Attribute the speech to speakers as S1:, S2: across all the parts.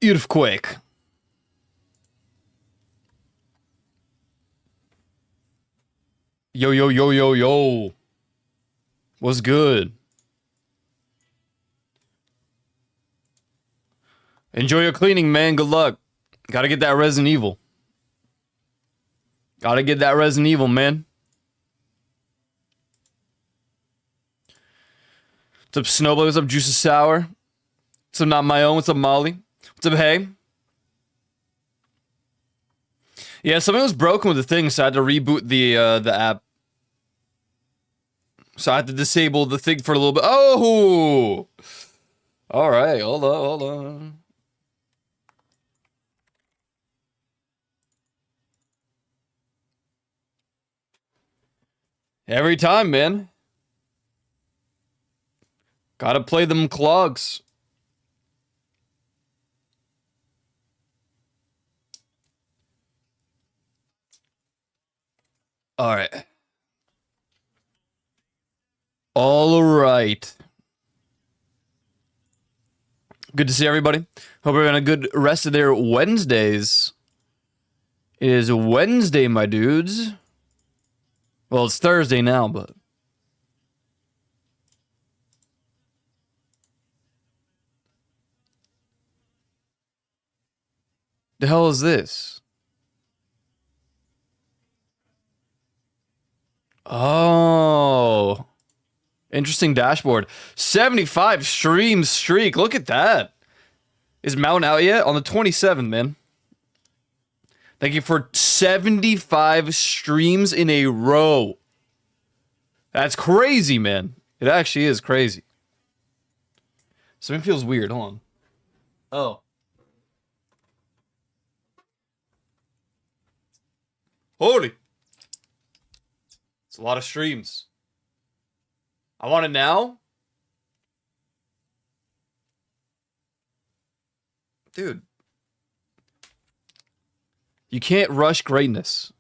S1: Earthquake. Yo, yo, yo, yo, yo. What's good? Enjoy your cleaning, man. Good luck. Gotta get that Resident Evil. Gotta get that Resident Evil, man. What's up, Snowboy? What's up, Juice of Sour? What's up, Not My Own? What's up, Molly? What's up, Hey? Yeah, something was broken with the thing, so I had to reboot the app. So I had to disable the thing for a little bit. Oh! Alright, hold on. Every time, man. Gotta play them clogs. Alright. Alright. Good to see everybody. Hope you're having a good rest of their Wednesdays. It is Wednesday, my dudes. Well, it's Thursday now, but... The hell is this? Oh. Interesting dashboard. 75 stream streak. Look at that. Is Mountain out yet? On the 27th, man. Thank you for 75 streams in a row. That's crazy, man. It actually is crazy. Something feels weird. Hold on. Oh. Holy. It's a lot of streams. I want it now? Dude. You can't rush greatness.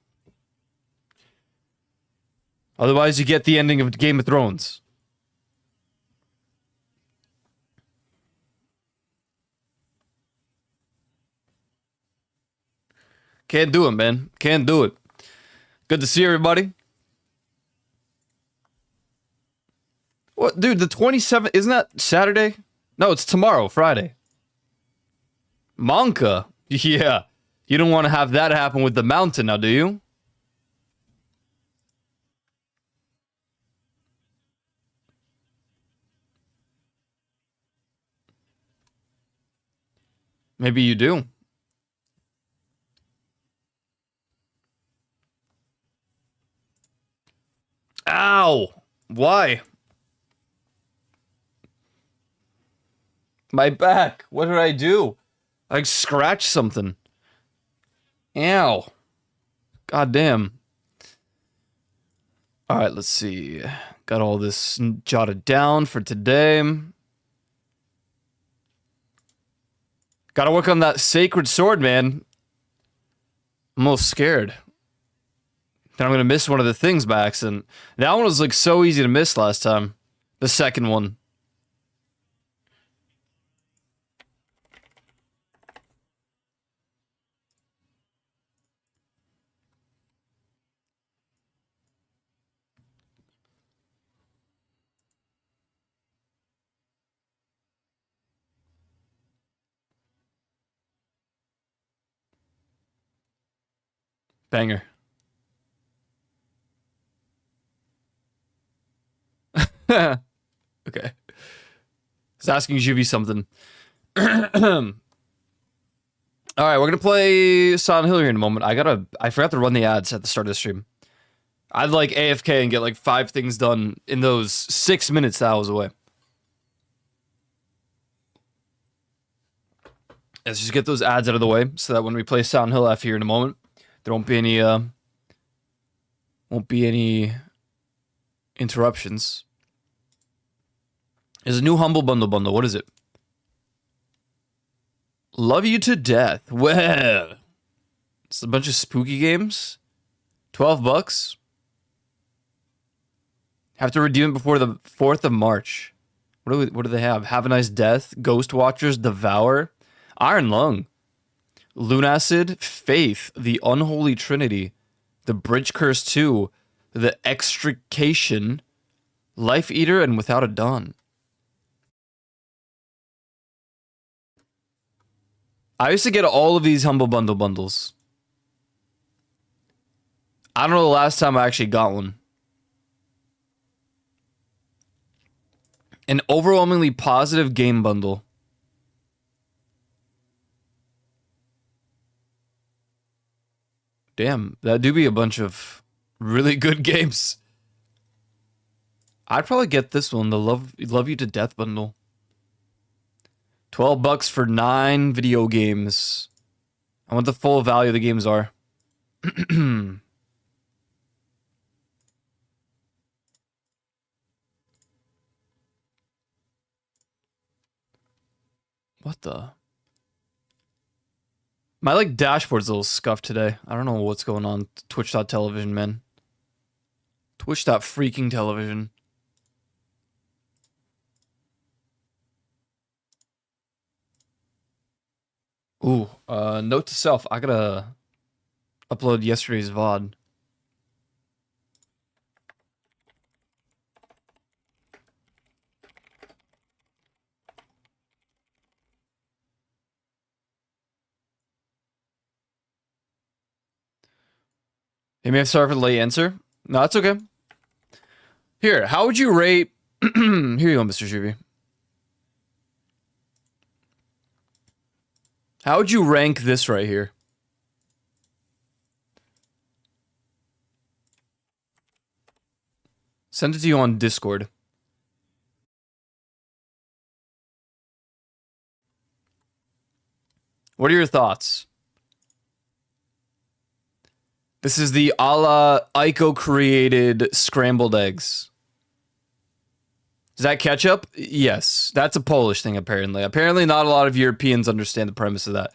S1: Otherwise, you get the ending of Game of Thrones. Can't do it, man. Can't do it. Good to see everybody. What, dude, the 27th, isn't that Saturday? No, it's tomorrow, Friday. Monka? Yeah. You don't want to have that happen with the mountain now, do you? Maybe you do. Ow! Why? My back. What did I do? I scratched something. Ow. God damn. Alright, let's see. Got all this jotted down for today. Gotta work on that sacred sword, man. I'm a little scared. Then I'm gonna miss one of the things by accident. That one was like so easy to miss last time. The second one. Banger. Okay. He's asking Juvie something. Alright, we're gonna play Silent Hill here in a moment. I forgot to run the ads at the start of the stream. I'd like AFK and get like 5 things done in those 6 minutes that I was away. Let's just get those ads out of the way so that when we play Silent Hill F here in a moment, there won't be any interruptions. There's a new Humble Bundle. What is it? Love You to Death. Well, it's a bunch of spooky games. $12. Have to redeem it before the 4th of March. What do they have? Have a Nice Death, Ghost Watchers, Devour. Iron Lung, Lunacid, Faith, the Unholy Trinity, the Bridge Curse 2, the Extrication, Life Eater, and Without a Dawn. I used to get all of these Humble Bundle bundles. I don't know the last time I actually got one. An overwhelmingly positive game bundle. Damn, that do be a bunch of really good games. I'd probably get this one, the Love You to Death bundle. $12 for 9 video games. I want the full value the games are. What the? My like dashboard's a little scuffed today. I don't know what's going on. Twitch.television, man. Twitch.freaking television. Ooh, note to self, I gotta upload yesterday's VOD. Hey, may I start for the late answer? No, that's okay. Here, how would you rate... Here you go, Mr. Shuvi. How would you rank this right here? Send it to you on Discord. What are your thoughts? This is the a la Ico created scrambled eggs. Is that ketchup? Yes. That's a Polish thing, apparently. Apparently not a lot of Europeans understand the premise of that.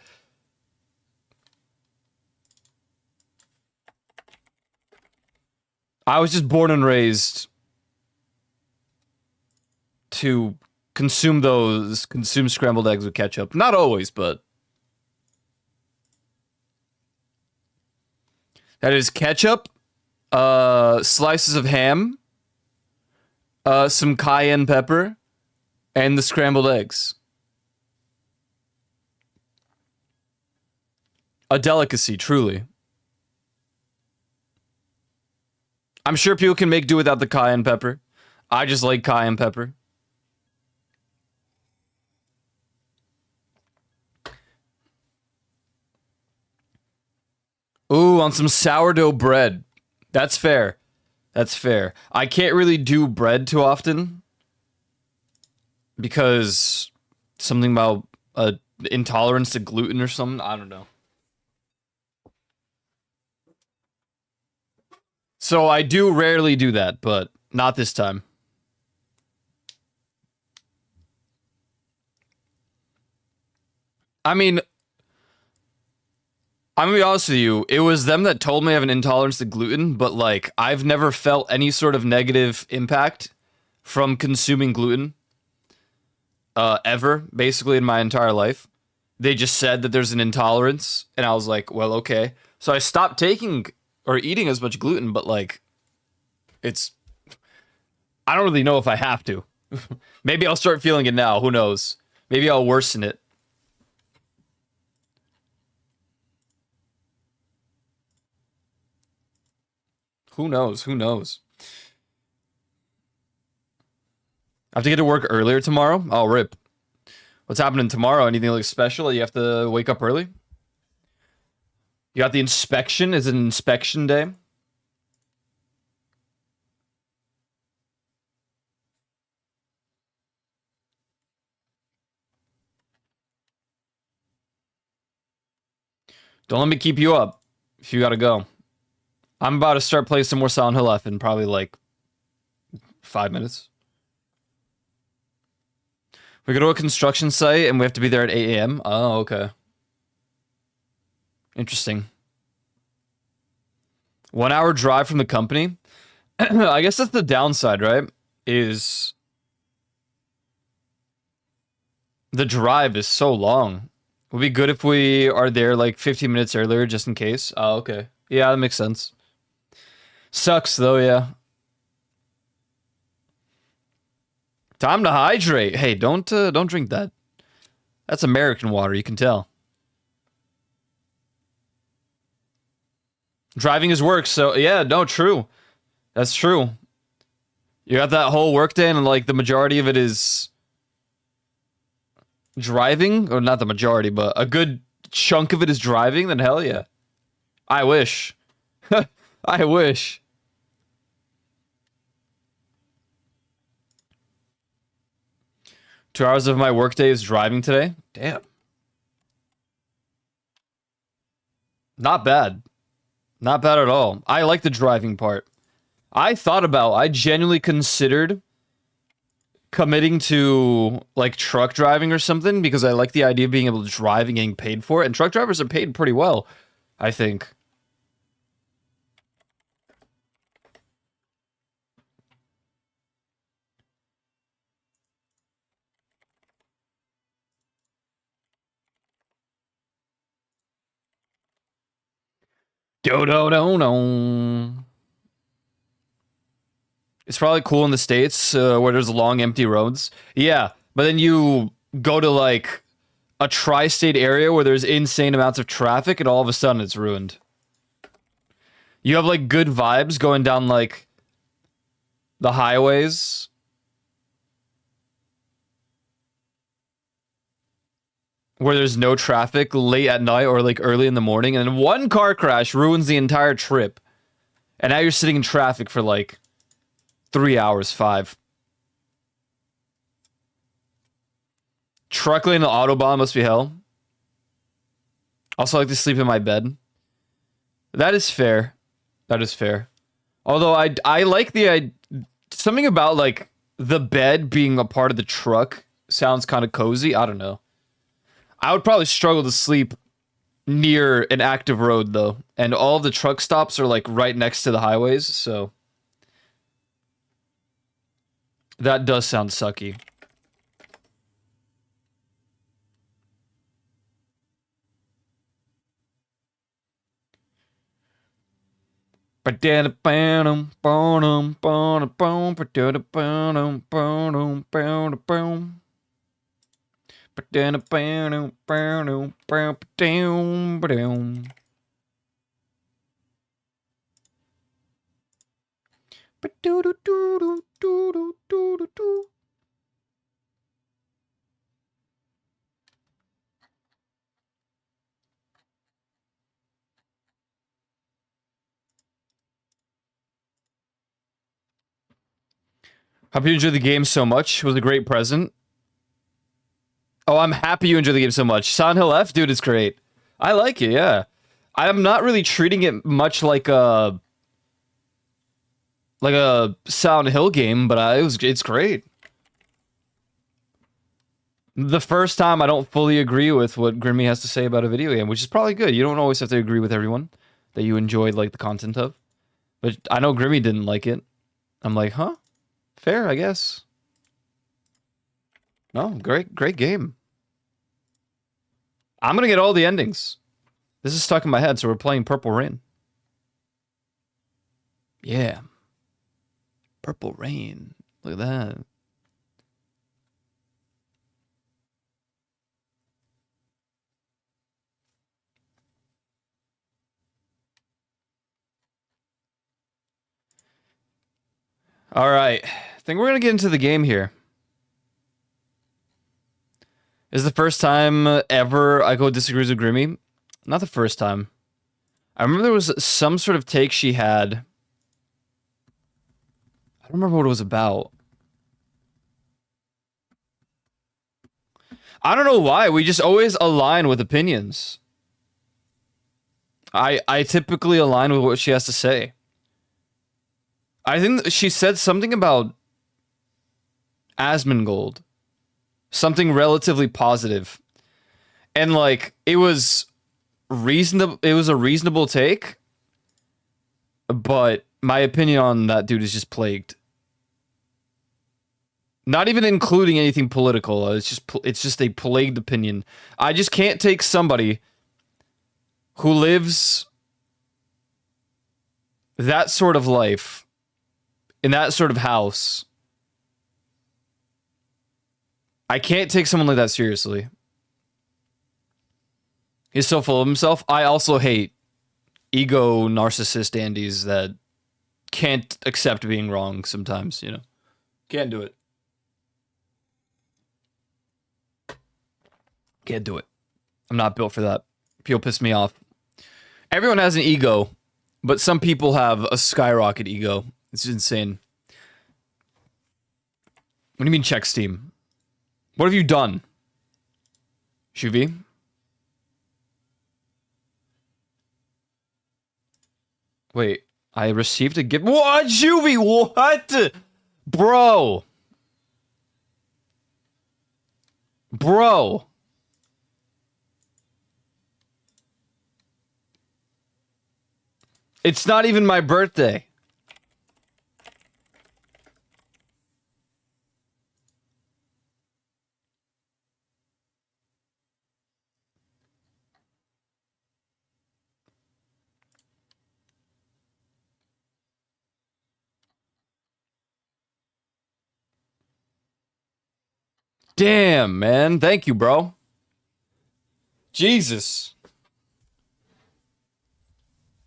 S1: I was just born and raised to consume scrambled eggs with ketchup. Not always, but... That is ketchup, slices of ham, some cayenne pepper, and the scrambled eggs. A delicacy, truly. I'm sure people can make do without the cayenne pepper. I just like cayenne pepper. Ooh, on some sourdough bread. That's fair. That's fair. I can't really do bread too often because something about intolerance to gluten or something. I don't know. So I do rarely do that, but not this time. I mean, I'm gonna be honest with you, it was them that told me I have an intolerance to gluten, but like, I've never felt any sort of negative impact from consuming gluten. Ever, basically in my entire life. They just said that there's an intolerance, and I was like, well, okay. So I stopped taking or eating as much gluten, but like, I don't really know if I have to. Maybe I'll start feeling it now, who knows? Maybe I'll worsen it. Who knows? Who knows? I have to get to work earlier tomorrow. Oh, rip. What's happening tomorrow? Anything like special? You have to wake up early? You got the inspection? Is it an inspection day? Don't let me keep you up if you gotta go. I'm about to start playing some more Silent Hill F in probably like 5 minutes. We go to a construction site and we have to be there at 8 a.m. Oh, okay. Interesting. 1 hour drive from the company. I guess that's the downside, right? Is the drive is so long. Would be good if we are there like 15 minutes earlier just in case. Oh, okay. Yeah, that makes sense. Sucks though, yeah. Time to hydrate. Hey, don't drink that. That's American water, you can tell. Driving is work, so yeah, no, true. That's true. You got that whole work day and like the majority of it is driving, or not the majority, but a good chunk of it is driving, then hell yeah. I wish. I wish. Two hours of my workday is driving today. Damn. Not bad. Not bad at all. I like the driving part. I genuinely considered committing to like truck driving or something because I like the idea of being able to drive and getting paid for it. And truck drivers are paid pretty well, I think. Do do do do. It's probably cool in the States where there's long, empty roads. Yeah, but then you go to like a tri-state area where there's insane amounts of traffic, and all of a sudden it's ruined. You have like good vibes going down like the highways. Where there's no traffic late at night or like early in the morning, and then one car crash ruins the entire trip. And now you're sitting in traffic for like 3 hours, 5. Truck lane to Autobahn must be hell. Also, I like to sleep in my bed. That is fair. That is fair. Although I like the something about like the bed being a part of the truck sounds kind of cozy. I don't know. I would probably struggle to sleep near an active road though, and all of the truck stops are like right next to the highways, so that does sound sucky. Hope you enjoyed the game so much. It was a great present. Oh, I'm happy you enjoyed the game so much. Silent Hill F, dude, it's great. I like it, yeah. I'm not really treating it much like a Silent Hill game, but it's great. The first time I don't fully agree with what Grimmy has to say about a video game, which is probably good. You don't always have to agree with everyone that you enjoyed like the content of. But I know Grimmy didn't like it. I'm like, huh? Fair, I guess. No, great game. I'm gonna get all the endings. This is stuck in my head, so we're playing Purple Rain. Yeah. Purple Rain. Look at that. All right. I think we're going to get into the game here. This is the first time ever I go disagrees with Grimmy. Not the first time. I remember there was some sort of take she had. I don't remember what it was about. I don't know why. We just always align with opinions. I typically align with what she has to say. I think she said something about Asmongold. Something relatively positive. And like it was reasonable, it was a reasonable take, but my opinion on that dude is just plagued. Not even including anything political. It's just a plagued opinion. I just can't take somebody who lives that sort of life in that sort of house. I can't take someone like that seriously. He's so full of himself. I also hate ego narcissist Andys that can't accept being wrong sometimes, you know. Can't do it. Can't do it. I'm not built for that. People piss me off. Everyone has an ego, but some people have a skyrocket ego. It's insane. What do you mean check Steam? What have you done? Shuvi? Wait, I received a gift. What, Shuvi? What? Bro. Bro. It's not even my birthday. Damn, man. Thank you, bro. Jesus.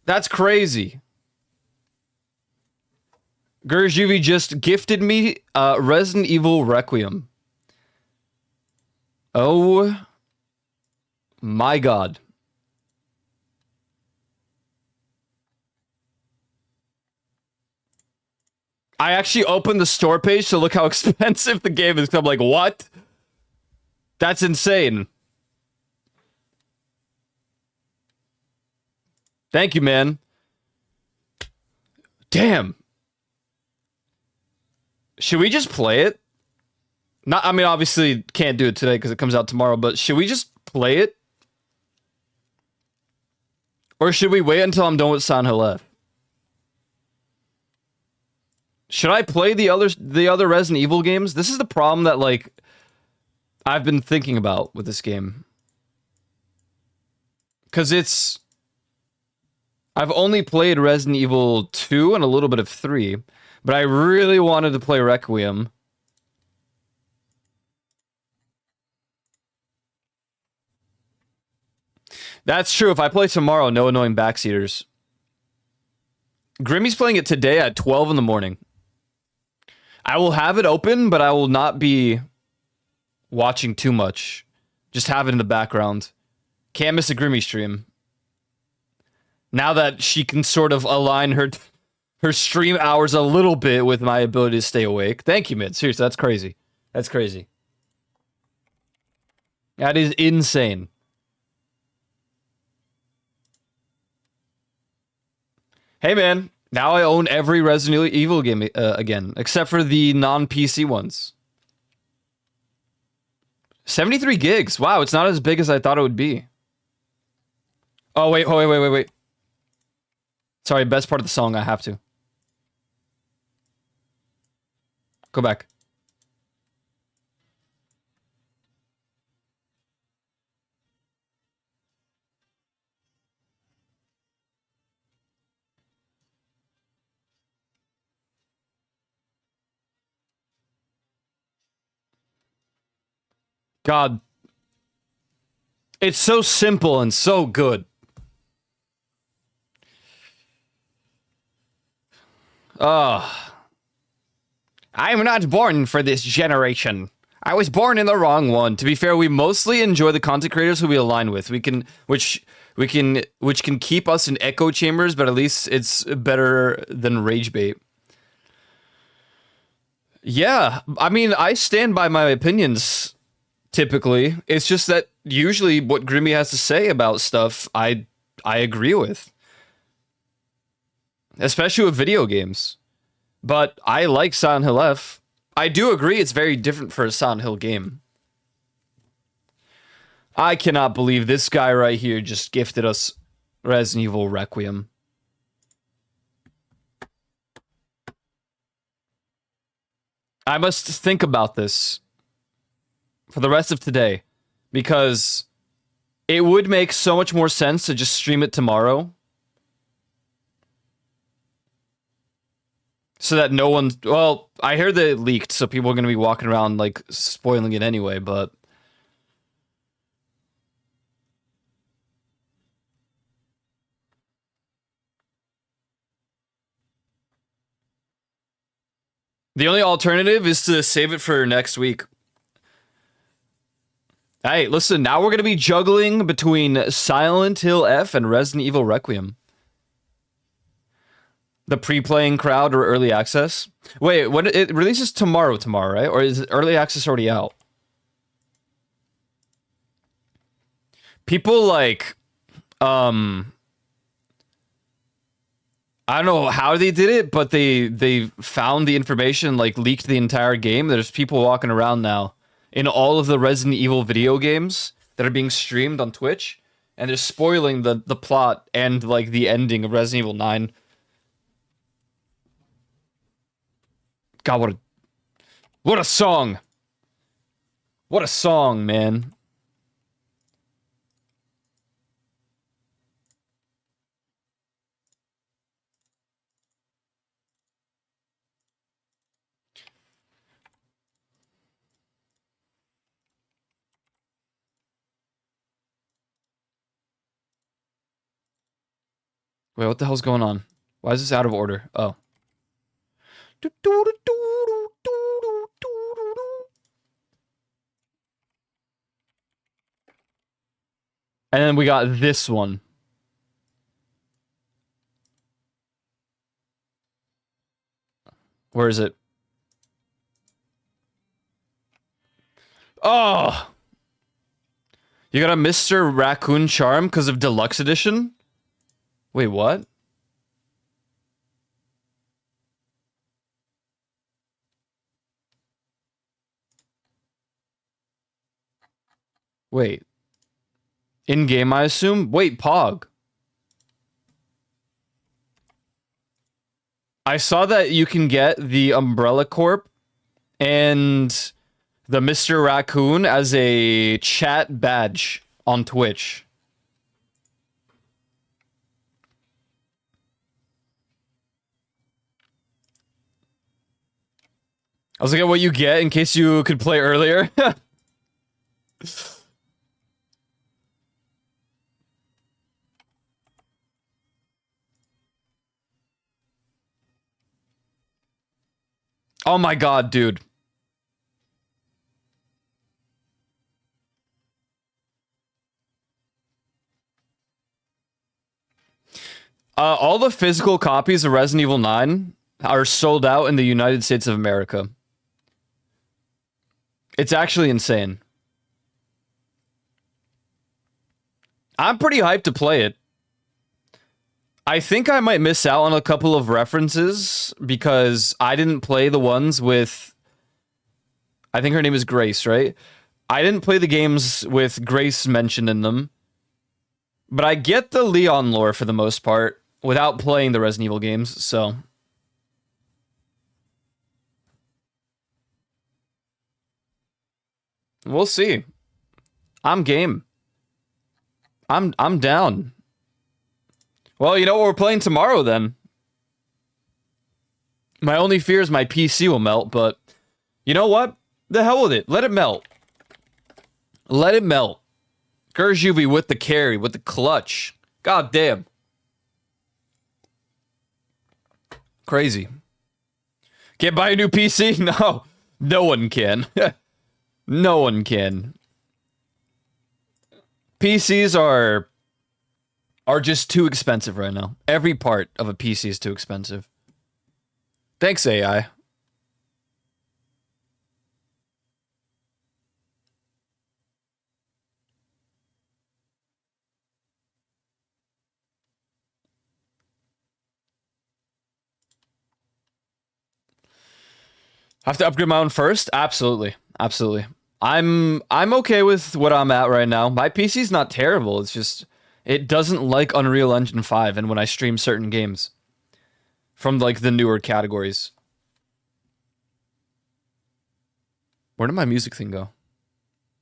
S1: That's crazy. Gurjuvi just gifted me Resident Evil Requiem. Oh my god. I actually opened the store page to look how expensive the game is. I'm like, what? That's insane. Thank you, man. Damn. Should we just play it? Not, I mean, obviously can't do it today because it comes out tomorrow, but should we just play it? Or should we wait until I'm done with Silent Hill F? Should I play the other Resident Evil games? This is the problem that, like, I've been thinking about with this game. Because I've only played Resident Evil 2 and a little bit of 3, but I really wanted to play Requiem. That's true. If I play tomorrow, no annoying backseaters. Grimmy's playing it today at 12 in the morning. I will have it open, but I will not be watching too much. Just have it in the background. Can't miss a Grimmy stream. Now that she can sort of align her stream hours a little bit with my ability to stay awake. Thank you, Mid. Seriously, that's crazy. That's crazy. That is insane. Hey, man. Now I own every Resident Evil game again, except for the non-PC ones. 73 gigs. Wow, it's not as big as I thought it would be. Oh, wait. Sorry, best part of the song, I have to. Go back. God. It's so simple and so good. I'm not born for this generation. I was born in the wrong one. To be fair, we mostly enjoy the content creators who we align with. Which can keep us in echo chambers, but at least it's better than rage bait. Yeah, I mean, I stand by my opinions. Typically, it's just that usually what Grimmy has to say about stuff, I agree with, especially with video games. But I like Silent Hill F. I do agree it's very different for a Silent Hill game. I cannot believe this guy right here just gifted us Resident Evil Requiem. I must think about this for the rest of today because it would make so much more sense to just stream it tomorrow. So that no one... Well, I heard that it leaked, so people are going to be walking around, like, spoiling it anyway, but... The only alternative is to save it for next week. Hey, listen, now we're going to be juggling between Silent Hill F and Resident Evil Requiem. The pre-playing crowd or early access? Wait, when it releases tomorrow, right? Or is early access already out? People like, I don't know how they did it, but they found the information, like leaked the entire game. There's people walking around now in all of the Resident Evil video games that are being streamed on Twitch, and they're spoiling the plot and like the ending of Resident Evil 9. God, what a song. What a song, man. Wait, what the hell's going on? Why is this out of order? Oh. And then we got this one. Where is it? Oh! You got a Mr. Raccoon charm because of Deluxe Edition? Wait, what? Wait. In-game, I assume? Wait, Pog. I saw that you can get the Umbrella Corp and the Mr. Raccoon as a chat badge on Twitch. I was looking at what you get in case you could play earlier. Oh my god, dude. All the physical copies of Resident Evil 9 are sold out in the United States of America. It's actually insane. I'm pretty hyped to play it. I think I might miss out on a couple of references because I didn't play the ones with... I think her name is Grace, right? I didn't play the games with Grace mentioned in them. But I get the Leon lore for the most part without playing the Resident Evil games, so... We'll see. I'm game. I'm down. Well, you know what we're playing tomorrow then. My only fear is my PC will melt, but you know what? The hell with it. Let it melt. Let it melt. Gerjuvi with the carry, with the clutch. God damn. Crazy. Can't buy a new PC? No. No one can. No one can. PCs are just too expensive right now. Every part of a PC is too expensive. Thanks, AI. Have to upgrade my own first? Absolutely. Absolutely. I'm okay with what I'm at right now. My PC's not terrible. It's just it doesn't like Unreal Engine 5 and when I stream certain games from like the newer categories. Where did my music thing go?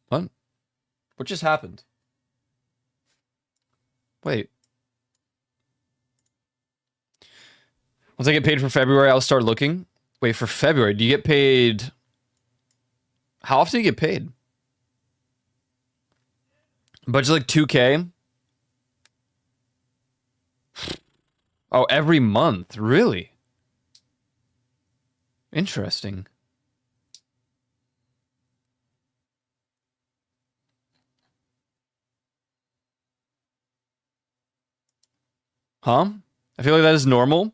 S1: What? What just happened? Wait. Once I get paid for February, I'll start looking. Wait, for February, do you get paid? How often do you get paid? Budget like 2K? Oh, every month. Really? Interesting. Huh? I feel like that is normal.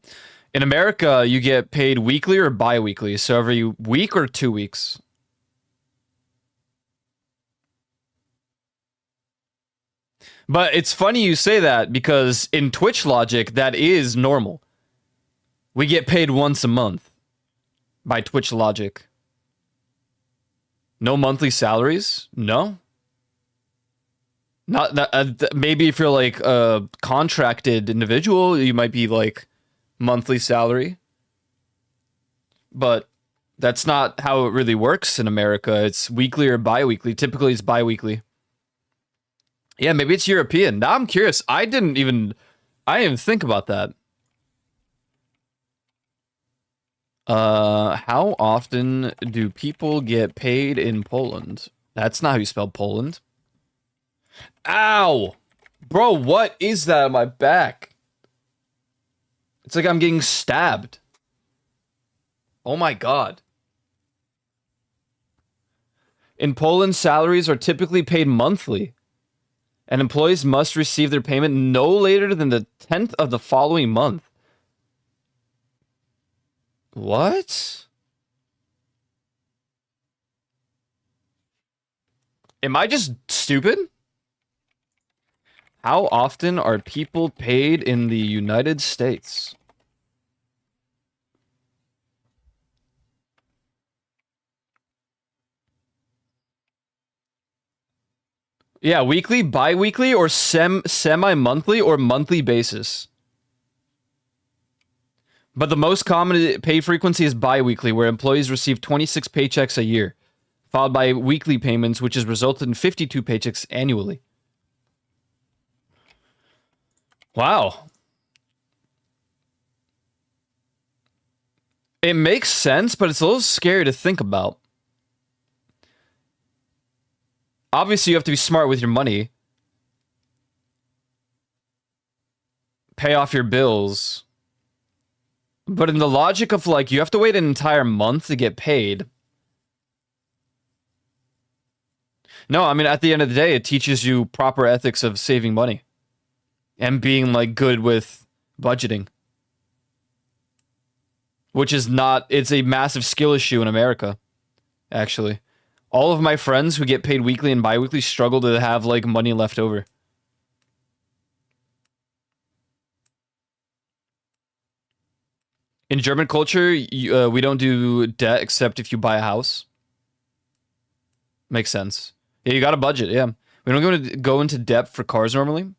S1: In America, you get paid weekly or bi-weekly. So every week or 2 weeks. But it's funny you say that because in Twitch logic, that is normal. We get paid once a month by Twitch logic. No monthly salaries? No. Not that. Maybe if you're like a contracted individual, you might be like monthly salary. But that's not how it really works in America. It's weekly or bi-weekly. Typically, it's bi-weekly. Yeah, maybe it's European. Now I'm curious. I didn't even think about that. How often do people get paid in Poland? That's not how you spell Poland. Ow! Bro, what is that on my back? It's like I'm getting stabbed. Oh my god. In Poland, salaries are typically paid monthly, and employees must receive their payment no later than the 10th of the following month. What? Am I just stupid? How often are people paid in the United States? Yeah, weekly, bi-weekly, or semi-monthly or monthly basis. But the most common pay frequency is bi-weekly, where employees receive 26 paychecks a year, followed by weekly payments, which has resulted in 52 paychecks annually. Wow. It makes sense, but it's a little scary to think about. Obviously, you have to be smart with your money. Pay off your bills. But in the logic of, like, you have to wait an entire month to get paid. No, I mean, at the end of the day, it teaches you proper ethics of saving money. And being, like, good with budgeting. Which is not... It's a massive skill issue in America, actually. All of my friends who get paid weekly and bi-weekly struggle to have, like, money left over. In German culture, we don't do debt except if you buy a house. Makes sense. Yeah, you got a budget, yeah. We don't go into debt for cars normally.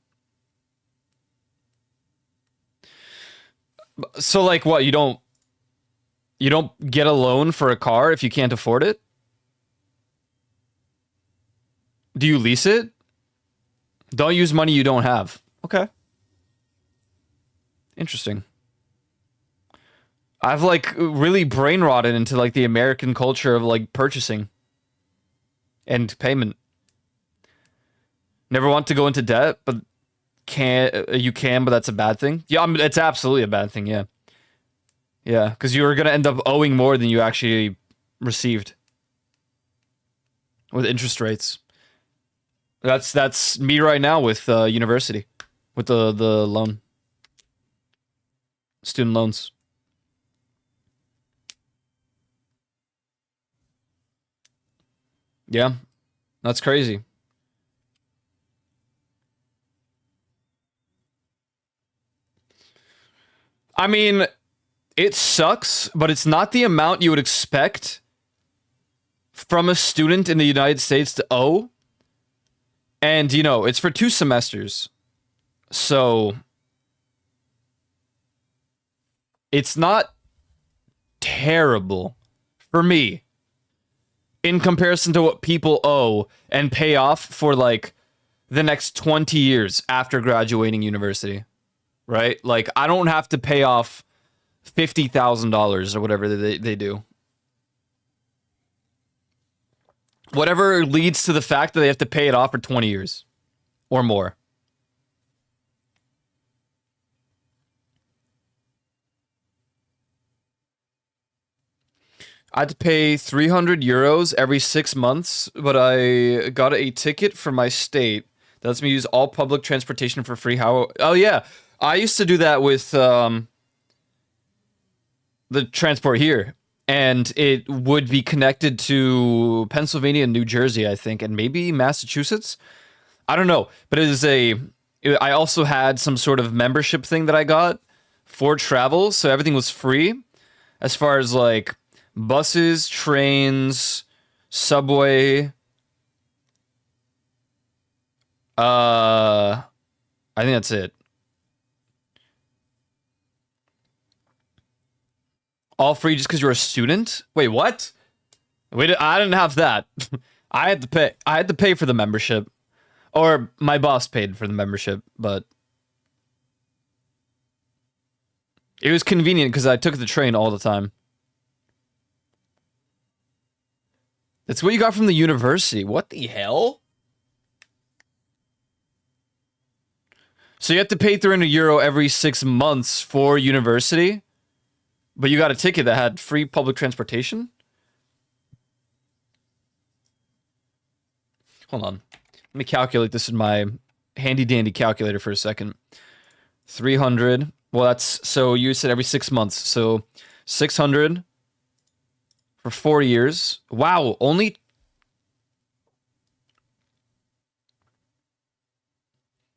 S1: So, like, what? You don't get a loan for a car if you can't afford it? Do you lease it? Don't use money you don't have. Okay. Interesting. I've, like, really brain rotted into, like, the American culture of, like, purchasing and payment. Never want to go into debt, but you can, but that's a bad thing. Yeah, I mean, it's absolutely a bad thing, yeah. Yeah, because you are going to end up owing more than you actually received with interest rates. That's me right now with university, with the loan, student loans. Yeah, that's crazy. I mean, it sucks, but it's not the amount you would expect from a student in the United States to owe. And, you know, it's for 2 semesters. So it's not terrible for me. in comparison to what people owe and pay off for like the next 20 years after graduating university, right? Like I don't have to pay off $50,000 or whatever they do. Whatever leads to the fact that they have to pay it off for 20 years or more. I had to pay 300 euros every 6 months, but I got a ticket from my state that lets me use all public transportation for free. How? Oh yeah, I used to do that with the transport here, and it would be connected to Pennsylvania and New Jersey, I think, and maybe Massachusetts. I don't know, but I also had some sort of membership thing that I got for travel, so everything was free as far as like buses, trains, subway. I think that's it. All free just because you're a student? Wait, what? Wait, I didn't have that. I had to pay. I had to pay for the membership, or my boss paid for the membership. But it was convenient because I took the train all the time. That's what you got from the university. What the hell? So you have to pay 300 euro every 6 months for university, but you got a ticket that had free public transportation? Hold on. Let me calculate this in my handy dandy calculator for a second. 300. Well, that's, so you said every 6 months. So 600 for 4 years. Wow, only...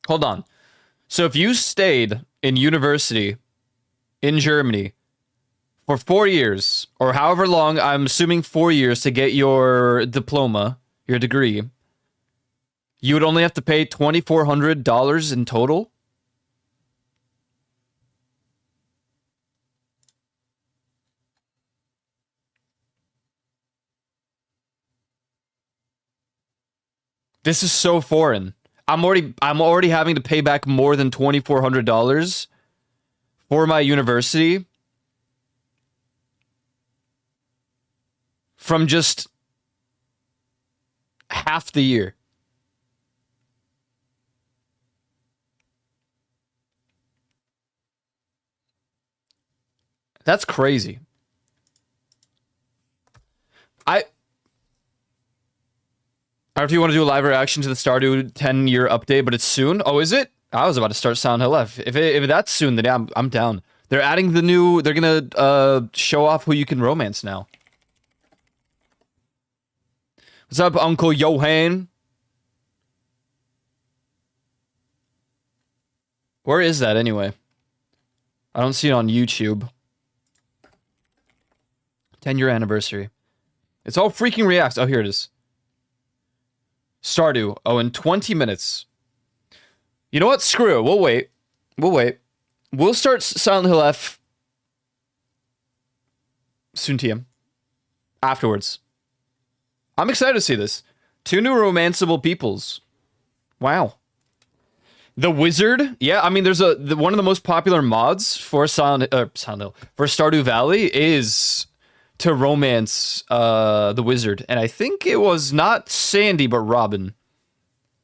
S1: Hold on. So if you stayed in university in Germany for 4 years, or however long, I'm assuming 4 years to get your diploma, your degree, you would only have to pay $2,400 in total? This is so foreign. I'm already having to pay back more than $2,400 for my university from just half the year. That's crazy. I don't know if you want to do a live reaction to the Stardew 10-year update, but it's soon. Oh, is it? I was about to start Silent Hill F. If that's soon, then yeah, I'm down. They're adding the new... They're gonna show off who you can romance now. What's up, Uncle Johan? Where is that anyway? I don't see it on YouTube. 10-year anniversary. It's all freaking reacts. Oh, here it is. Stardew. Oh, in 20 minutes. You know what? Screw it. We'll wait. We'll wait. We'll start Silent Hill F soon, TM. Afterwards. I'm excited to see this. 2 new romanceable peoples. Wow. The Wizard. Yeah, I mean, there's one of the most popular mods for Silent Hill, for Stardew Valley is to romance the Wizard. And I think it was not Sandy, but Robin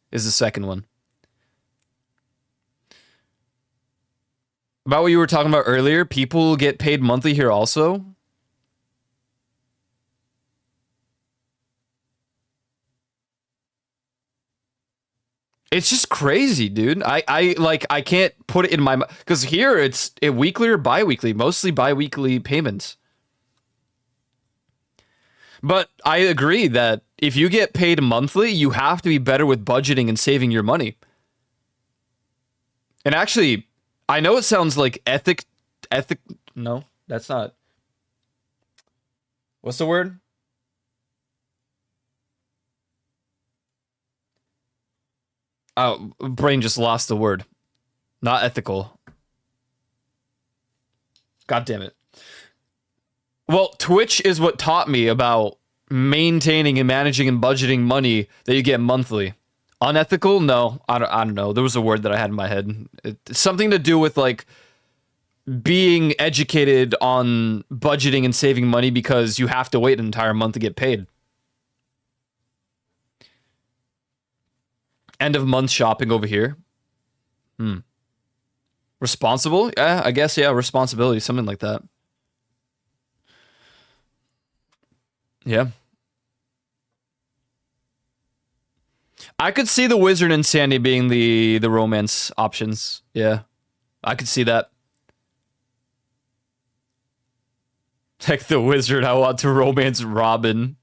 S1: is the second one. About what you were talking about earlier, people get paid monthly here also. It's just crazy, dude. I can't put it in my... Because here it's weekly or bi-weekly. Mostly bi-weekly payments. But I agree that if you get paid monthly, you have to be better with budgeting and saving your money. And actually, I know it sounds like ethic. No, that's not. What's the word? Oh, brain just lost the word. Not ethical. God damn it. Well, Twitch is what taught me about maintaining and managing and budgeting money that you get monthly. Unethical? No, I don't know. There was a word that I had in my head. It's something to do with like being educated on budgeting and saving money because you have to wait an entire month to get paid. End of month shopping over here. Responsible? Yeah, I guess, yeah, responsibility, something like that. Yeah. I could see the Wizard and Sandy being the romance options. Yeah. I could see that. Like the Wizard, I want to romance Robin.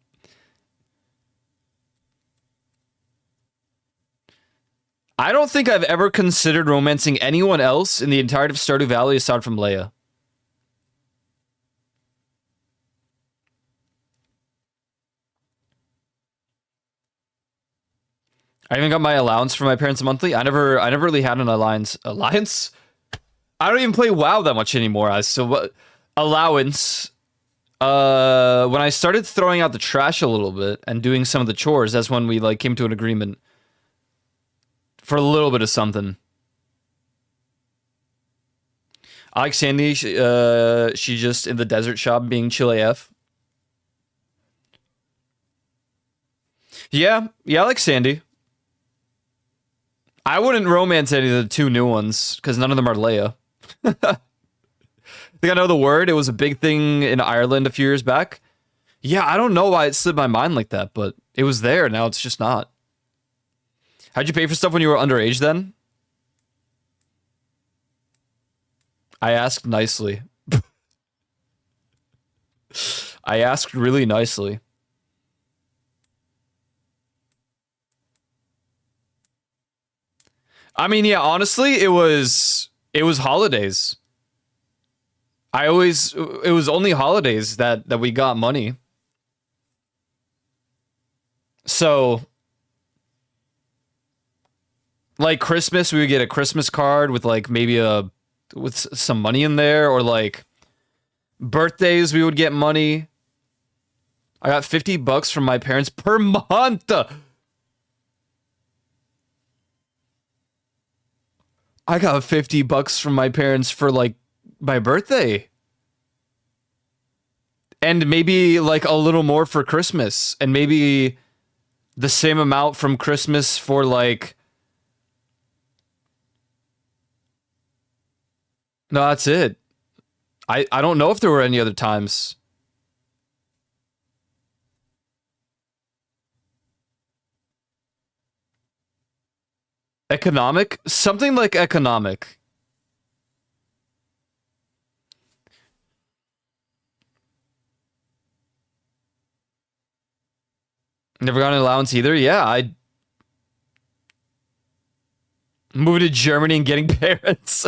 S1: I don't think I've ever considered romancing anyone else in the entirety of Stardew Valley aside from Leia. I even got my allowance from my parents monthly. I never really had an allowance. I don't even play WoW that much anymore. Allowance. When I started throwing out the trash a little bit and doing some of the chores, that's when we like came to an agreement for a little bit of something. I like Sandy. She just in the desert shop being chill AF. Yeah, I like Sandy. I wouldn't romance any of the two new ones because none of them are Leia. I think I know the word. It was a big thing in Ireland a few years back. Yeah, I don't know why it slipped my mind like that, but it was there. Now it's just not. How'd you pay for stuff when you were underage then? I asked nicely. I asked really nicely. I mean, yeah, honestly, it was holidays. It was only holidays that we got money. So like Christmas, we would get a Christmas card with like maybe with some money in there, or like birthdays we would get money. I got $50 from my parents per month. I got $50 from my parents for like my birthday. And maybe like a little more for Christmas, and maybe the same amount from Christmas for like, no, that's it. I don't know if there were any other times. Economic? Something like economic. Never got an allowance either. Yeah, I moving to Germany and getting parents.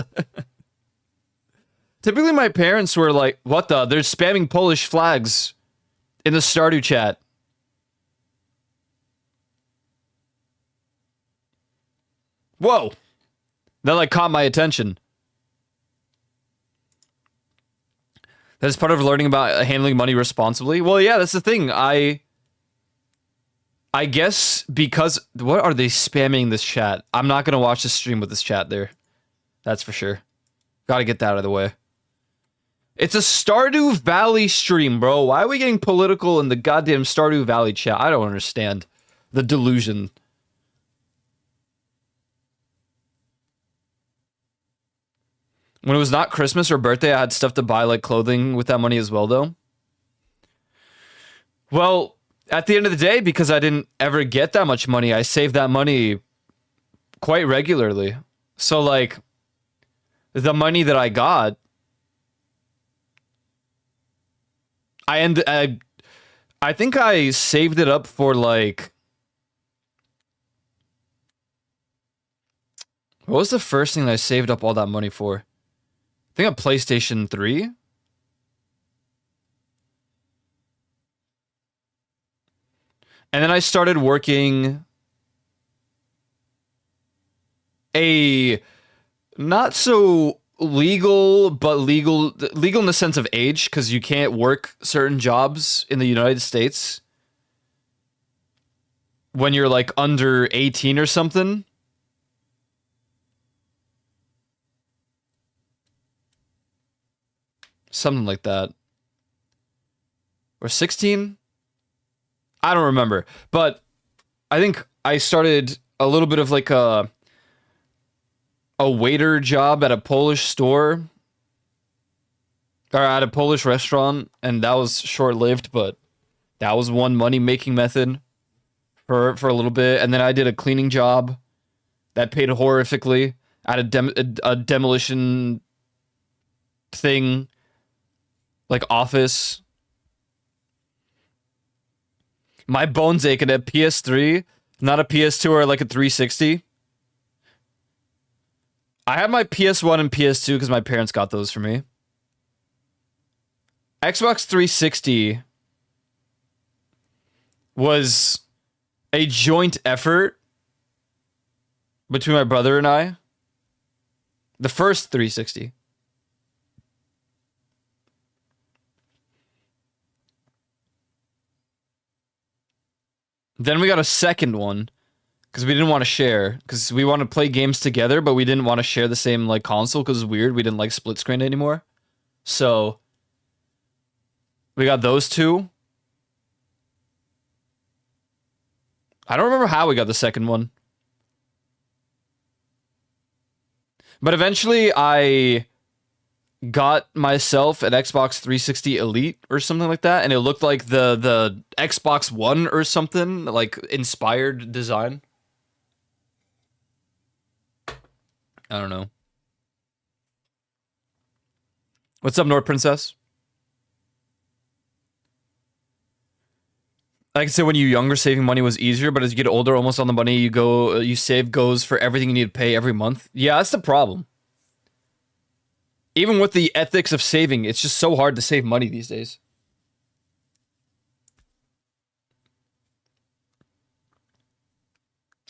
S1: Typically, my parents were like, what the? They're spamming Polish flags in the Stardew chat. Whoa. That like caught my attention. That is part of learning about handling money responsibly. Well, yeah, that's the thing. I guess because what are they spamming this chat? I'm not gonna watch the stream with this chat there. That's for sure. Gotta get that out of the way. It's a Stardew Valley stream, bro. Why are we getting political in the goddamn Stardew Valley chat? I don't understand. The delusion. When it was not Christmas or birthday, I had stuff to buy, like clothing with that money as well, though. Well, at the end of the day, because I didn't ever get that much money, I saved that money quite regularly. So, like, the money that I got, I think I saved it up for, like, what was the first thing that I saved up all that money for? I think a PlayStation 3. And then I started working a not so legal, but legal in the sense of age, because you can't work certain jobs in the United States when you're like under 18 or something. Something like that. Or 16? I don't remember. But I think I started a little bit of like a waiter job at a Polish store or at a Polish restaurant, and that was short-lived, but that was one money-making method for a little bit. And then I did a cleaning job that paid horrifically at a demolition thing, like office. My bones aching at PS3, not a PS2 or like a 360. I had my PS1 and PS2 because my parents got those for me. Xbox 360 was a joint effort between my brother and I. The first 360. Then we got a second one because we didn't want to share, because we want to play games together, but we didn't want to share the same like console because it's weird. We didn't like split screen anymore. So we got those two. I don't remember how we got the second one. But eventually I got myself an Xbox 360 Elite or something like that, and it looked like the Xbox One or something, like inspired design. I don't know. What's up, Nord Princess? Like I said, when you're younger, saving money was easier, but as you get older, almost all the money you save goes for everything you need to pay every month. Yeah, that's the problem. Even with the ethics of saving, it's just so hard to save money these days.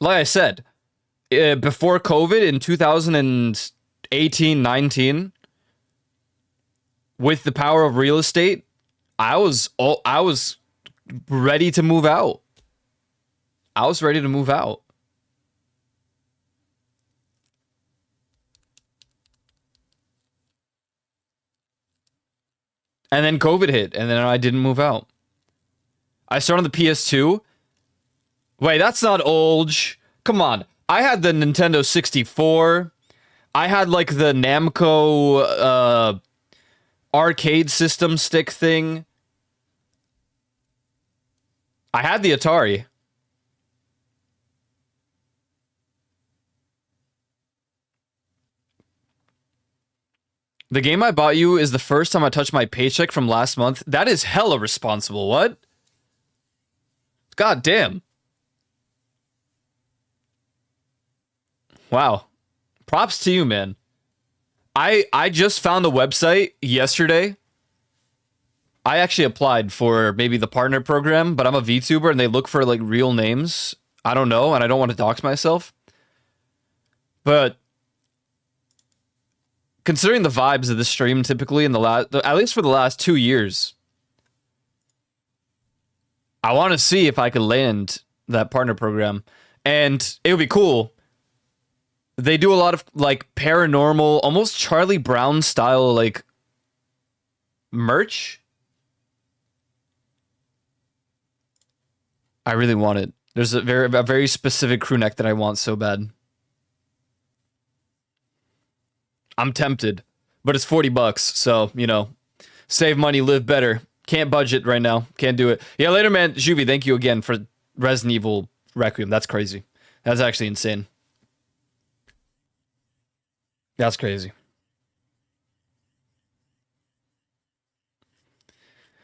S1: Like I said, before COVID in 2018, 19, with the power of real estate, I was ready to move out. I was ready to move out. And then COVID hit, and then I didn't move out. I started on the PS2. Wait, that's not old. Come on. I had the Nintendo 64. I had like the Namco arcade system stick thing. I had the Atari. The game I bought you is the first time I touched my paycheck from last month. That is hella responsible. What? God damn. Wow. Props to you, man. I just found the website yesterday. I actually applied for maybe the partner program, but I'm a VTuber and they look for like real names. I don't know, and I don't want to dox myself. But considering the vibes of the stream typically in the last, at least for the last 2 years, I want to see if I could land that partner program. And it would be cool. They do a lot of like paranormal, almost Charlie Brown style like merch. I really want it. There's a very specific crew neck that I want so bad. I'm tempted, but it's $40, so, you know, save money, live better. Can't budget right now. Can't do it. Yeah, later, man. Juvie, thank you again for Resident Evil Requiem. That's crazy. That's actually insane. That's crazy.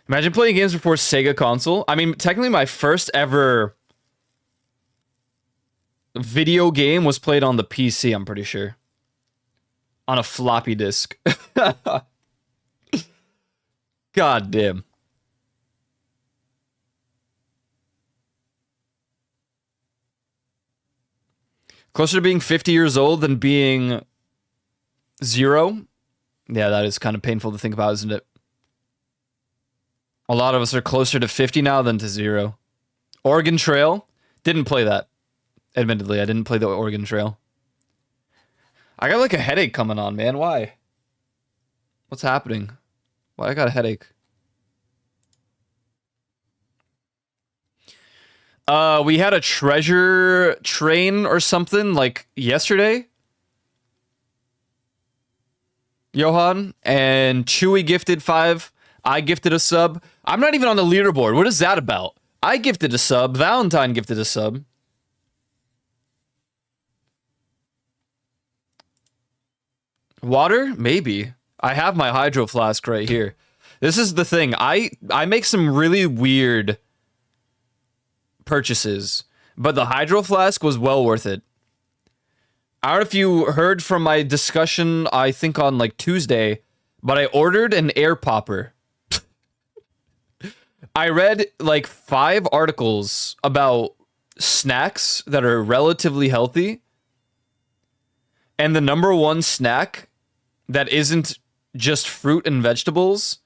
S1: Imagine playing games before Sega console. I mean, technically my first ever video game was played on the PC, I'm pretty sure. On a floppy disk. God damn. Closer to being 50 years old than being 0? Yeah, that is kind of painful to think about, isn't it? A lot of us are closer to 50 now than to 0. Oregon Trail. Didn't play that. Admittedly, I didn't play the Oregon Trail. I got like a headache coming on, man. Why? What's happening? Why I got a headache? We had a treasure train or something like yesterday. Johan and Chewy gifted 5. I gifted a sub. I'm not even on the leaderboard. What is that about? I gifted a sub. Valentine gifted a sub. Water? Maybe. I have my hydro flask right here. This is the thing. I make some really weird purchases, but the hydro flask was well worth it. I don't know if you heard from my discussion, I think on like Tuesday, but I ordered an air popper. I read like 5 articles about snacks that are relatively healthy. And the number one snack that isn't just fruit and vegetables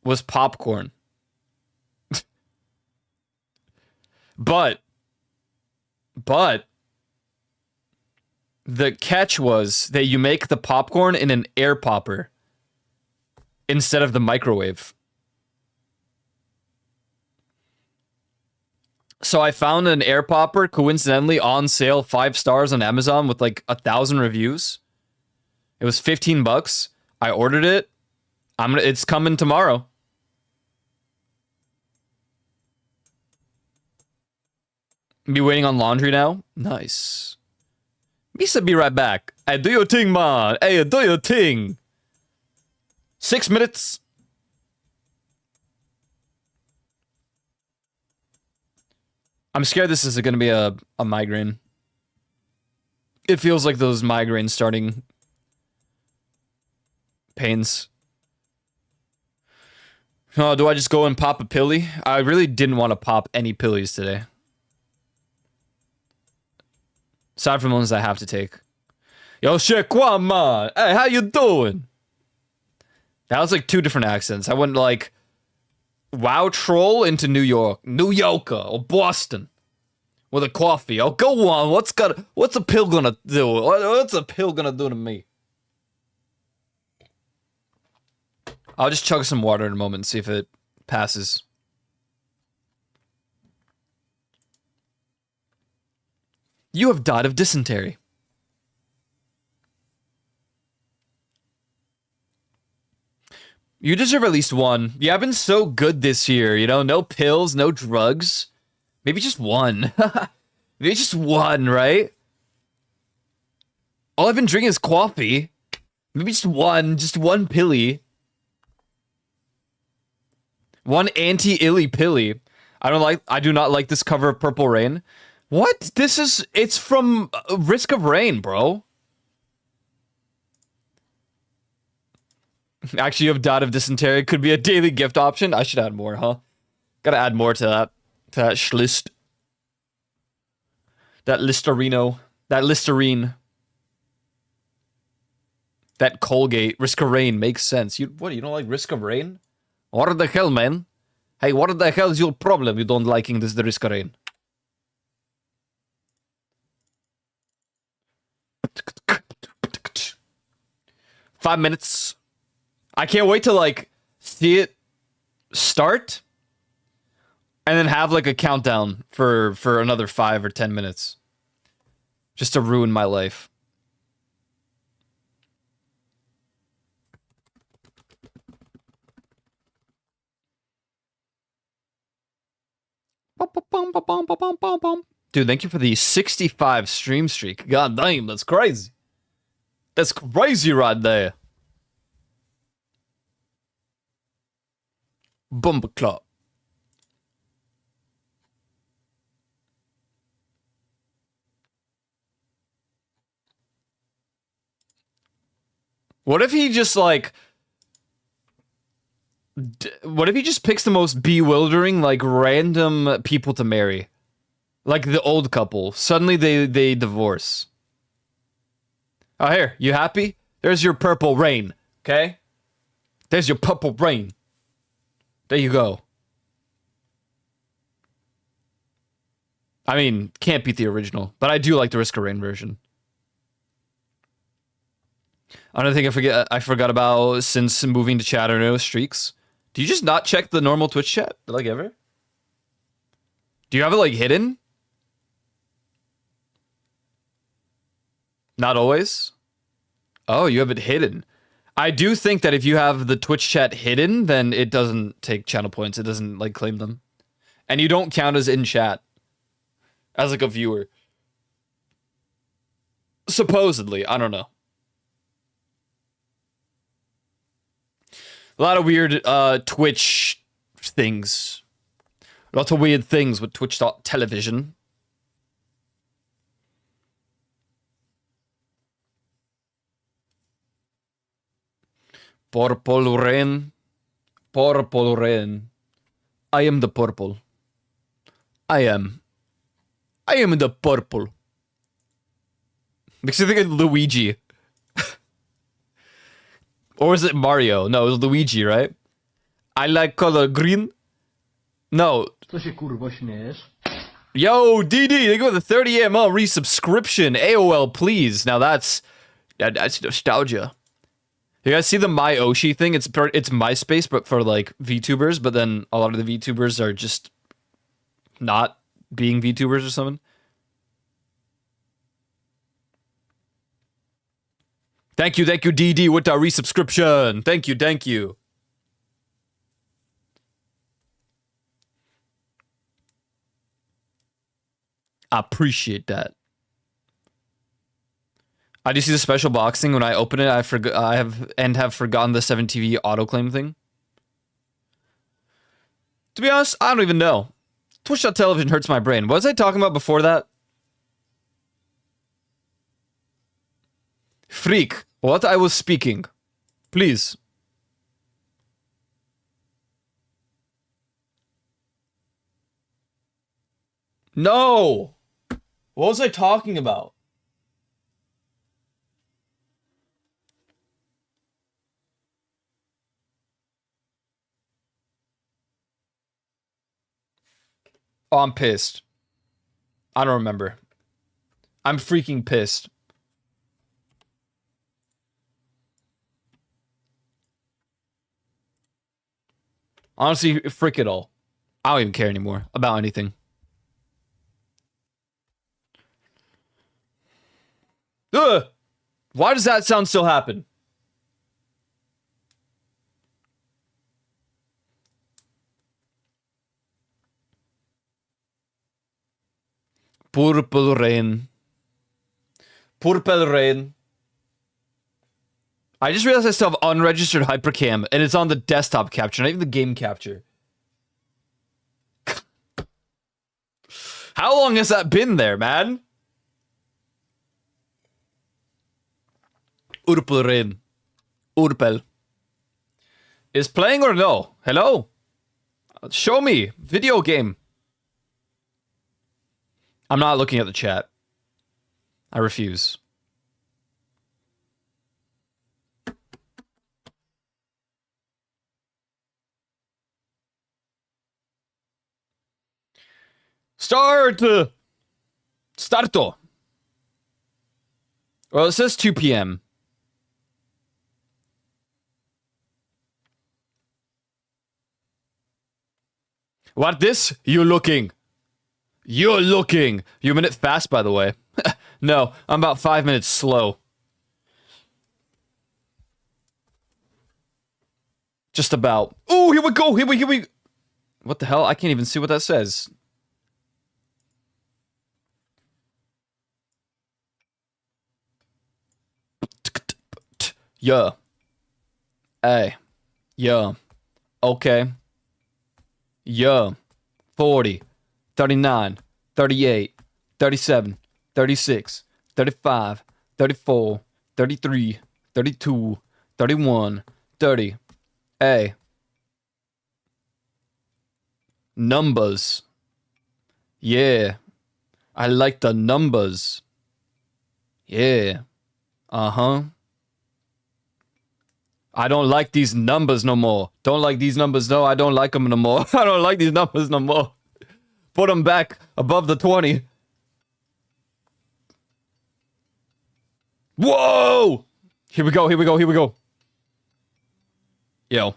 S1: was popcorn. But the catch was that you make the popcorn in an air popper instead of the microwave. So I found an air popper coincidentally on sale, 5 stars on Amazon with like 1,000 reviews. It was $15. I ordered it. It's coming tomorrow. Be waiting on laundry now. Nice. Misa, be right back. Hey, do your thing, man. Hey, do your thing. 6 minutes. I'm scared this is going to be a migraine. It feels like those migraine starting pains. Oh, do I just go and pop a pilly? I really didn't want to pop any pillies today. Aside from the ones I have to take. Yo, shit, quoi, man? Hey, how you doing? That was like 2 different accents. I went like WoW troll into New York. New Yorker or Boston. With a coffee. Oh, go on. What's a pill gonna do? What's a pill gonna do to me? I'll just chug some water in a moment and see if it passes. You have died of dysentery. You deserve at least 1. Yeah, I've been so good this year, you know? No pills, no drugs. Maybe just 1. Maybe just 1, right? All I've been drinking is coffee. Maybe just 1 pilly. 1 anti-illy pilly. I do not like this cover of Purple Rain. What? It's from Risk of Rain, bro. Actually, you have died of dysentery. Could be a daily gift option. I should add more, huh? Gotta add more to that. To that schlist. That Listerino. That Listerine. That Colgate. Risk of Rain makes sense. You don't like Risk of Rain? What the hell, man? Hey, what the hell is your problem you don't liking this the Risk of Rain? 5 minutes. I can't wait to like see it start and then have like a countdown for another 5 or 10 minutes just to ruin my life. Dude, thank you for the 65 stream streak. God damn, that's crazy. That's crazy right there. Bumper Club. What if he just like... What if he just picks the most bewildering, like, random people to marry? Like the old couple. Suddenly they divorce. Oh, here. You happy? There's your Purple Rain. Okay? There's your Purple Rain. There you go. I mean, can't beat the original, but I do like the Risk of Rain version. Another thing I forgot about since moving to chat, or no streaks. Do you just not check the normal Twitch chat, like, ever? Do you have it, like, hidden? Not always? Oh, you have it hidden. I do think that if you have the Twitch chat hidden, then it doesn't take channel points. It doesn't, like, claim them. And you don't count as in chat. As, like, a viewer. Supposedly. I don't know. A lot of weird Twitch things. Lots of weird things with Twitch.television. Purple rain. Purple rain. I am the purple. I am the purple. Makes you think of Luigi. Or was it Mario? No, it was Luigi, right? I like color green. No. Yo, DD, they go with the 30 ML resubscription. AOL, please. Now that's nostalgia. You guys see the My Oshi thing? It's MySpace, but for like VTubers. But then a lot of the VTubers are just not being VTubers or something. Thank you, DD, with our resubscription. Thank you. I appreciate that. I do see the special box thing. When I open it, I have forgotten the 7TV autoclaim thing. To be honest, I don't even know. Twitch.television hurts my brain. What was I talking about before that? Freak. What I was speaking. Please. No! What was I talking about? Oh, I'm pissed. I don't remember. I'm freaking pissed. Honestly, frick it all. I don't even care anymore about anything. Ugh! Why does that sound still happen? Purple rain. Purple rain. I just realized I still have unregistered hypercam, and it's on the desktop capture, not even the game capture. How long has that been there, man? Purple rain. Urpel. Is playing or no? Hello? Show me. Video game. I'm not looking at the chat. I refuse. Start! Starto! Well, it says 2 p.m. What this? You looking? You're looking! You're a minute fast, by the way. No, I'm about 5 minutes slow. Just about. Oh, here we go! Here we... What the hell? I can't even see what that says. Yeah. Hey. Yeah. Okay. Yeah. 40. 39. 38. 37. 36. 35. 34. 33. 32. 31. 30. Hey. Numbers. Yeah. I like the numbers. Yeah. Uh-huh. I don't like these numbers no more. Don't like these numbers. No, I don't like them no more. I don't like these numbers no more. Put him back above the 20. Whoa! Here we go, here we go, here we go. Yo.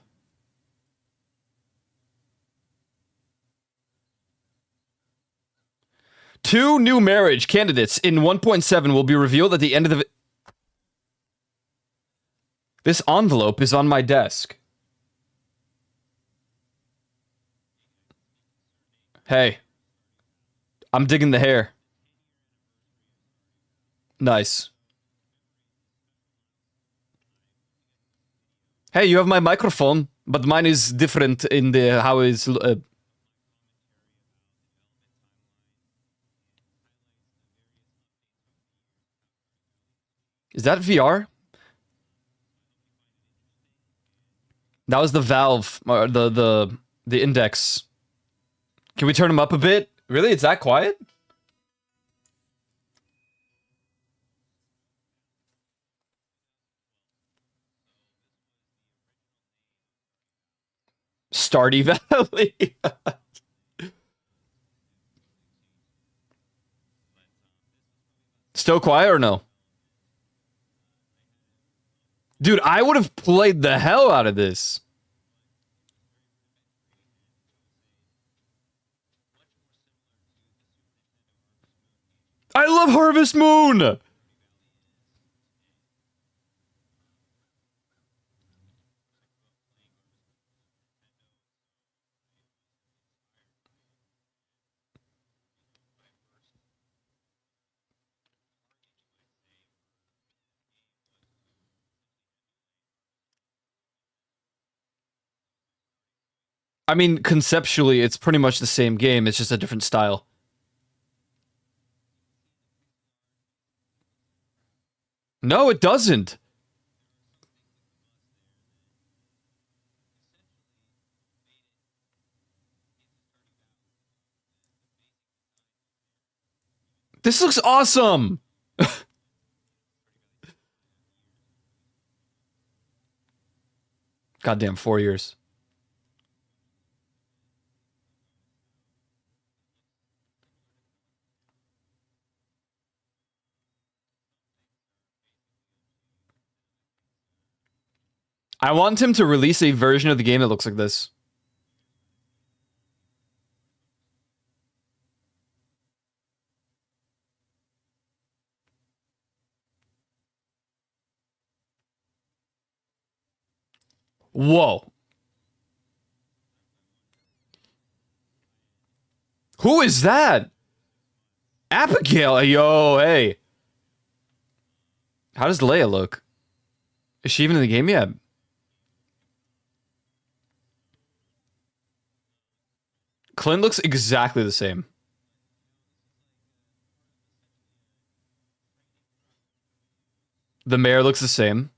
S1: Two new marriage candidates in 1.7 will be revealed at the end of the... This envelope is on my desk. Hey. I'm digging the hair. Nice. Hey, you have my microphone, but mine is different in the how is... Is that VR? That was the Valve, the index. Can we turn them up a bit? Really? It's that quiet? Stardew Valley. Still quiet or no? Dude, I would have played the hell out of this. I love Harvest Moon! I mean, conceptually, it's pretty much the same game. It's just a different style. No, it doesn't. This looks awesome! Goddamn, 4 years. I want him to release a version of the game that looks like this. Whoa. Who is that? Abigail, yo, hey. How does Leia look? Is she even in the game yet? Clint looks exactly the same. The mayor looks the same.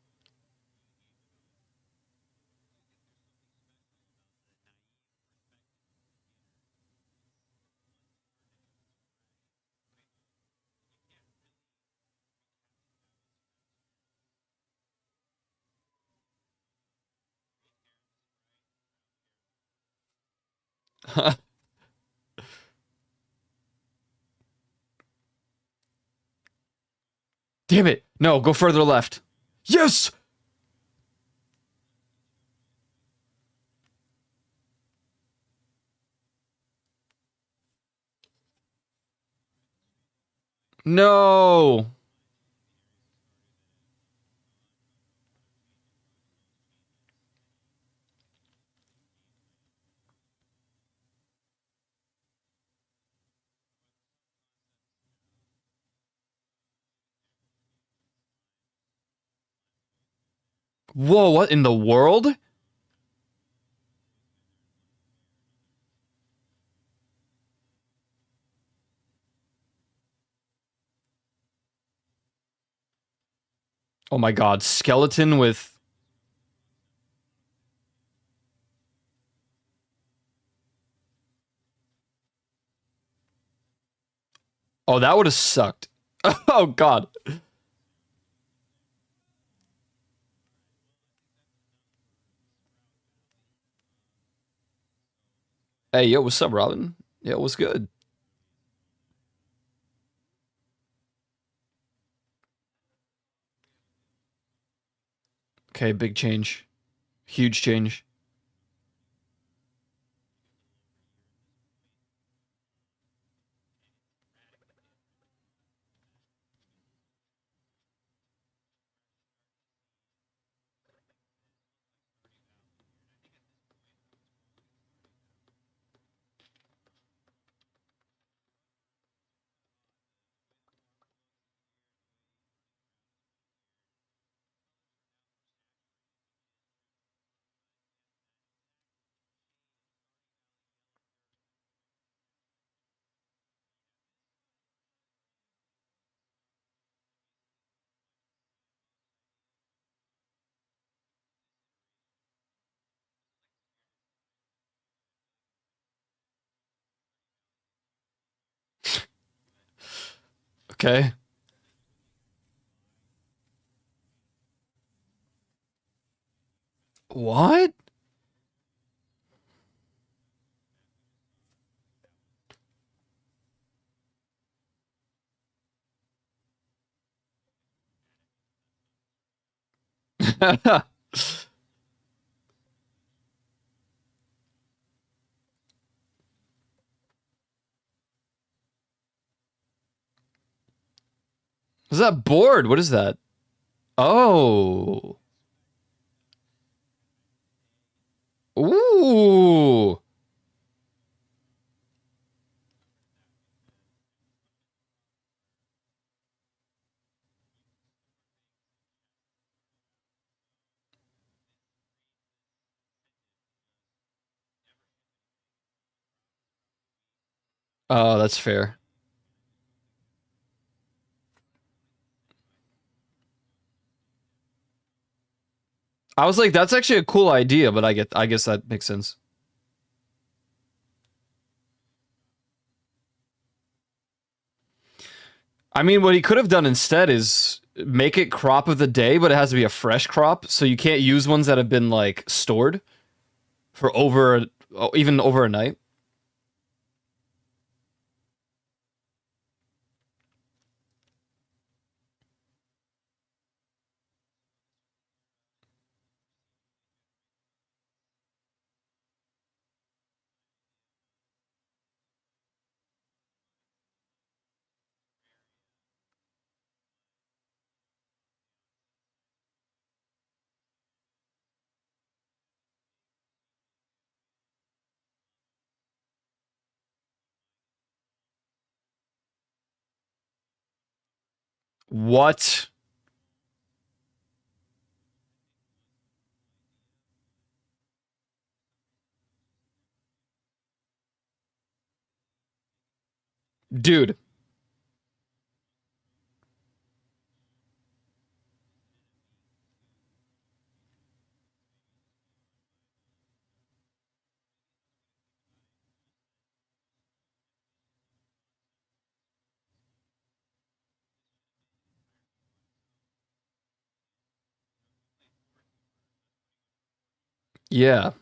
S1: Damn it. No, go further left. Yes! No. Whoa, what in the world? Oh my god, skeleton with... Oh, that would have sucked. Oh god. Hey, yo, what's up, Robin? Yeah, it was good. Okay, big change. Huge change. Okay. What? Is that board? What is that? Oh. Ooh. Oh, that's fair. I was like, that's actually a cool idea, but I guess that makes sense. I mean, what he could have done instead is make it crop of the day, but it has to be a fresh crop, so you can't use ones that have been like stored for over even over a night. What? Dude. Yeah.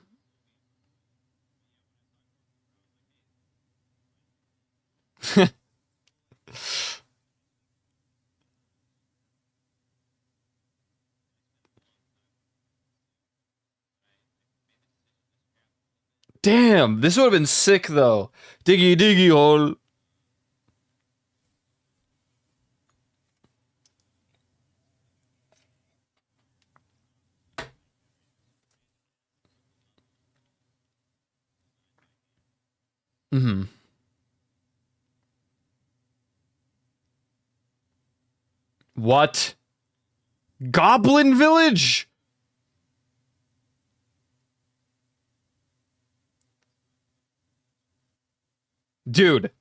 S1: Damn, this would have been sick though. Diggy diggy hole. Hmm. What? Goblin Village? Dude.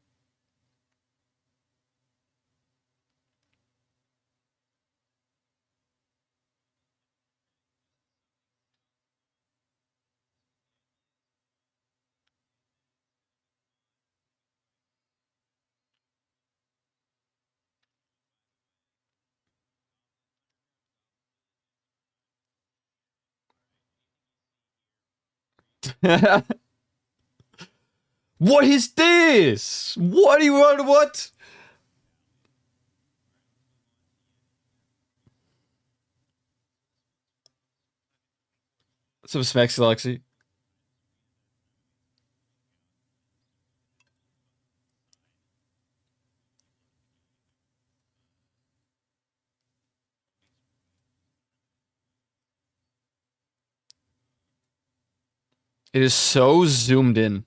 S1: What is this? What do you want? What? Some Smexy Lexi. It is so zoomed in.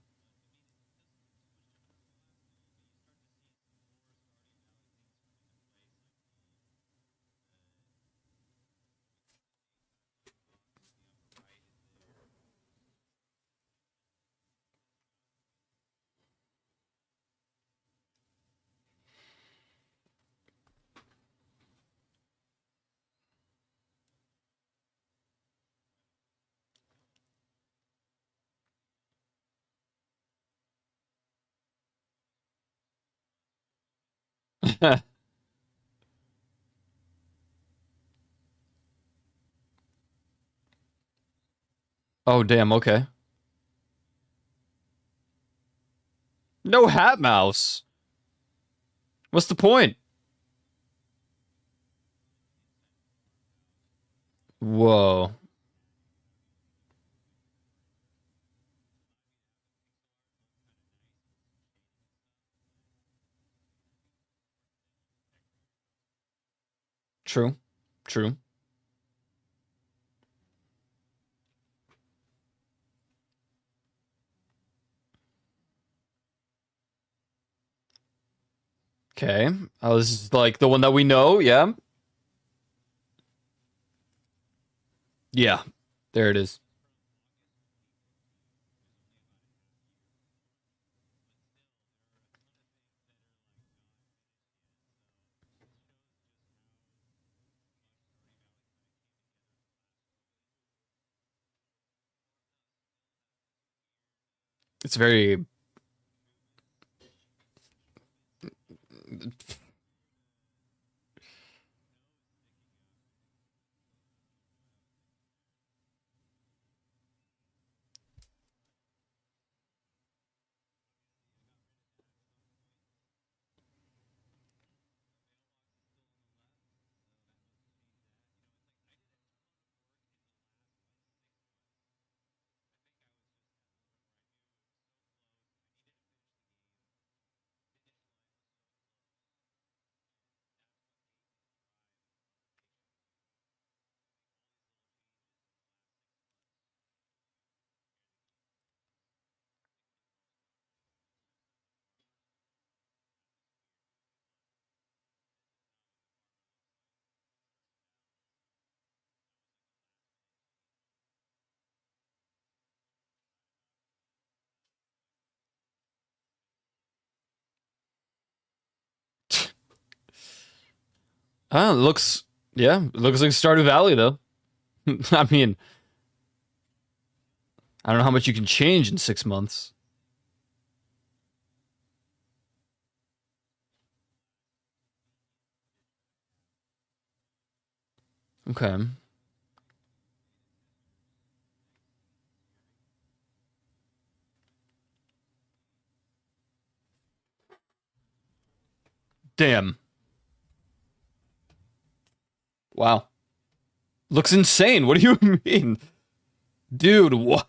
S1: Oh, damn. Okay. No hat mouse. What's the point? Whoa. True. True. Okay. I was like the one that we know. Yeah. Yeah. There it is. It's very. It looks. Yeah. It looks like Stardew Valley, though. I mean, I don't know how much you can change in 6 months. Okay. Damn. Wow. Looks insane. What do you mean? Dude, what?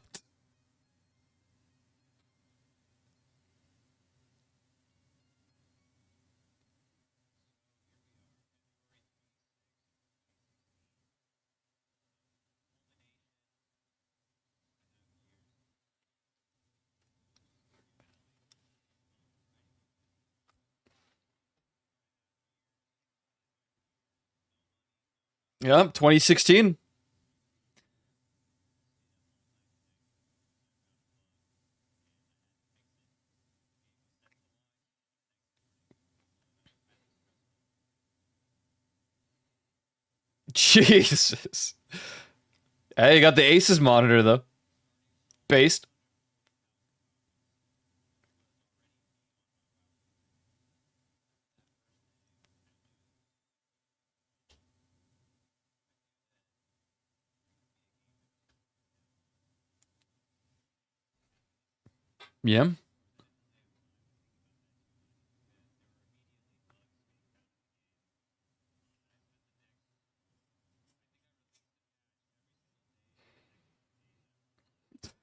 S1: Yeah, 2016. Jesus. Hey, you got the Aces monitor, though. Based. Yeah.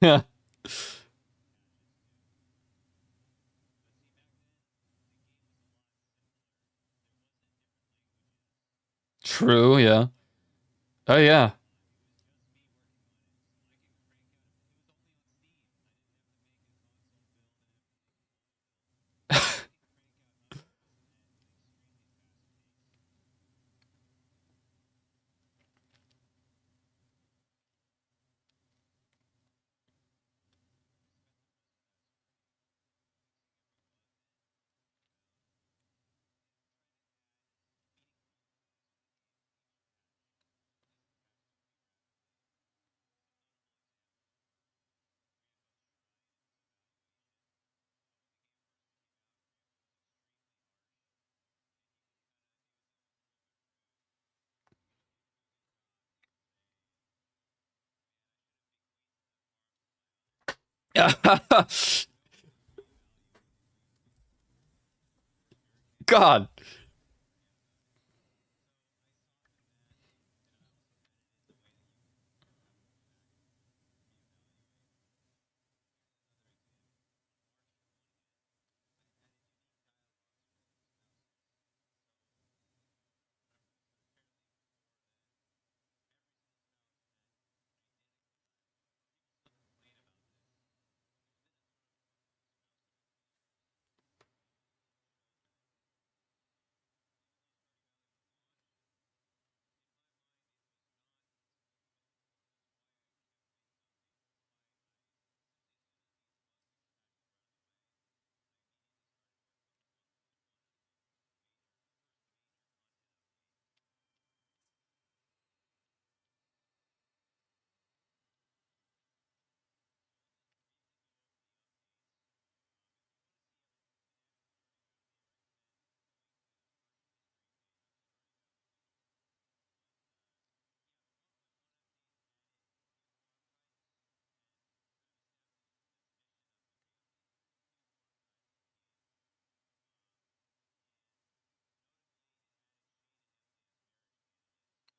S1: Yeah. True, yeah. Oh yeah. God.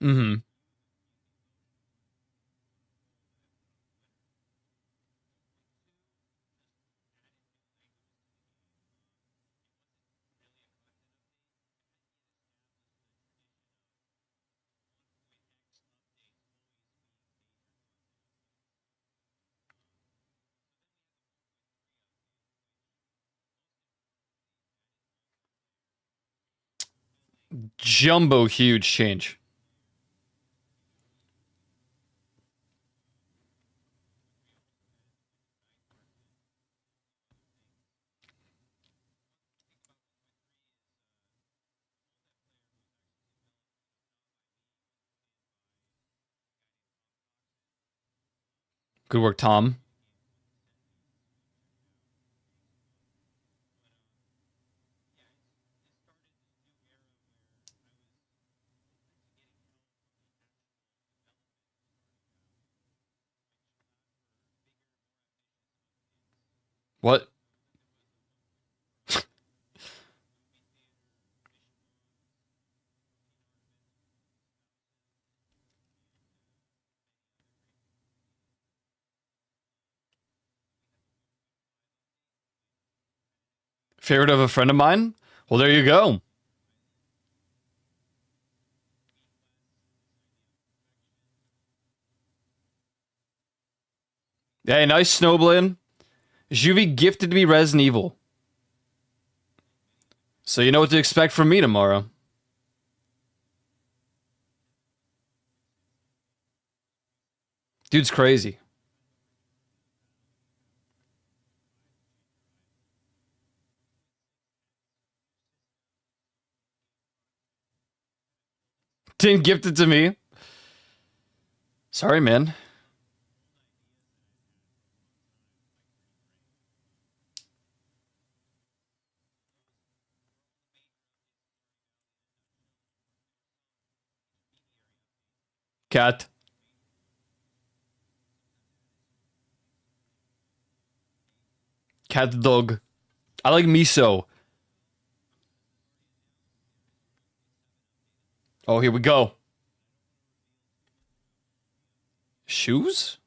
S1: Hmm. Jumbo huge change. Good work, Tom. What? Favorite of a friend of mine? Well, there you go. Hey, nice Snowblade. Juvie gifted to me Resident Evil. So you know what to expect from me tomorrow. Dude's crazy. Didn't gift it to me. Sorry, man. Cat. Cat the dog. I like miso. Oh, here we go. Shoes?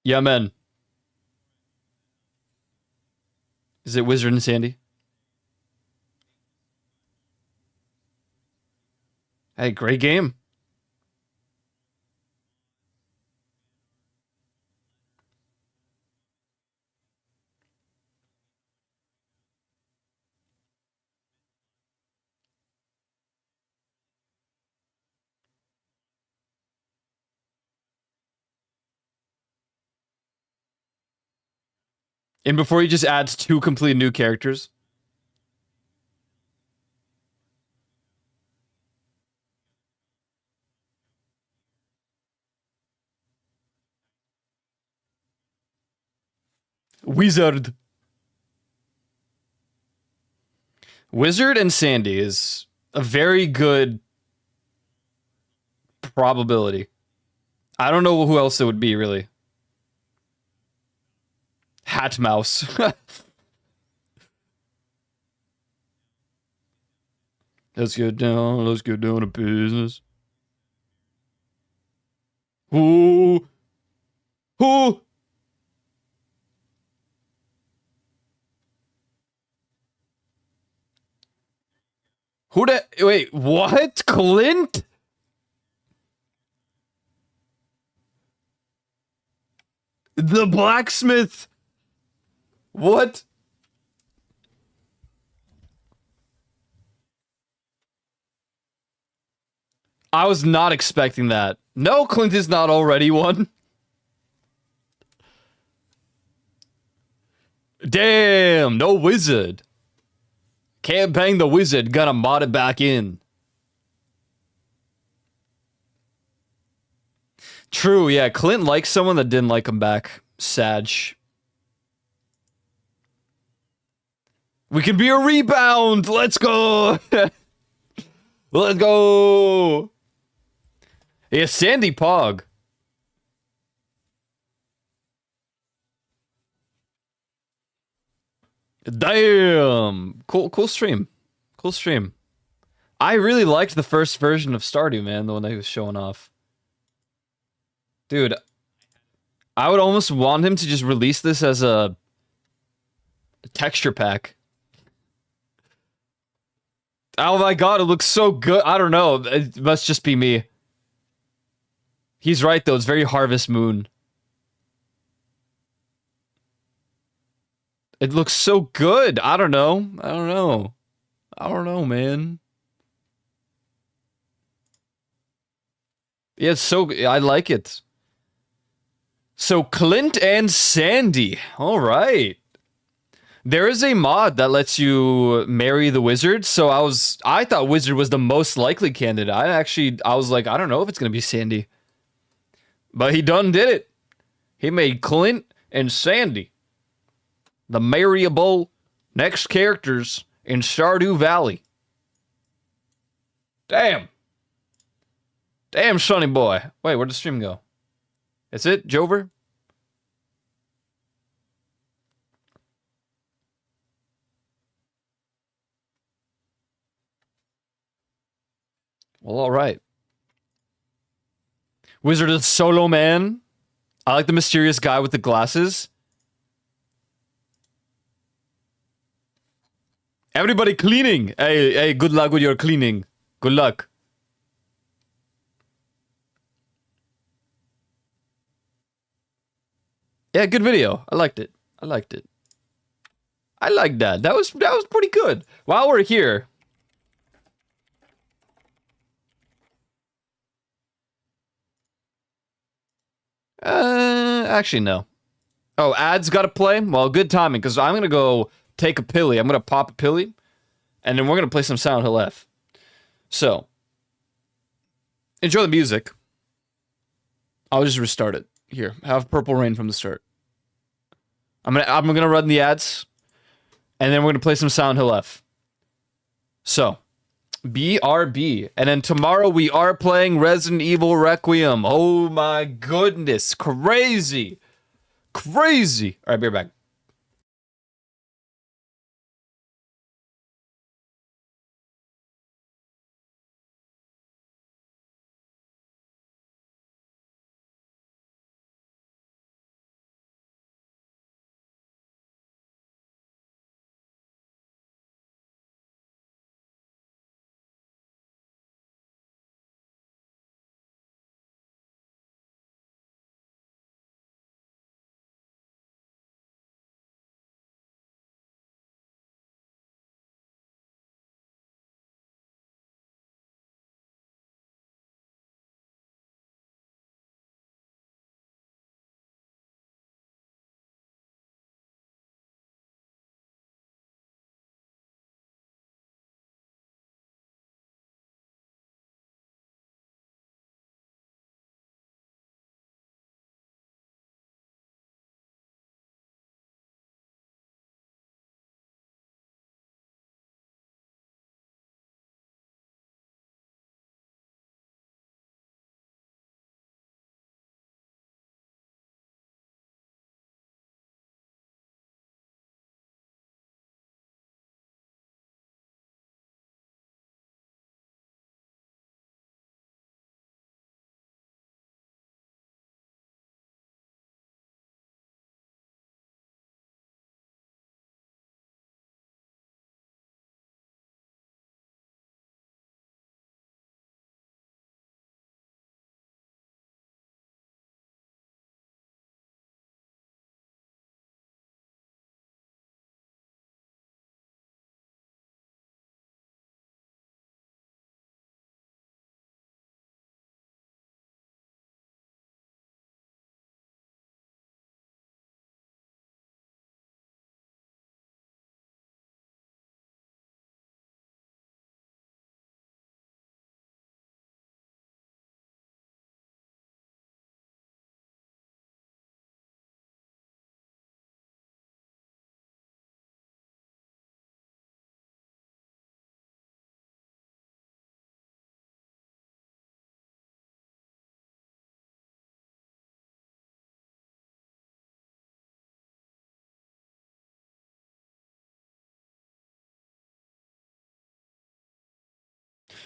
S1: Yeah, man. Is it Wizard and Sandy? Hey, great game. And before he just adds two complete new characters. Wizard. Wizard and Sandy is a very good probability. I don't know who else it would be, really. Hat Mouse. Let's get down. Let's get down to business. Who? Who? Who the? Wait, what? Clint? The blacksmith? What? I was not expecting that. No, Clint is not already one. Damn, no wizard. Can't bang the wizard, gotta mod it back in. True, yeah, Clint likes someone that didn't like him back. Sag. We can be a rebound! Let's go! Let's go! Yeah, Sandy Pog. Damn! Cool stream. Cool stream. I really liked the first version of Stardew, man, the one that he was showing off. Dude, I would almost want him to just release this as a texture pack. Oh my god, it looks so good. I don't know. It must just be me. He's right, though. It's very Harvest Moon. It looks so good. I don't know. I don't know. I don't know, man. Yeah, it's so... I like it. So, Clint and Sandy. All right. There is a mod that lets you marry the wizard. So I thought wizard was the most likely candidate. I was like, I don't know if it's going to be Sandy. But he done did it. He made Clint and Sandy the marryable next characters in Stardew Valley. Damn. Damn, Sonny boy. Wait, where'd the stream go? That's it, Jover? Well, all right. Wizard of Solo Man. I like the mysterious guy with the glasses. Everybody cleaning. Hey, good luck with your cleaning. Good luck. Yeah, good video. I liked it. I liked it. I like that. That was pretty good. While we're here, actually no. Oh, ads got to play. Well, good timing because I'm gonna go take a pilly. I'm gonna pop a pilly, and then we're gonna play some Silent Hill F. So, enjoy the music. I'll just restart it. Here, have Purple Rain from the start. I'm gonna run the ads, and then we're gonna play some Silent Hill F. So, BRB, and then tomorrow we are playing Resident Evil Requiem. Oh my goodness, crazy, crazy! All right, be right back.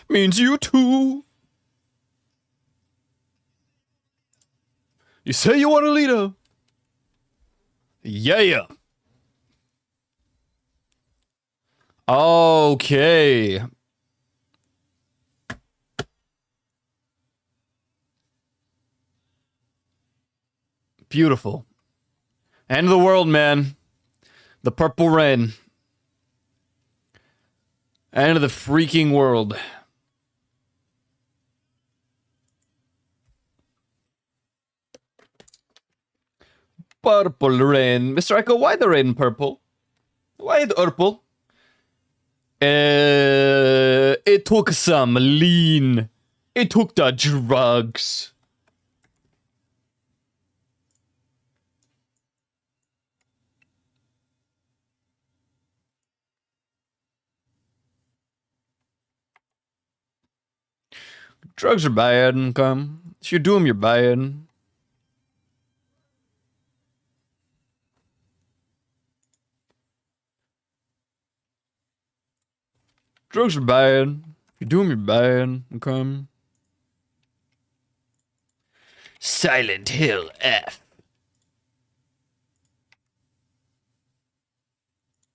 S1: means you too. You say you want a leader. Yeah. Okay. Beautiful. End of the world, man. The purple rain. End of the freaking world. Purple rain. Mr. Echo, why the rain purple? Why the purple? It took some lean. It took the drugs. Drugs are bad, okay? If you do them, you're bad. Drugs are bad. If you do them, you're bad, okay? Silent Hill F.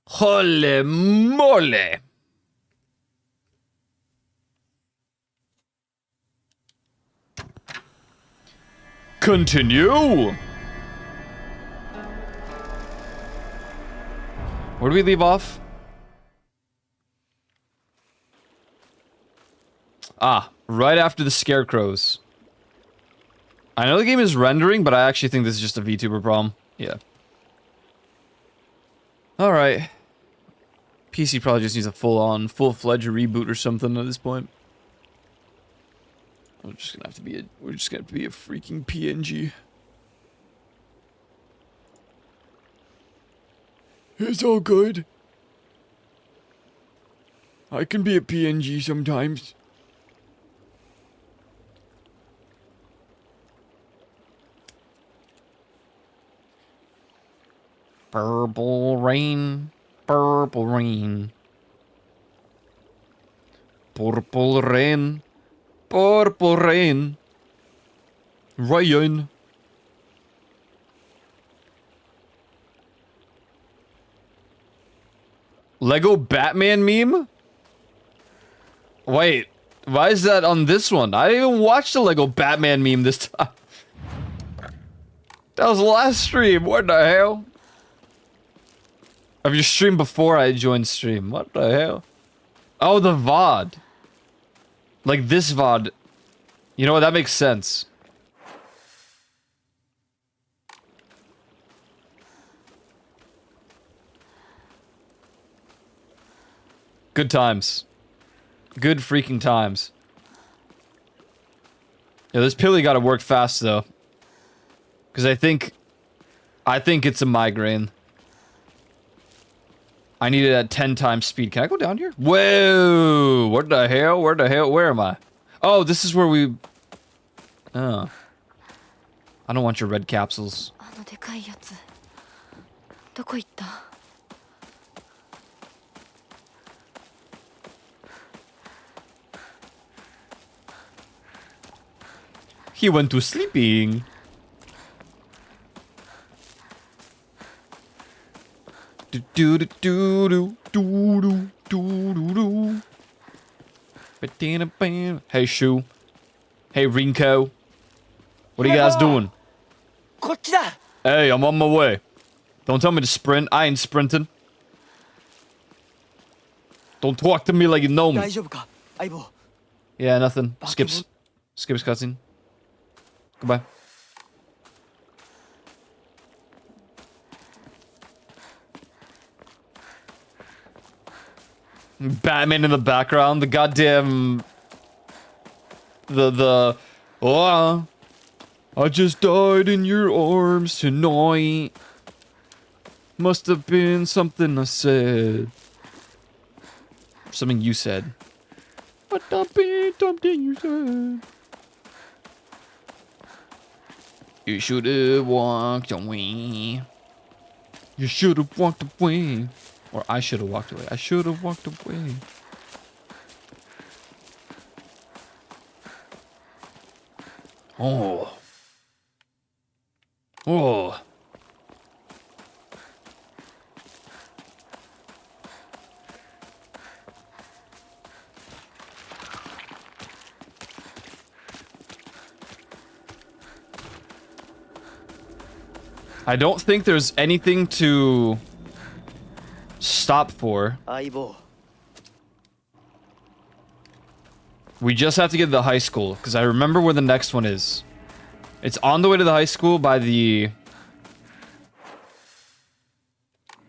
S1: Holy moly! Continue! Where do we leave off? Ah, right after the scarecrows. I know the game is rendering, but I actually think this is just a VTuber problem. Yeah. Alright. PC probably just needs a full-fledged reboot or something at this point. We're just gonna have to be a freaking PNG. It's all good. I can be a PNG sometimes. Purple rain. Purple rain. Purple rain. Purple rain. Rain. Lego Batman meme? Wait, why is that on this one? I didn't even watch the Lego Batman meme this time. That was the last stream. What the hell? Of your stream before I joined stream. What the hell? Oh, the VOD. Like this VOD. You know what? That makes sense. Good times. Good freaking times. Yeah, this pilly gotta work fast though. Cause I think it's a migraine. I need it at 10 times speed. Can I go down here? Whoa! What the hell? Where the hell? Where am I? Oh, this is where we... Oh. I don't want your red capsules. He went to sleeping. Do do do do do do do do do. Hey Shu. Hey Rinko. What are you guys doing? Hey, I'm on my way. Don't tell me to sprint. I ain't sprinting. Don't talk to me like you know me. Yeah, nothing. Skips cutscene. Goodbye. Batman in the background, the goddamn... Oh, I just died in your arms tonight. Must have been something I said. Something you said. Must have been something you said. You should have walked away. You should have walked away. Or I should have walked away. I should have walked away. Oh. Oh. I don't think there's anything to stop for. We just have to get to the high school, because I remember where the next one is. It's on the way to the high school by the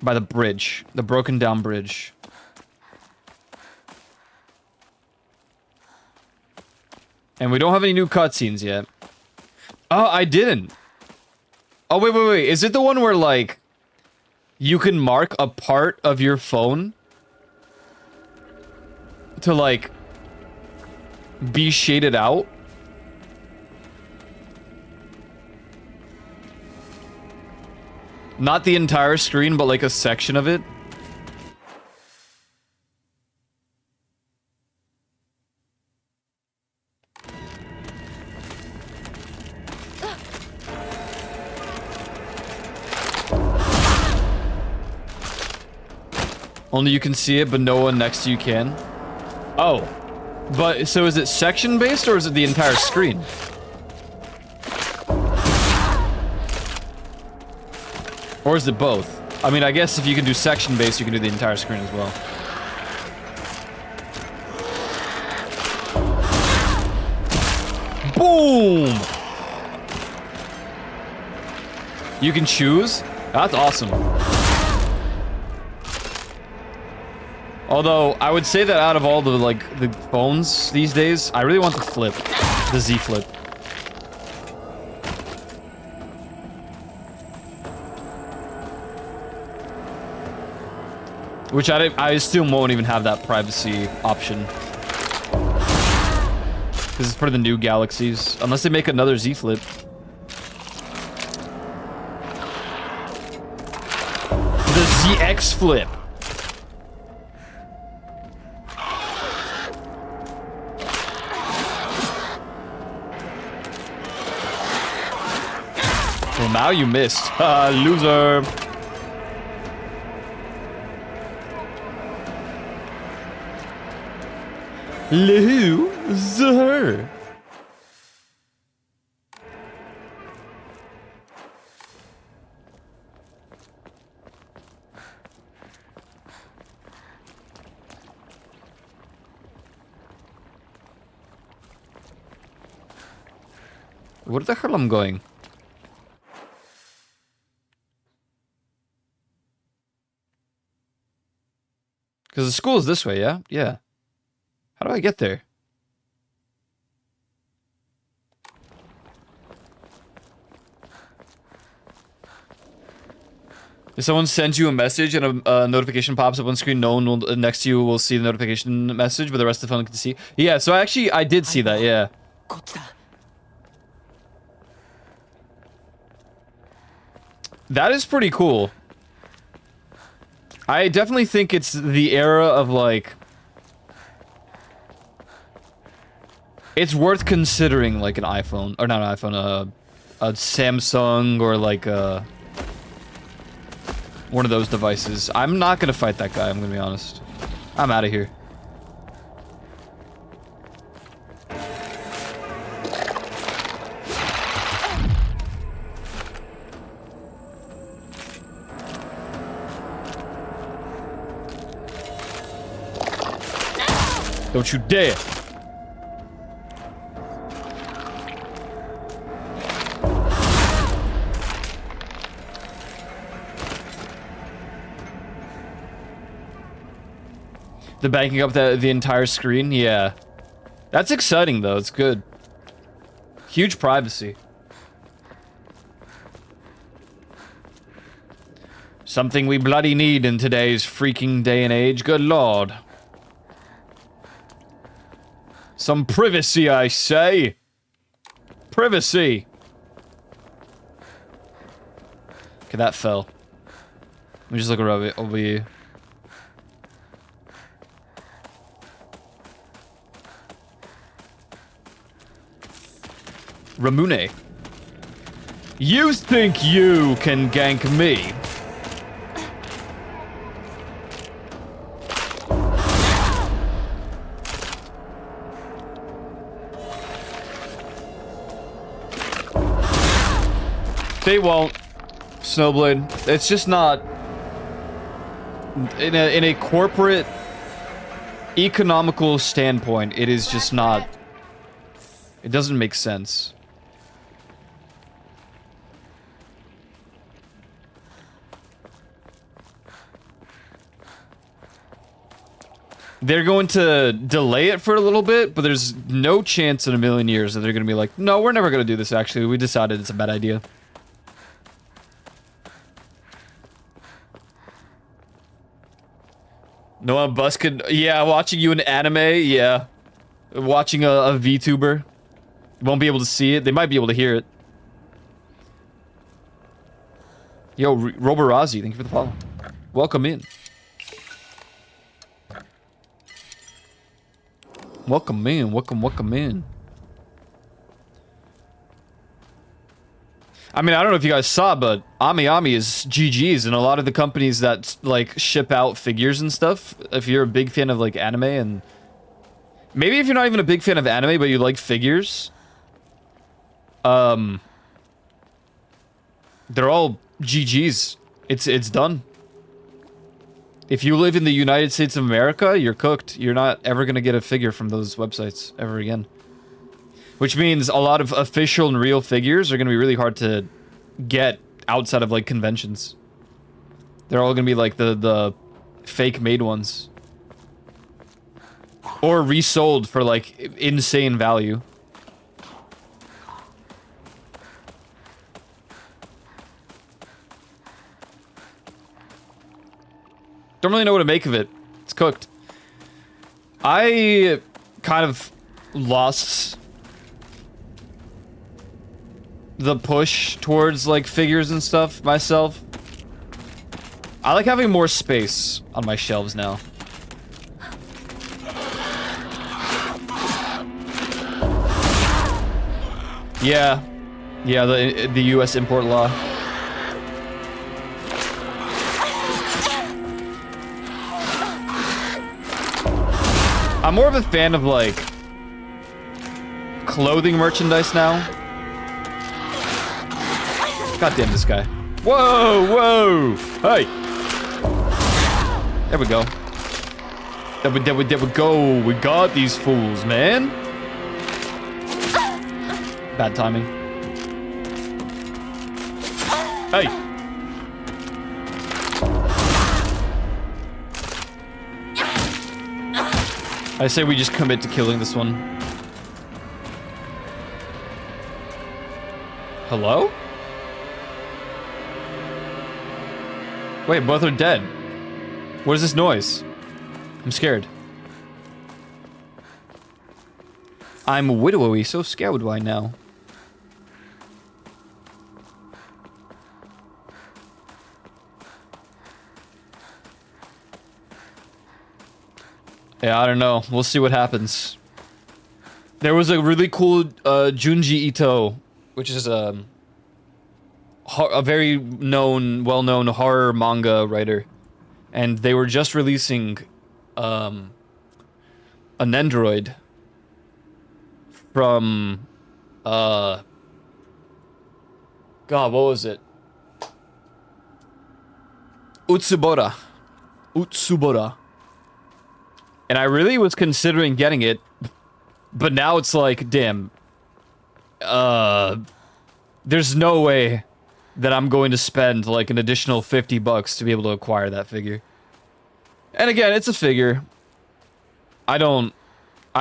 S1: bridge. The broken down bridge. And we don't have any new cutscenes yet. Oh, I didn't. Oh, wait. Is it the one where, like, you can mark a part of your phone to, like, be shaded out? Not the entire screen, but, like, a section of it? Only you can see it, but no one next to you can. Oh. But, so is it section-based, or is it the entire screen? Or is it both? I mean, I guess if you can do section-based, you can do the entire screen as well. Boom! You can choose? That's awesome. Although, I would say that out of all the, like, the phones these days, I really want the Flip. The Z Flip. Which I still won't even have that privacy option. Because it's part of the new Galaxies. Unless they make another Z Flip. The ZX Flip. Well, now you missed. Loser. Loser. Where the hell am I going? Because the school is this way, yeah? Yeah. How do I get there? If someone sends you a message and a notification pops up on screen, no one will, next to you will see the notification message, but the rest of the phone can see. Yeah, so I did see that, yeah. That is pretty cool. I definitely think it's the era of, like... It's worth considering, like, an iPhone. Or not an iPhone, a Samsung or, like, one of those devices. I'm not gonna fight that guy, I'm gonna be honest. I'm out of here. Don't you dare! The banking up the entire screen? Yeah. That's exciting, though. It's good. Huge privacy. Something we bloody need in today's freaking day and age. Good lord. Some privacy, I say. Privacy. Okay, that fell. Let me just look around it over here. Ramune. You think you can gank me? They won't. Snowblade. It's just not in a corporate economical standpoint, it is just not. It doesn't make sense. They're going to delay it for a little bit, but there's no chance in a million years that they're going to be like, no, we're never going to do this actually. We decided it's a bad idea. Noah Buskin, yeah, watching you in anime, yeah. Watching a VTuber. Won't be able to see it. They might be able to hear it. Yo, Roborazzi, thank you for the follow. Welcome in. Welcome in, welcome in. I mean, I don't know if you guys saw, but Ami is GG's, and a lot of the companies that, like, ship out figures and stuff, if you're a big fan of, like, anime, and maybe if you're not even a big fan of anime, but you like figures, they're all GG's. It's done. If you live in the United States of America, you're cooked. You're not ever gonna get a figure from those websites ever again. Which means a lot of official and real figures are going to be really hard to get outside of, like, conventions. They're all going to be, like, the fake-made ones. Or resold for, like, insane value. Don't really know what to make of it. It's cooked. I kind of lost the push towards, like, figures and stuff myself. I like having more space on my shelves now. Yeah, the U.S. import law. I'm more of a fan of, like, clothing merchandise now. God damn this guy. Whoa! Hey! There we go. There we go. We got these fools, man. Bad timing. Hey! I say we just commit to killing this one. Hello? Wait, both are dead. What is this noise? I'm scared. I'm widowy, so scared do I now. Yeah, I don't know. We'll see what happens. There was a really cool Junji Ito, which is a very well-known horror manga writer, and they were just releasing an Android from God, what was it? Utsubora. And I really was considering getting it, but now it's like, damn, there's no way that I'm going to spend, like, an additional $50 to be able to acquire that figure. And again, it's a figure. I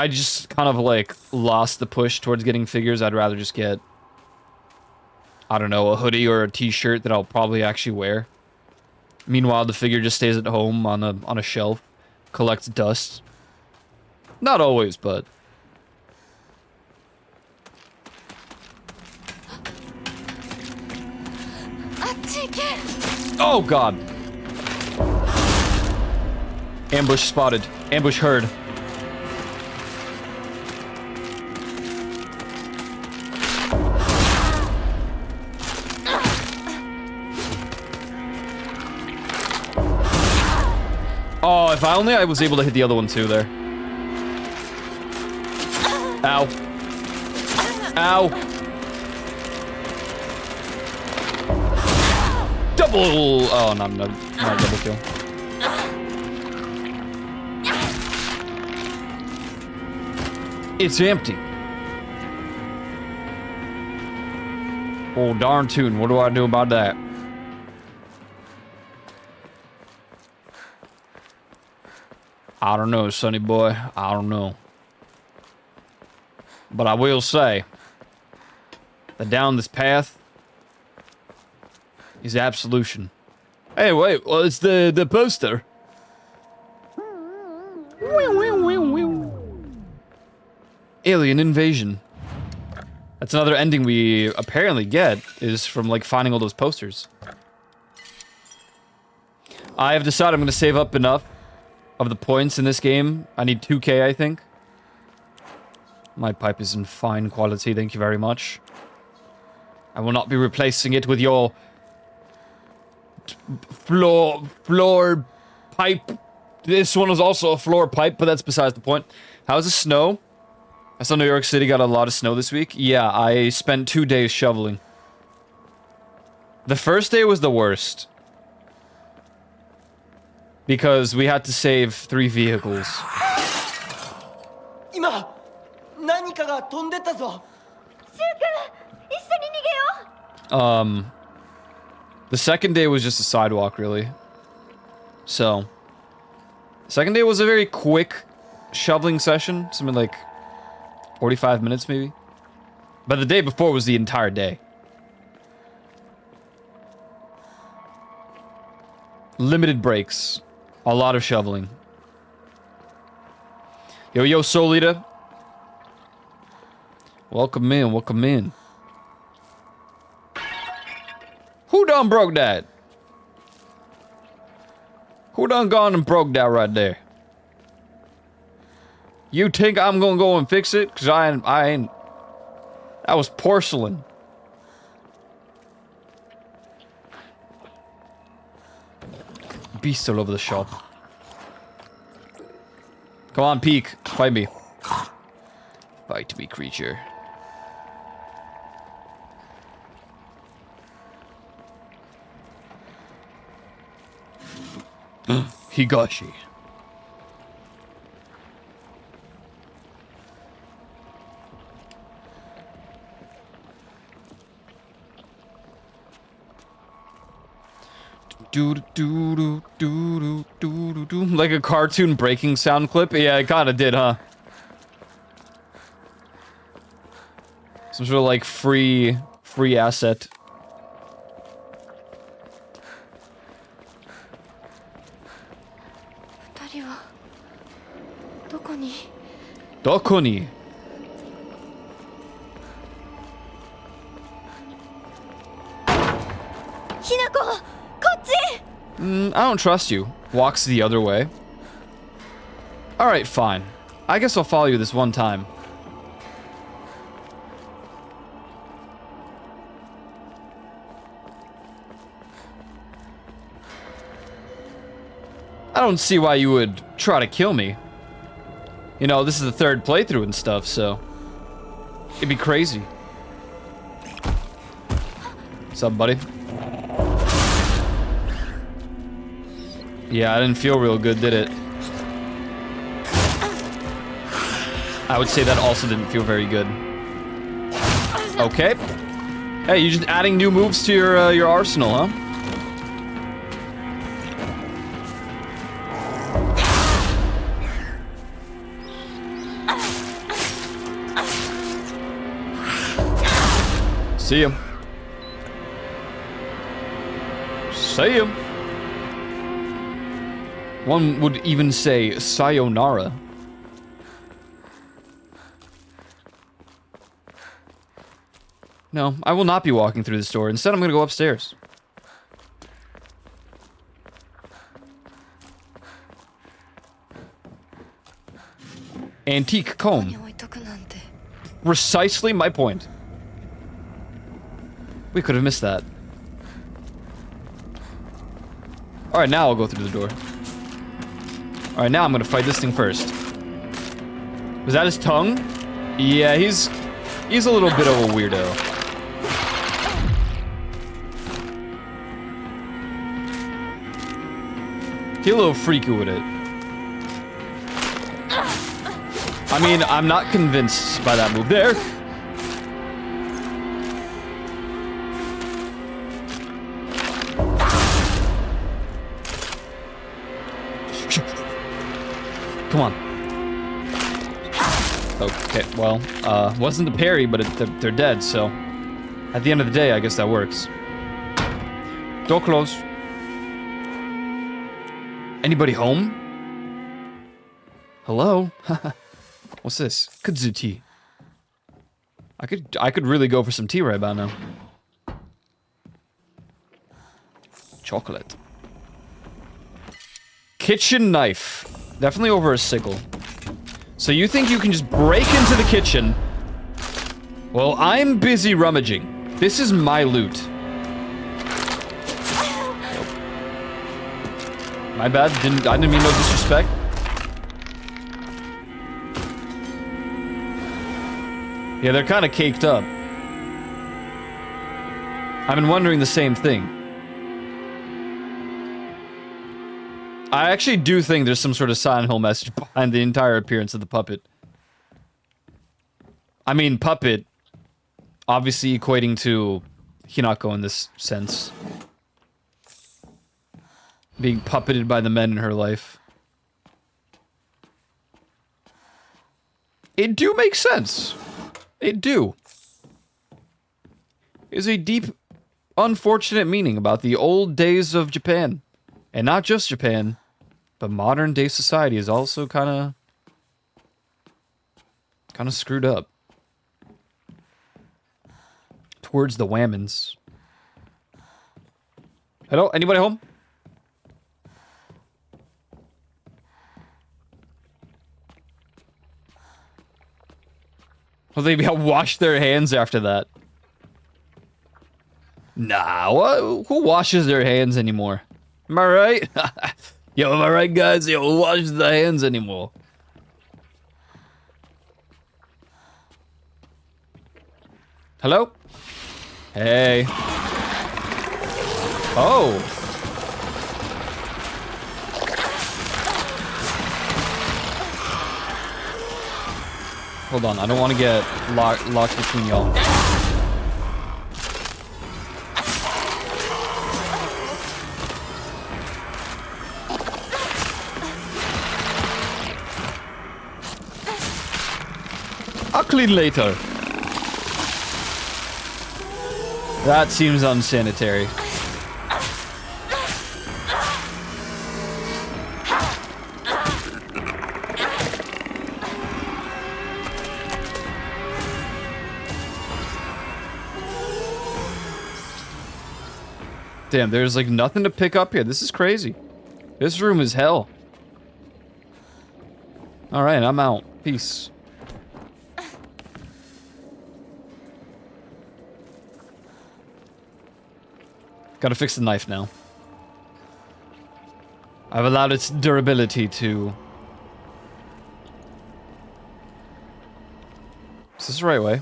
S1: just kind of, like, lost the push towards getting figures. I'd rather just get, I don't know, a hoodie or a t-shirt that I'll probably actually wear. Meanwhile, the figure just stays at home on a shelf, collects dust. Not always, but... Oh, God. Ambush spotted. Ambush heard. Oh, if I only I was able to hit the other one too there. Ow. Ow. Double. Oh, no, not double kill. It's empty. Oh, darn tune. What do I do about that? I don't know, sonny boy. I don't know. But I will say that down this path is absolution. Hey, wait. Well, it's the poster. Alien invasion. That's another ending we apparently get, is from, like, finding all those posters. I have decided I'm going to save up enough of the points in this game. I need 2k, I think. My pipe is in fine quality, thank you very much. I will not be replacing it with your floor pipe. This one was also a floor pipe, but that's besides the point. How's the snow? I saw New York City got a lot of snow this week. Yeah, I spent 2 days shoveling. The first day was the worst. Because we had to save 3 vehicles. The second day was just a sidewalk, really. So, second day was a very quick shoveling session. Something like 45 minutes, maybe. But the day before was the entire day. Limited breaks. A lot of shoveling. Yo, Soul Eater. Welcome in, welcome in. Who done broke that? Who done gone and broke that right there? You think I'm gonna go and fix it? Cause I ain't. That was porcelain. Beast all over the shop. Come on, peek. Fight me. Fight me, creature. Higashi. Like a cartoon breaking sound clip? Yeah, it kinda did, huh? Some sort of like free asset. Dokoni? I don't trust you. Walks the other way. Alright, fine. I guess I'll follow you this one time. I don't see why you would try to kill me. You know, this is the 3rd playthrough and stuff, so... it'd be crazy. What's up, buddy? Yeah, I didn't feel real good, did it? I would say that also didn't feel very good. Okay. Hey, you're just adding new moves to your arsenal, huh? See him. See him. One would even say sayonara. No, I will not be walking through this door. Instead, I'm gonna go upstairs. Antique comb. Precisely my point. We could have missed that. Alright, now I'll go through the door. Alright, now I'm gonna fight this thing first. Was that his tongue? Yeah, he's a little bit of a weirdo. He's a little freaky with it. I mean, I'm not convinced by that move there. Come on. Okay, well, wasn't the parry, but they're dead, so... At the end of the day, I guess that works. Door closed. Anybody home? Hello? What's this? Kudzu tea. I could really go for some tea right about now. Chocolate. Kitchen knife. Definitely over a sickle. So you think you can just break into the kitchen? Well, I'm busy rummaging. This is my loot. My bad. I didn't mean no disrespect. Yeah, they're kind of caked up. I've been wondering the same thing. I actually do think there's some sort of Silent Hill message behind the entire appearance of the puppet. I mean, puppet, obviously equating to Hinako in this sense. Being puppeted by the men in her life. It do make sense. It do. Is a deep, unfortunate meaning about the old days of Japan. And not just Japan. But modern day society is also kind of screwed up. Towards the whammons. Hello? Anybody home? Will they wash their hands after that? Nah, who washes their hands anymore? Am I right? Yo, am I right, guys? Yo, who washes the hands anymore? Hello? Hey. Oh. Hold on, I don't want to get locked between y'all. I'll clean later. That seems unsanitary. Damn, there's like nothing to pick up here. This is crazy. This room is hell. Alright, I'm out. Peace. Gotta fix the knife now. I've allowed its durability to... Is this the right way?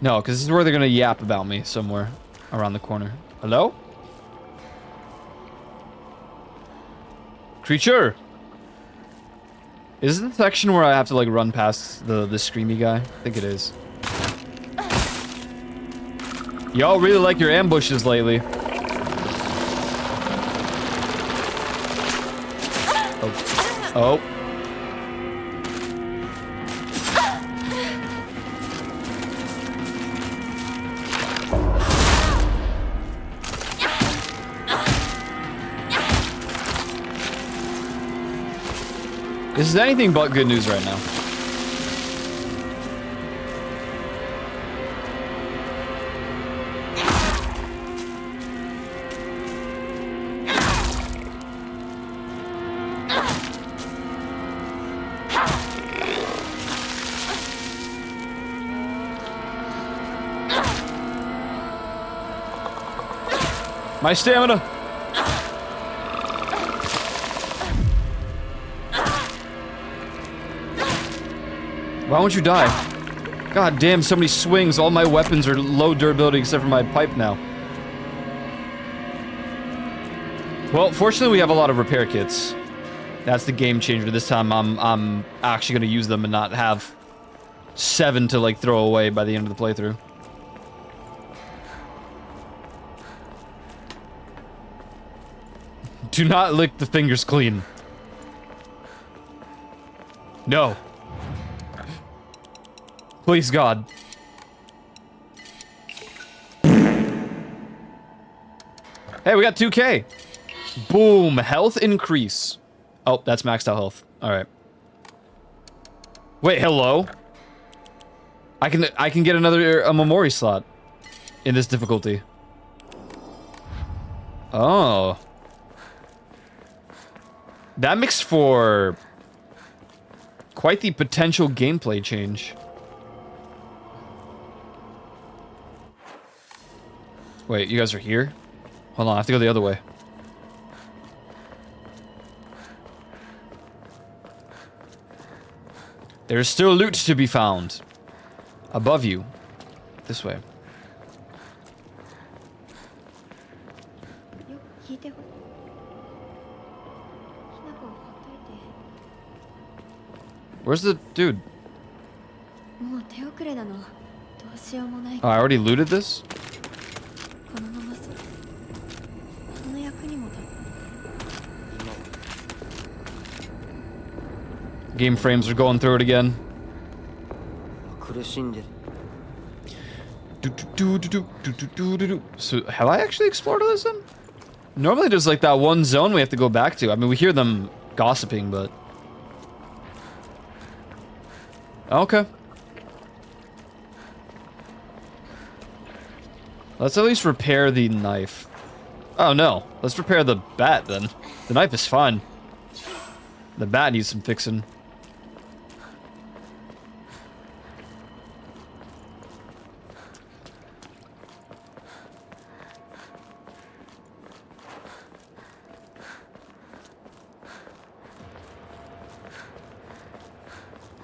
S1: No, because this is where they're gonna yap about me somewhere around the corner. Hello? Creature! Is this the section where I have to like run past the screamy guy? I think it is. Y'all really like your ambushes lately. Oh. Oh. This is anything but good news right now. My stamina. Why won't you die? God damn, so many swings. All my weapons are low durability except for my pipe now. Well, fortunately we have a lot of repair kits. That's the game changer. This time I'm actually gonna use them and not have 7 to like throw away by the end of the playthrough. Do not lick the fingers clean. No. Please, God. Hey, we got 2K. Boom, health increase. Oh, that's maxed out health. All right. Wait, hello? I can get another Momori slot in this difficulty. Oh. That makes for quite the potential gameplay change. Wait, you guys are here? Hold on, I have to go the other way. There's still loot to be found. Above you. This way. Where's the dude? Oh, I already looted this? Game frames are going through it again. So, have I actually explored all this then? Normally there's like that one zone we have to go back to. I mean, we hear them gossiping, but... Okay. Let's at least repair the knife. Oh no, let's repair the bat then. The knife is fine. The bat needs some fixing.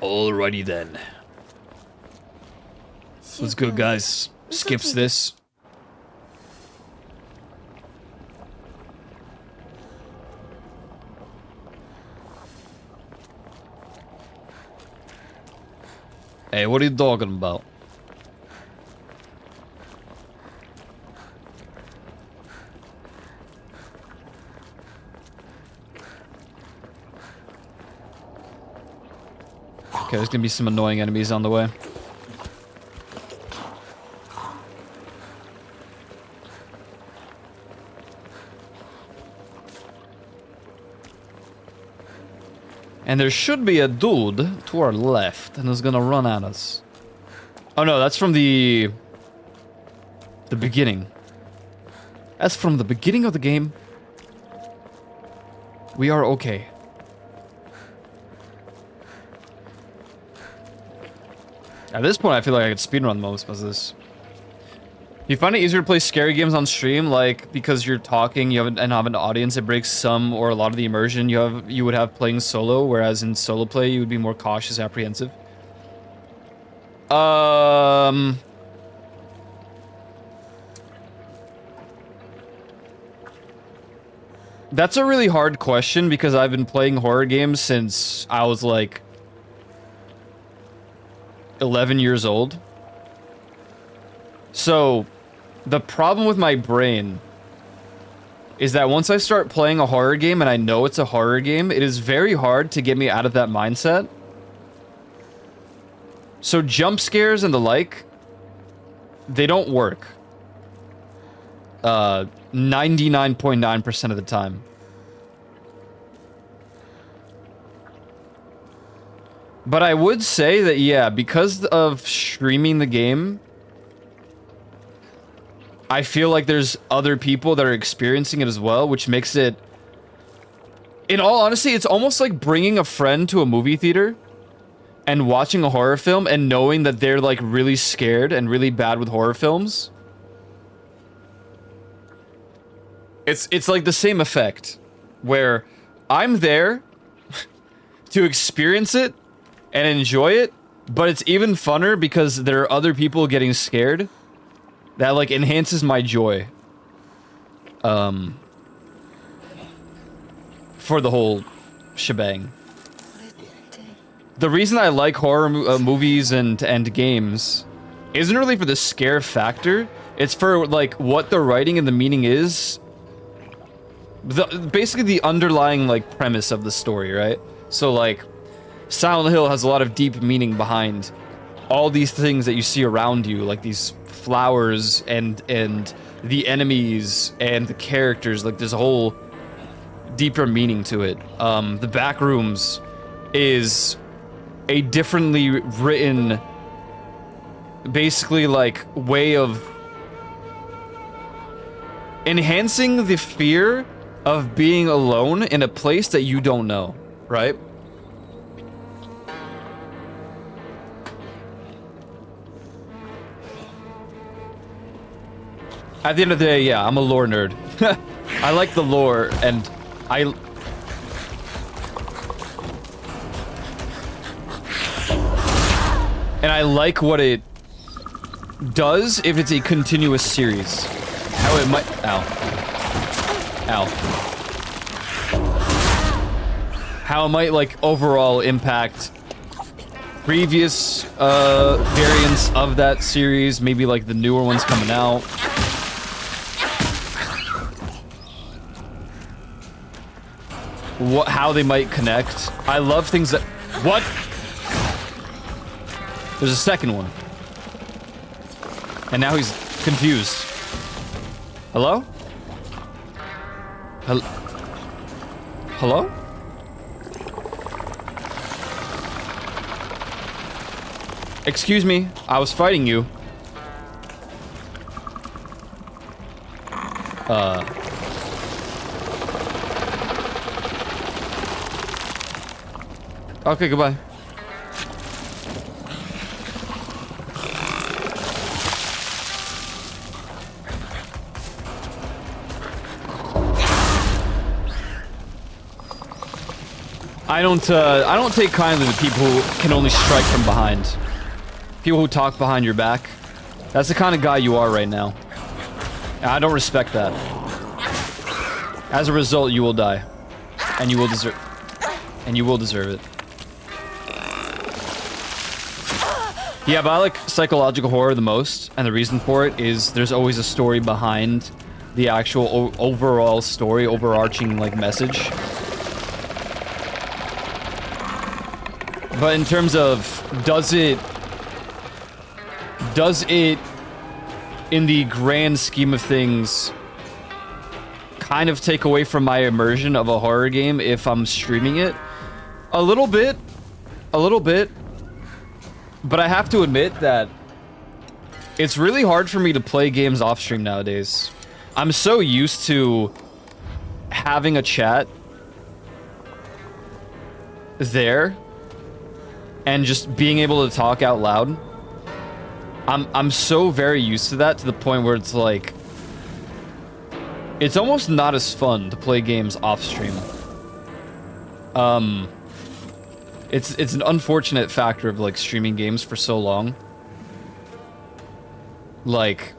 S1: Alrighty then. Let's go, guys. Skips this. Hey, what are you talking about? Okay, there's gonna be some annoying enemies on the way. And there should be a dude to our left, and is gonna run at us. Oh no, that's from the beginning. That's from the beginning of the game. We are okay. At this point, I feel like I could speedrun most of this. You find it easier to play scary games on stream, like because you're talking, you have an audience, it breaks some or a lot of the immersion you would have playing solo, whereas in solo play you would be more cautious, apprehensive. That's a really hard question because I've been playing horror games since I was like 11 years old. So, the problem with my brain is that once I start playing a horror game and I know it's a horror game, it is very hard to get me out of that mindset. So jump scares and the like, they don't work. 99.9% of the time. But I would say that, yeah, because of streaming the game, I feel like there's other people that are experiencing it as well, which makes it... In all honesty, it's almost like bringing a friend to a movie theater and watching a horror film and knowing that they're, like, really scared and really bad with horror films. It's like the same effect, where I'm there to experience it and enjoy it, But it's even funner because there are other people getting scared. That, like, enhances my joy. For the whole shebang. The reason I like horror movies and games isn't really for the scare factor. It's for, like, what the writing and the meaning is. Basically the underlying, like, premise of the story, right? So, like, Silent Hill has a lot of deep meaning behind all these things that you see around you, like these flowers and the enemies and the characters. Like, there's a whole deeper meaning to it. The Backrooms is a differently written, basically, like, way of enhancing the fear of being alone in a place that you don't know, right? At the end of the day, yeah, I'm a lore nerd. I like the lore, and I like what it does if it's a continuous series. How it might... Ow. Ow. How it might, like, overall impact previous variants of that series, maybe, like, the newer ones coming out. How they might connect. I love things that... What? There's a second one. And now he's confused. Hello? Hello? Excuse me, I was fighting you. Okay, goodbye. I don't take kindly to people who can only strike from behind. People who talk behind your back. That's the kind of guy you are right now. And I don't respect that. As a result, you will die. And you will deserve... And you will deserve it. Yeah, but I like psychological horror the most, and the reason for it is there's always a story behind the actual overall story, overarching, like, message. But in terms of, does it, in the grand scheme of things, kind of take away from my immersion of a horror game if I'm streaming it? A little bit. But I have to admit that it's really hard for me to play games off stream nowadays. I'm so used to having a chat there and just being able to talk out loud. I'm so very used to that, to the point where it's like, it's almost not as fun to play games off stream. It's an unfortunate factor of, like, streaming games for so long. Like,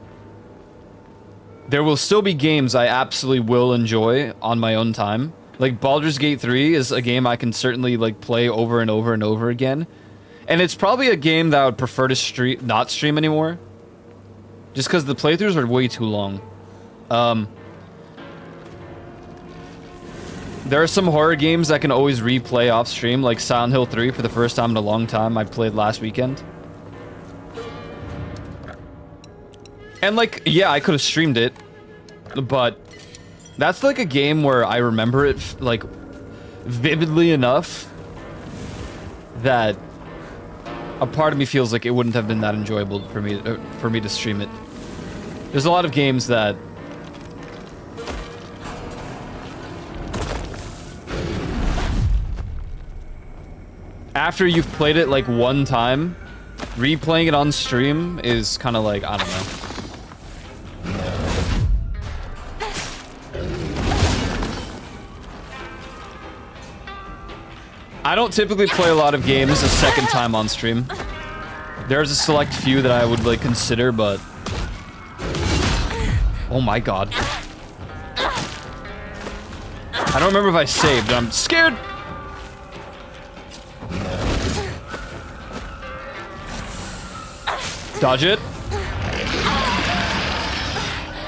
S1: there will still be games I absolutely will enjoy on my own time. Like, Baldur's Gate 3 is a game I can certainly, like, play over and over and over again. And it's probably a game that I would prefer to not stream anymore. Just because the playthroughs are way too long. There are some horror games I can always replay off stream, like Silent Hill 3 for the first time in a long time. I played last weekend. And, like, yeah, I could have streamed it, but that's like a game where I remember it, like, vividly enough that a part of me feels like it wouldn't have been that enjoyable for me to stream it. There's a lot of games that after you've played it, like, one time, replaying it on stream is kind of like, I don't know. I don't typically play a lot of games a second time on stream. There's a select few that I would like consider, but oh my god. I don't remember if I saved. I'm scared. Dodge it.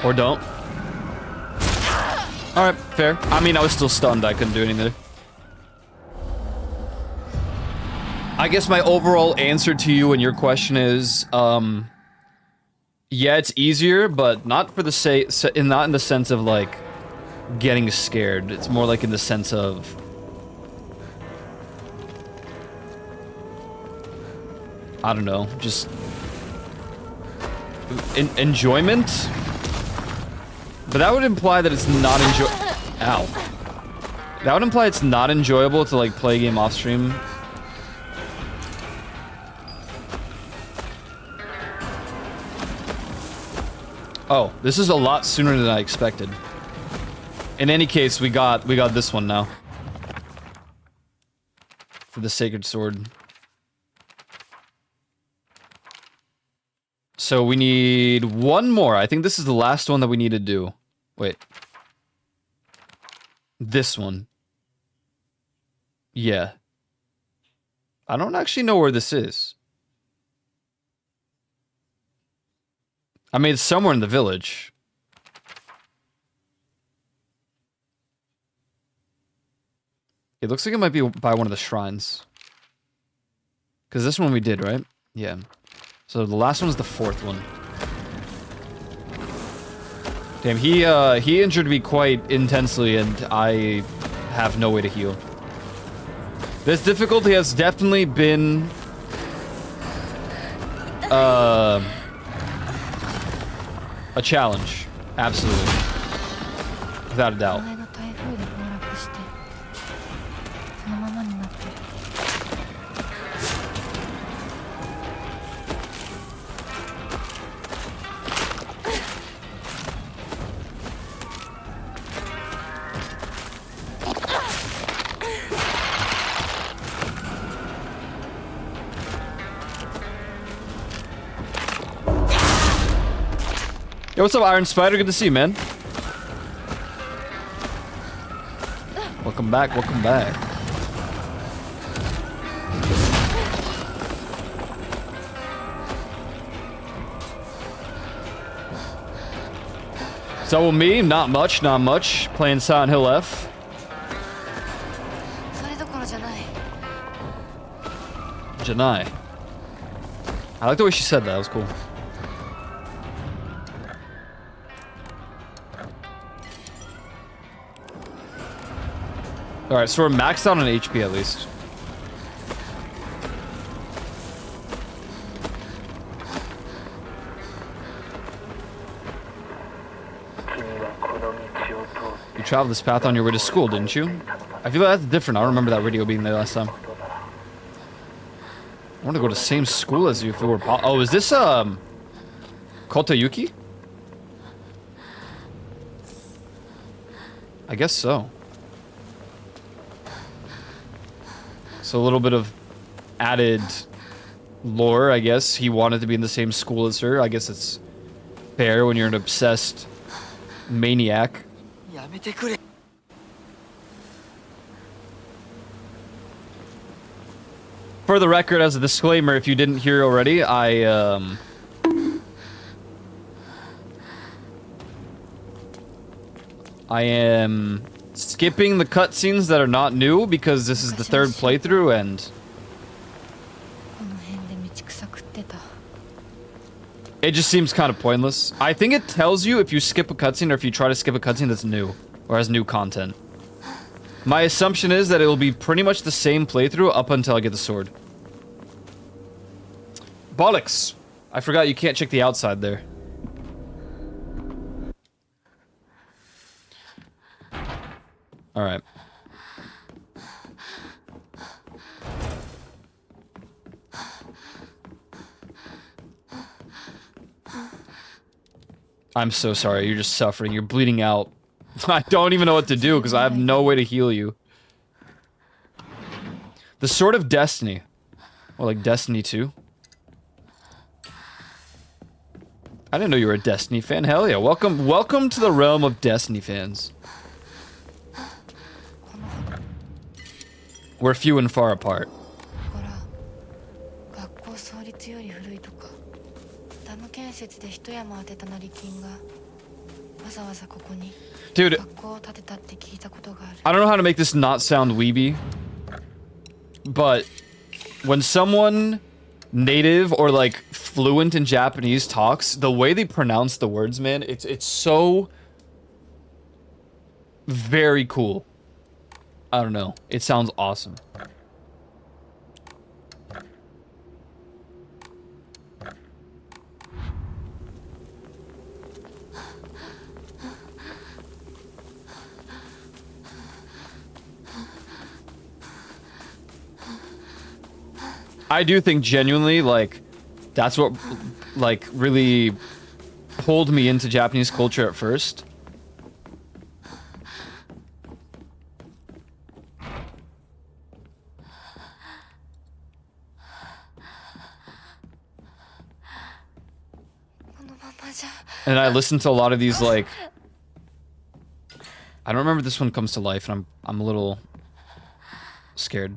S1: Or don't. Alright, fair. I mean, I was still stunned. I couldn't do anything. I guess my overall answer to you and your question is, yeah, it's easier, but not for the not in the sense of like getting scared. It's more like in the sense of I don't know, just enjoyment. But that would imply that it's not Ow. That would imply it's not enjoyable to like play a game off stream. Oh, this is a lot sooner than I expected. In any case, we got this one now. For the Sacred Sword. So we need one more. I think this is the last one that we need to do. Wait. This one. Yeah. I don't actually know where this is. I mean, it's somewhere in the village. It looks like it might be by one of the shrines. Because this one we did, right? Yeah. So the last one's the fourth one. Damn, he injured me quite intensely, and I have no way to heal. This difficulty has definitely been a challenge. Absolutely. Without a doubt. Yo, what's up, Iron Spider? Good to see you, man. Welcome back, welcome back. So me, not much, not much. Playing Silent Hill F. Janai. I like the way she said that, that was cool. Alright, so we're maxed out on HP at least. You traveled this path on your way to school, didn't you? I feel like that's different. I don't remember that radio being there last time. I want to go to the same school as you if it were oh, is this, Kotoyuki? I guess so. So a little bit of added lore, I guess. He wanted to be in the same school as her. I guess it's fair when you're an obsessed maniac. For the record, as a disclaimer, if you didn't hear already, I am skipping the cutscenes that are not new because this is the third playthrough and it just seems kind of pointless. I think it tells you if you skip a cutscene or if you try to skip a cutscene that's new or has new content. My assumption is that it will be pretty much the same playthrough up until I get the sword. Bollocks! I forgot you can't check the outside there. Alright. I'm so sorry, you're just suffering, you're bleeding out. I don't even know what to do because I have no way to heal you. The Sword of Destiny. Or like Destiny 2. I didn't know you were a Destiny fan. Hell yeah. Welcome to the realm of Destiny fans. We're few and far apart. Dude, I don't know how to make this not sound weeby, but when someone native or like fluent in Japanese talks, the way they pronounce the words, man, it's so very cool. I don't know. It sounds awesome. I do think genuinely, like, that's what, like, really pulled me into Japanese culture at first. And I listened to a lot of these, like, I don't remember this one comes to life, and I'm a little scared.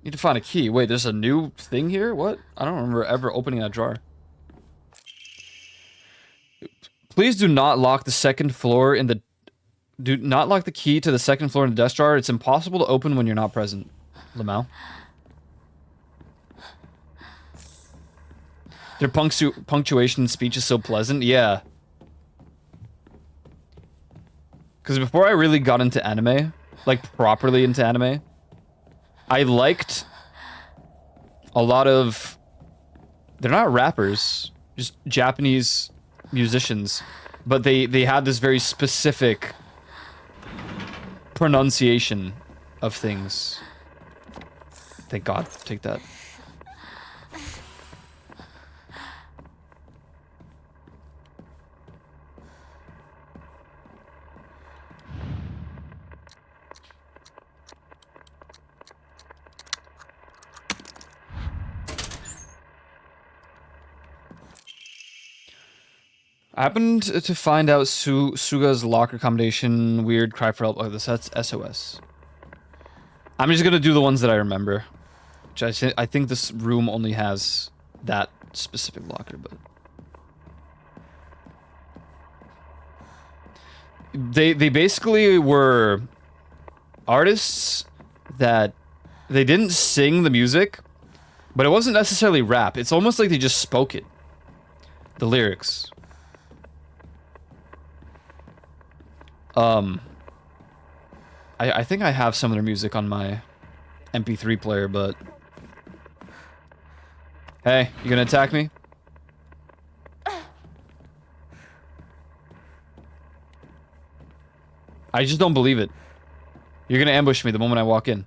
S1: Need to find a key. Wait, there's a new thing here? What? I don't remember ever opening that drawer. Please do not lock the second floor in the... Do not lock the key to the second floor in the desk drawer. It's impossible to open when you're not present. Lamau. Their punctuation speech is so pleasant. Yeah. Because before I really got into anime, like properly into anime, I liked a lot of... They're not rappers, just Japanese musicians, but they had this very specific pronunciation of things. Thank God. Take that. I happened to find out Suga's locker combination, weird cry for help. Oh, that's SOS. I'm just gonna do the ones that I remember. Which I think this room only has that specific locker, but... They basically were artists that they didn't sing the music, but it wasn't necessarily rap. It's almost like they just spoke it. The lyrics. I think I have some of their music on my MP3 player, but... Hey, you gonna attack me? I just don't believe it. You're gonna ambush me the moment I walk in.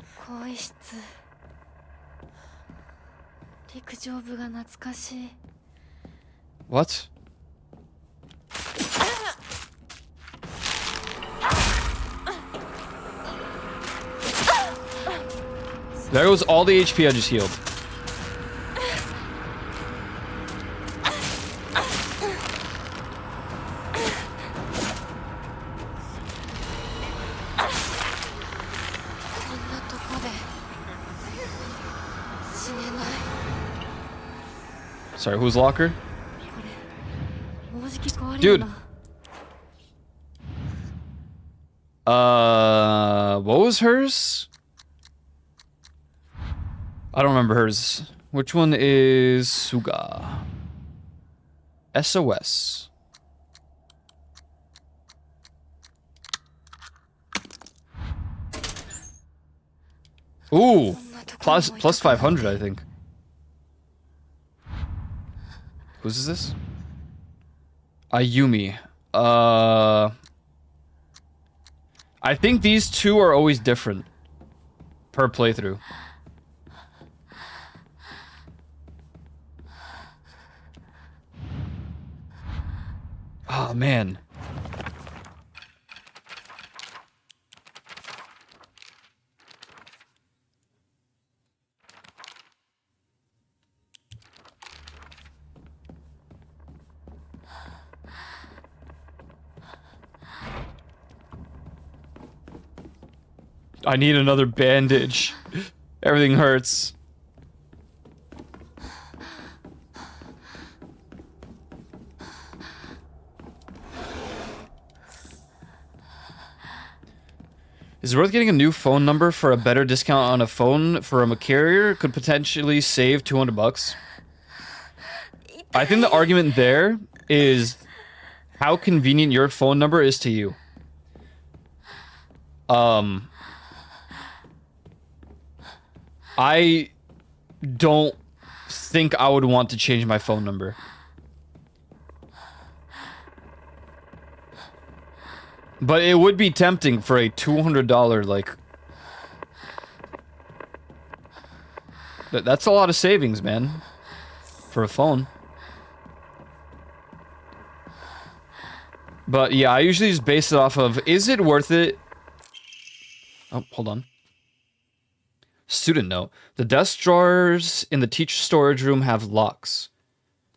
S1: What? There goes all the HP I just healed. Sorry, whose locker? Dude. What was hers? I don't remember hers. Which one is Suga? SOS. Ooh, plus 500, I think. Whose is this? Ayumi. I think these two are always different per playthrough. Oh, man. I need another bandage. Everything hurts. Is it worth getting a new phone number for a better discount on a phone from a carrier? Could potentially save 200 bucks. I think the argument there is how convenient your phone number is to you. I don't think I would want to change my phone number. But it would be tempting for a $200, like... That's a lot of savings, man. For a phone. But yeah, I usually just base it off of, is it worth it? Oh, hold on. Student note. The desk drawers in the teacher storage room have locks.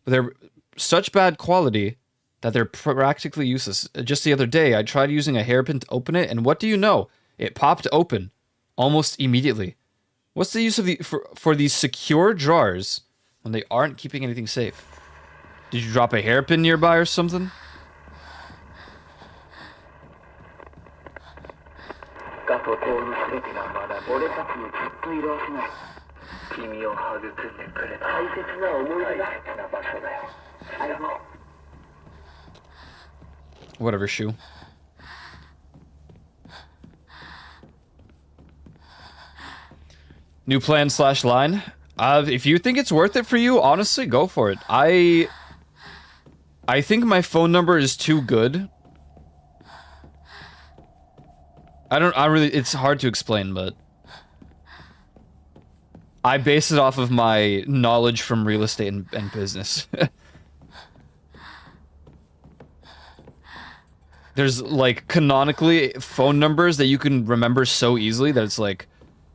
S1: But they're such bad quality that they're practically useless. Just the other day, I tried using a hairpin to open it, and what do you know? It popped open. Almost immediately. What's the use of for these secure drawers when they aren't keeping anything safe? Did you drop a hairpin nearby or something? Whatever, Shu. New plan / line. If you think it's worth it for you, honestly, go for it. I think my phone number is too good. It's hard to explain, but I base it off of my knowledge from real estate and business. There's, like, canonically phone numbers that you can remember so easily that it's, like,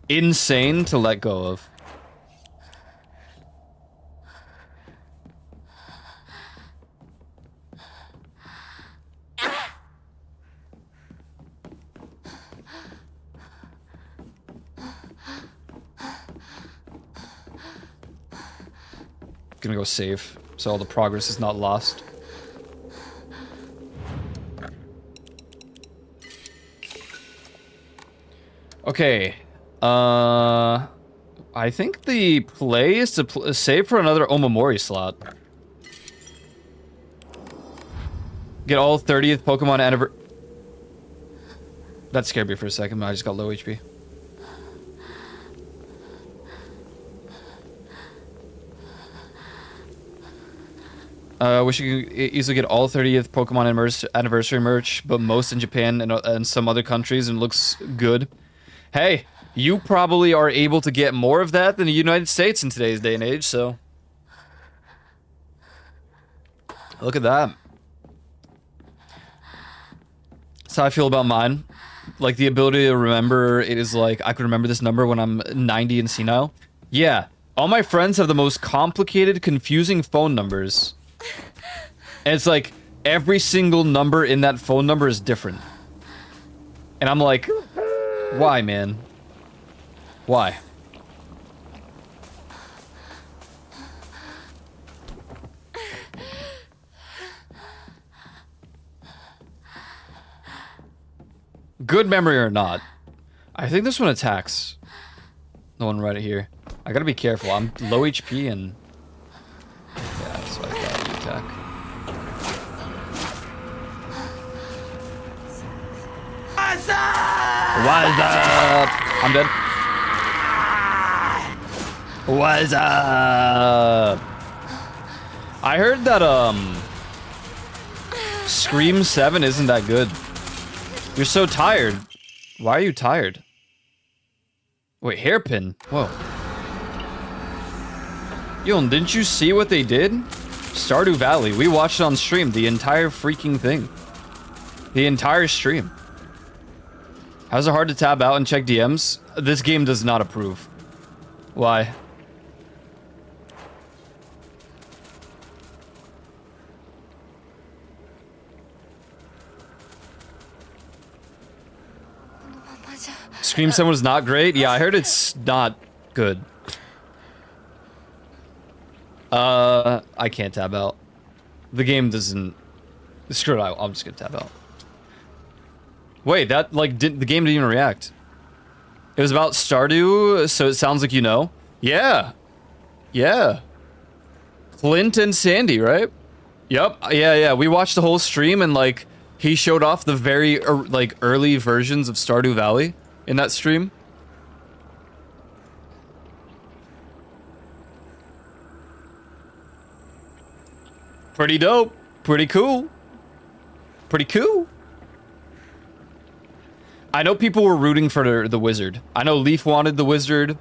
S1: insane to let go of. Gonna go save, so all the progress is not lost. Okay, I think the play is to save for another Omamori slot. Get all 30th Pokemon anniversary. That scared me for a second, but I just got low HP. Wish you could easily get all 30th Pokemon anniversary merch, but most in Japan and some other countries, and it looks good. Hey, you probably are able to get more of that than the United States in today's day and age, so... Look at that. That's how I feel about mine. Like, the ability to remember, it is like, I could remember this number when I'm 90 and senile. Yeah, all my friends have the most complicated, confusing phone numbers. And it's like, every single number in that phone number is different. And I'm like, why, man? Why? Good memory or not, I think this one attacks. The one right here. I gotta be careful. I'm low HP and... Yeah, so I thought you attack. What's up? I'm dead. What's up? I heard that, Scream 7 isn't that good. You're so tired. Why are you tired? Wait, hairpin? Whoa. Yo, didn't you see what they did? Stardew Valley. We watched it on stream. The entire freaking thing. The entire stream. How's it hard to tab out and check DMs? This game does not approve. Why? Scream 7 was not great? Yeah, I heard it's not good. I can't tab out. The game doesn't... Screw it, I'm just gonna tab out. Wait, that, like, the game didn't even react. It was about Stardew, so it sounds like you know. Yeah. Yeah. Clint and Sandy, right? Yep. Yeah. We watched the whole stream and, like, he showed off the very, like, early versions of Stardew Valley in that stream. Pretty dope. Pretty cool. Pretty cool. I know people were rooting for the wizard. I know Leaf wanted the wizard.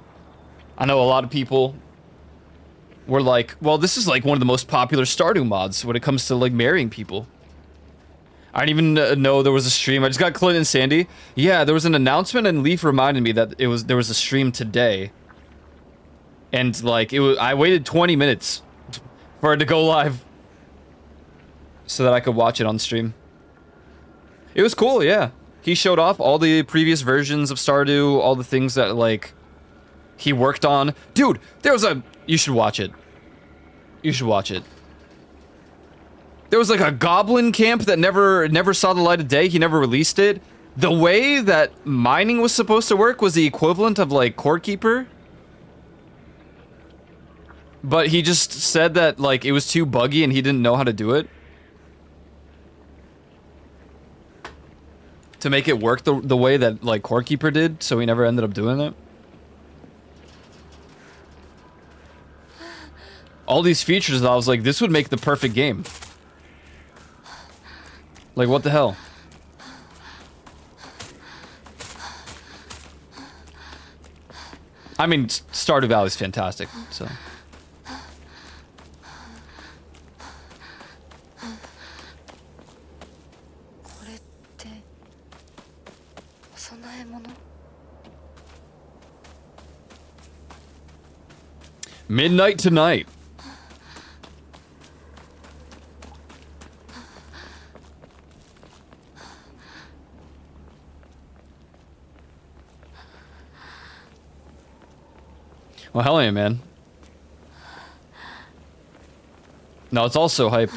S1: I know a lot of people were like, well, this is like one of the most popular Stardew mods when it comes to like marrying people. I didn't even know there was a stream. I just got Clint and Sandy. Yeah, there was an announcement and Leaf reminded me that there was a stream today. And like I waited 20 minutes for it to go live so that I could watch it on stream. It was cool, yeah. He showed off all the previous versions of Stardew, all the things that like he worked on. Dude, there was you should watch it. You should watch it. There was like a goblin camp that never saw the light of day. He never released it. The way that mining was supposed to work was the equivalent of like Core Keeper. But he just said that like it was too buggy and he didn't know how to do it. To make it work the way that like Core Keeper did, so he never ended up doing it. All these features that I was like, this would make the perfect game. Like, what the hell? I mean, Stardew Valley is fantastic, so. Midnight Tonight. Well, hell yeah, man. No, it's also hype.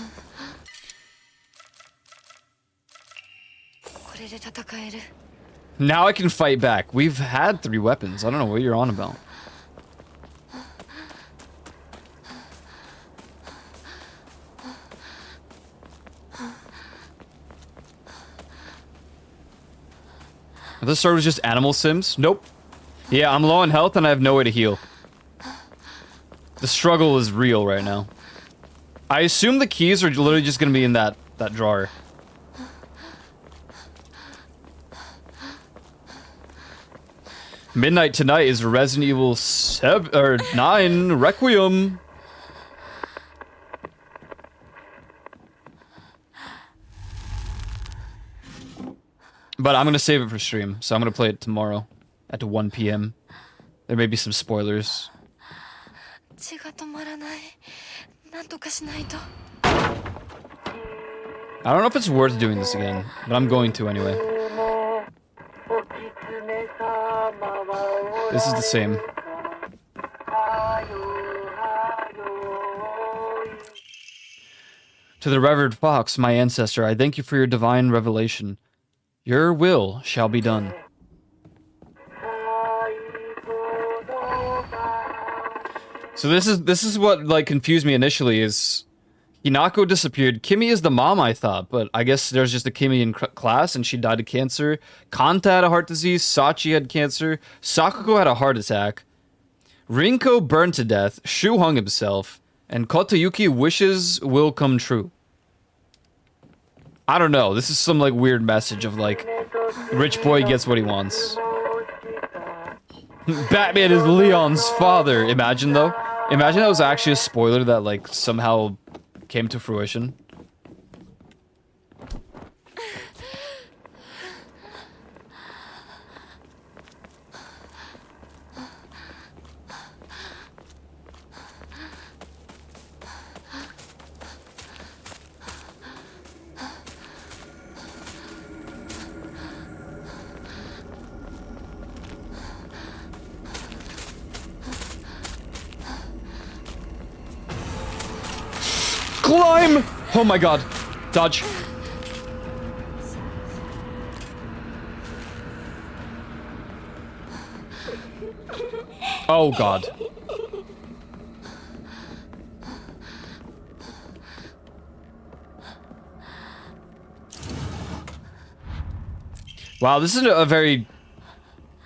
S1: Now I can fight back. We've had 3 weapons. I don't know what you're on about. This sword was just Animal Sims? Nope. Yeah, I'm low on health and I have no way to heal. The struggle is real right now. I assume the keys are literally just gonna be in that drawer. Midnight Tonight is Resident Evil 7 or 9 Requiem. But I'm gonna save it for stream, so I'm gonna play it tomorrow at 1 p.m. There may be some spoilers. I don't know if it's worth doing this again, but I'm going to anyway. This is the same. To the Revered Fox, my ancestor, I thank you for your divine revelation. Your will shall be done. So this is what like confused me initially is Hinako disappeared. Kimmy is the mom, I thought, but I guess there's just a Kimmy in class and she died of cancer. Kanta had a heart disease, Sachi had cancer, Sakuko had a heart attack, Rinko burned to death, Shu hung himself, and Kotoyuki wishes will come true. I don't know, this is some like weird message of like, rich boy gets what he wants. Batman is Leon's father. Imagine though. Imagine that was actually a spoiler that like somehow came to fruition. Climb! Oh my god. Dodge. Oh god. Wow, this is a very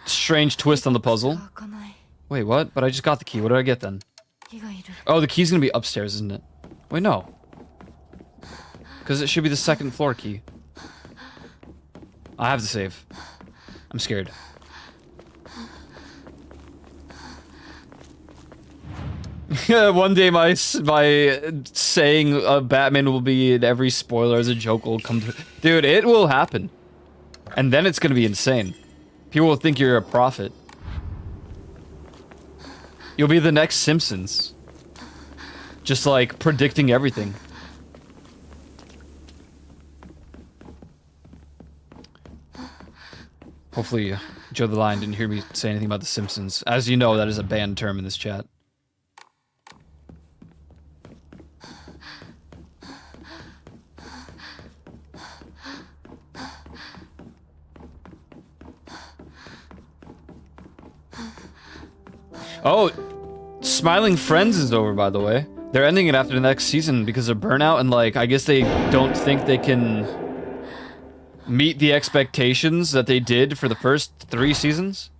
S1: strange twist on the puzzle. Wait, what? But I just got the key. What did I get then? Oh, the key's gonna be upstairs, isn't it? Wait, no. Because it should be the second floor key. I have to save. I'm scared. One day my saying Batman will be in every spoiler as a joke will come to... Dude, it will happen. And then it's gonna be insane. People will think you're a prophet. You'll be the next Simpsons. Just like predicting everything. Hopefully Joe the Lion didn't hear me say anything about the Simpsons. As you know, that is a banned term in this chat. Oh, Smiling Friends is over, by the way. They're ending it after the next season because of burnout, and like, I guess they don't think they can meet the expectations that they did for the first 3 seasons.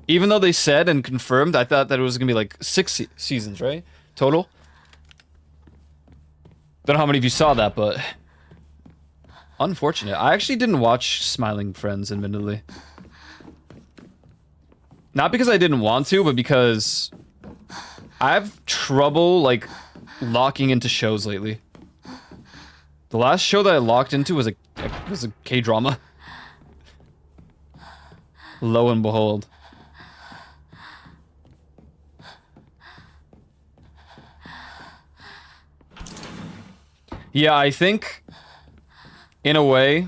S1: Even though they said and confirmed, I thought that it was gonna be like 6 seasons, right? Total? Don't know how many of you saw that, but... Unfortunate. I actually didn't watch Smiling Friends, admittedly. Not because I didn't want to, but because I have trouble, like, locking into shows lately. The last show that I locked into was a K-drama. Lo and behold. Yeah, I think, in a way,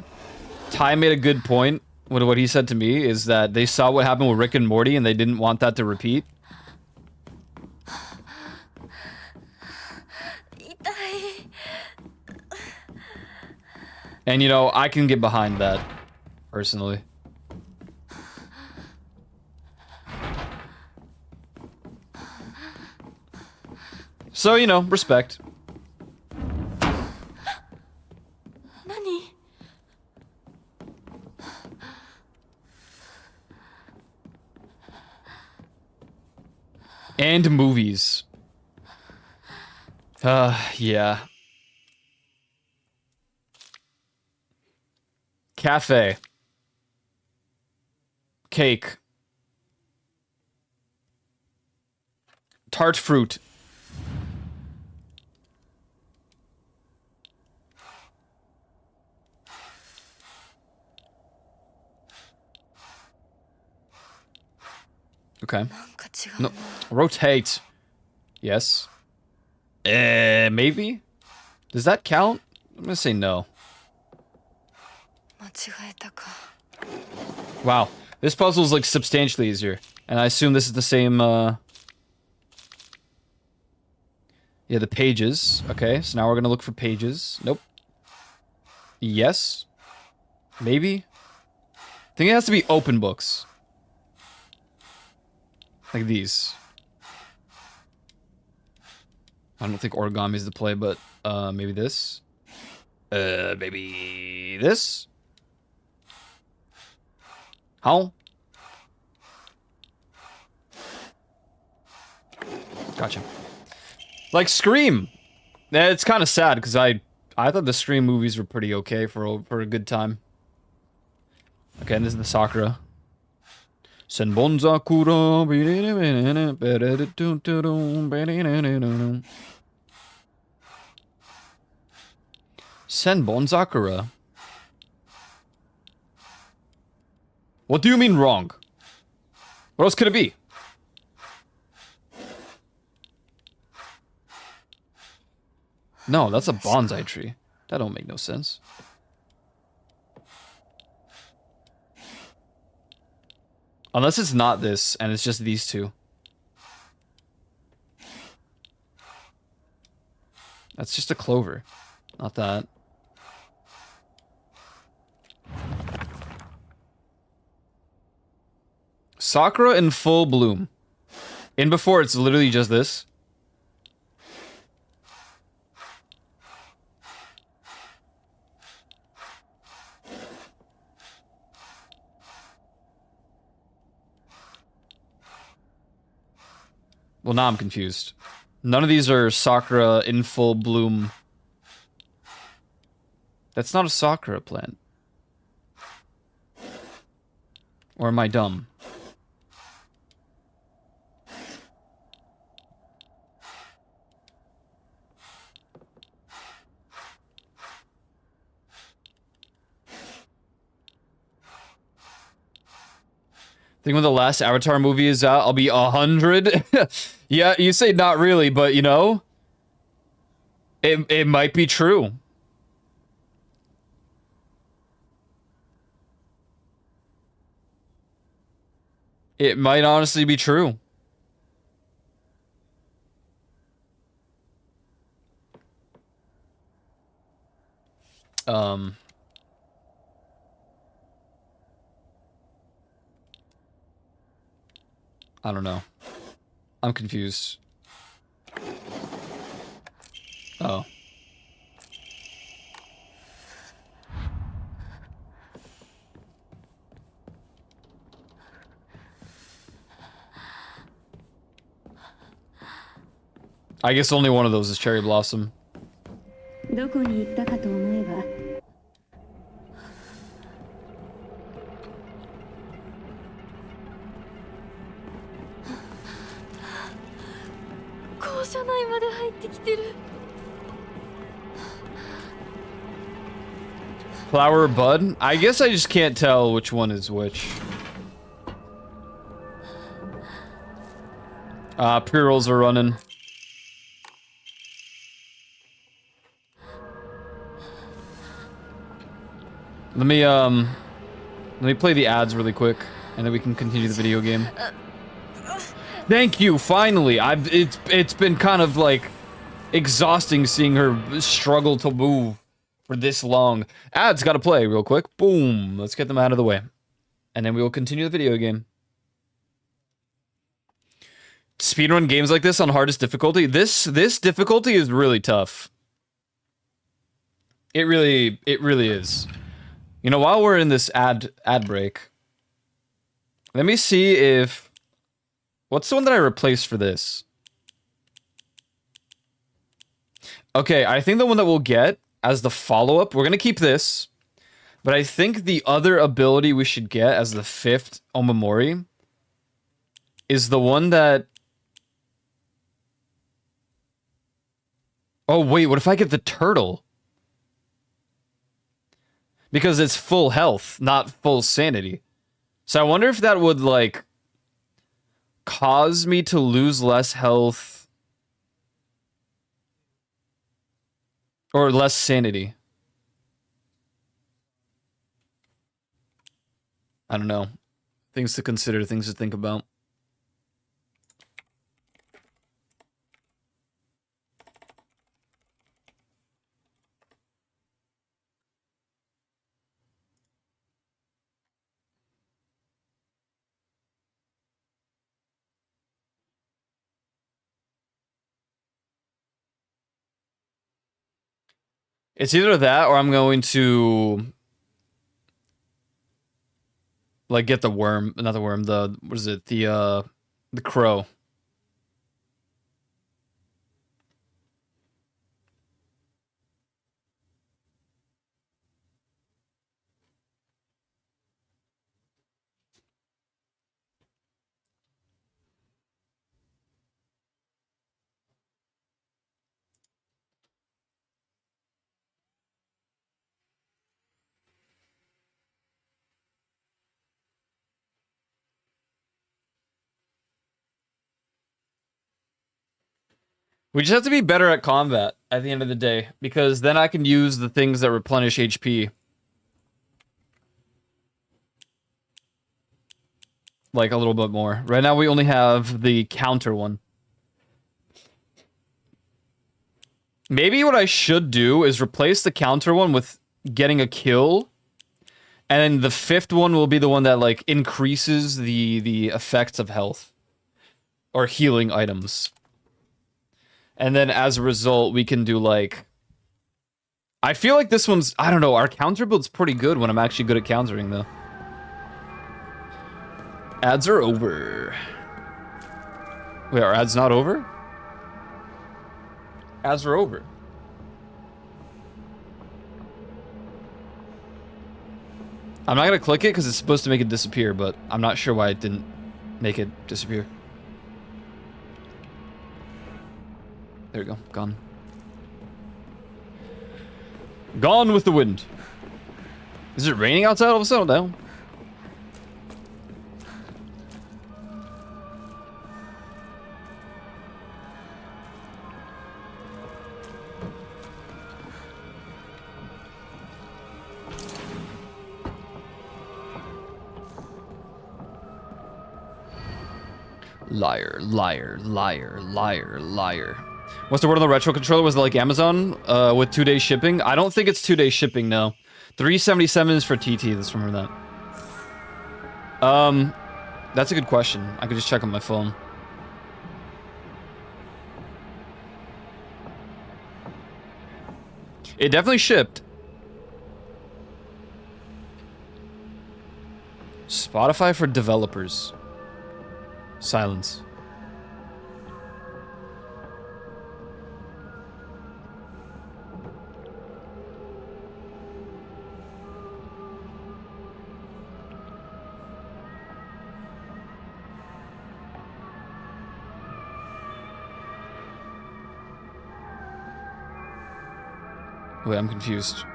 S1: Ty made a good point. What he said to me is that they saw what happened with Rick and Morty and they didn't want that to repeat. And you know, I can get behind that, personally. So, you know, respect. And movies. Yeah. Cafe. Cake. Tart fruit. Okay. No. Rotate. Yes. Maybe? Does that count? I'm gonna say no. Wow. This puzzle is like substantially easier. And I assume this is the same, yeah, the pages. Okay, so now we're gonna look for pages. Nope. Yes. Maybe? I think it has to be open books. Like these. I don't think origami is the play, but maybe this. Maybe this. How? Gotcha. Like Scream. It's kind of sad because I thought the Scream movies were pretty okay for a good time. Okay, and this is the Sakura. Senbon Sakura. Senbon Sakura. What do you mean wrong? What else could it be? No, that's a bonsai tree. That don't make no sense. Unless it's not this, and it's just these two. That's just a clover. Not that. Sakura in full bloom. In before, it's literally just this. Well, now I'm confused. None of these are Sakura in full bloom. That's not a Sakura plant. Or am I dumb? I think when the last Avatar movie is out, I'll be 100. Yeah, you say not really, but you know, it might be true. It might honestly be true. Um, I don't know. I'm confused. Oh. I guess only one of those is Cherry Blossom.
S2: どこに行ったかと思えば校舎内まで入ってきてる
S1: Flower or bud? I guess I just can't tell which one is which. Pre-rolls are running. Let me play the ads really quick, and then we can continue the video game. Thank you, finally! It's been kind of, like, exhausting seeing her struggle to move for this long. Ads gotta play real quick. Boom! Let's get them out of the way. And then we will continue the video game. Speedrun games like this on hardest difficulty? This difficulty is really tough. It really is. You know, while we're in this ad break, let me see if... What's the one that I replaced for this? Okay, I think the one that we'll get as the follow-up, we're gonna keep this, but I think the other ability we should get as the 5th Omamori is the one that... Oh, wait, what if I get the turtle? Because it's full health, not full sanity. So I wonder if that would, like, cause me to lose less health or less sanity. I don't know. Things to consider, things to think about. It's either that or I'm going to like get the worm, not the worm, the what is it? The crow. We just have to be better at combat at the end of the day, because then I can use the things that replenish HP. Like a little bit more. Right now we only have the counter one. Maybe what I should do is replace the counter one with getting a kill, and then the 5th one will be the one that like increases the effects of health or healing items. And then as a result, we can do like, I feel like this one's, I don't know, our counter build's pretty good when I'm actually good at countering though. Ads are over. Wait, are ads not over? Ads are over. I'm not gonna click it because it's supposed to make it disappear, but I'm not sure why it didn't make it disappear. There we go, gone. Gone with the wind. Is it raining outside all of a sudden? No. Liar, liar, liar, liar, liar. What's the word on the retro controller? Was it like Amazon with 2-day shipping? I don't think it's 2-day shipping, no. 377 is for TT, let's remember that. That's a good question. I could just check on my phone. It definitely shipped. Spotify for developers. Silence. Wait, I'm confused.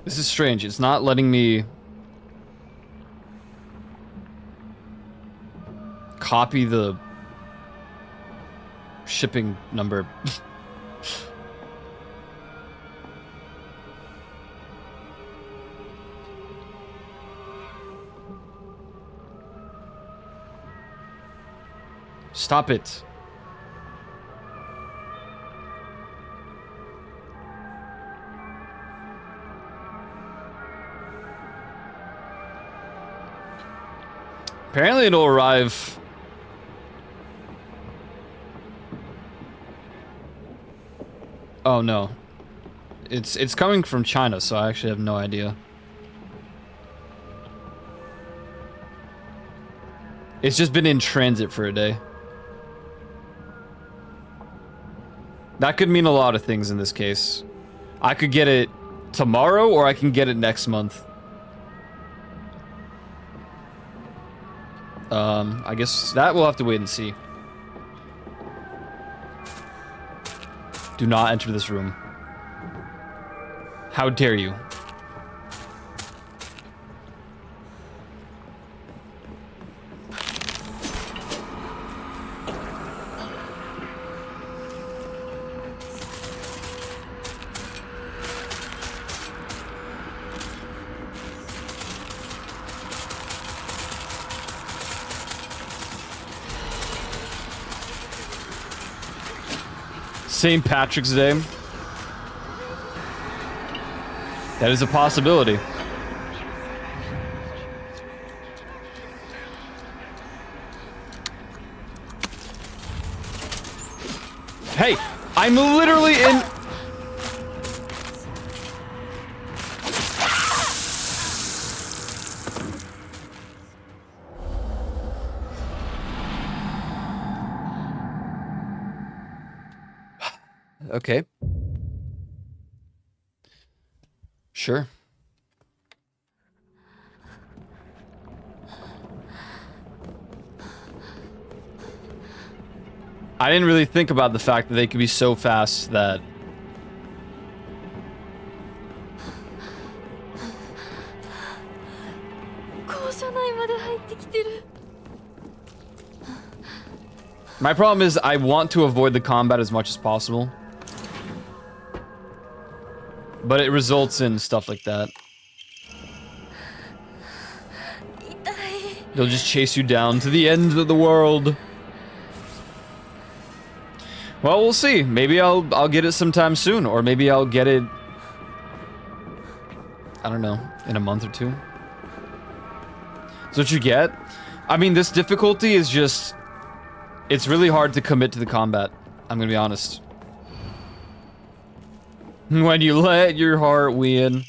S1: This is strange. It's not letting me copy the shipping number. Stop it. Apparently it'll arrive. Oh no. It's coming from China, so I actually have no idea. It's just been in transit for a day. That could mean a lot of things in this case. I could get it tomorrow or I can get it next month. I guess that we'll have to wait and see. Do not enter this room. How dare you? St. Patrick's Day. That is a possibility. Hey, I'm literally in... Okay. Sure. I didn't really think about the fact that they could be so fast that...
S2: 車内まで入ってきてる。
S1: My problem is I want to avoid the combat as much as possible. But it results in stuff like that.
S2: 痛い。
S1: They'll just chase you down to the end of the world. Well, we'll see. Maybe I'll get it sometime soon, or maybe I'll get it, I don't know, in a month or two. That's what you get. I mean, this difficulty is just, it's really hard to commit to the combat. I'm gonna be honest. When you let your heart win.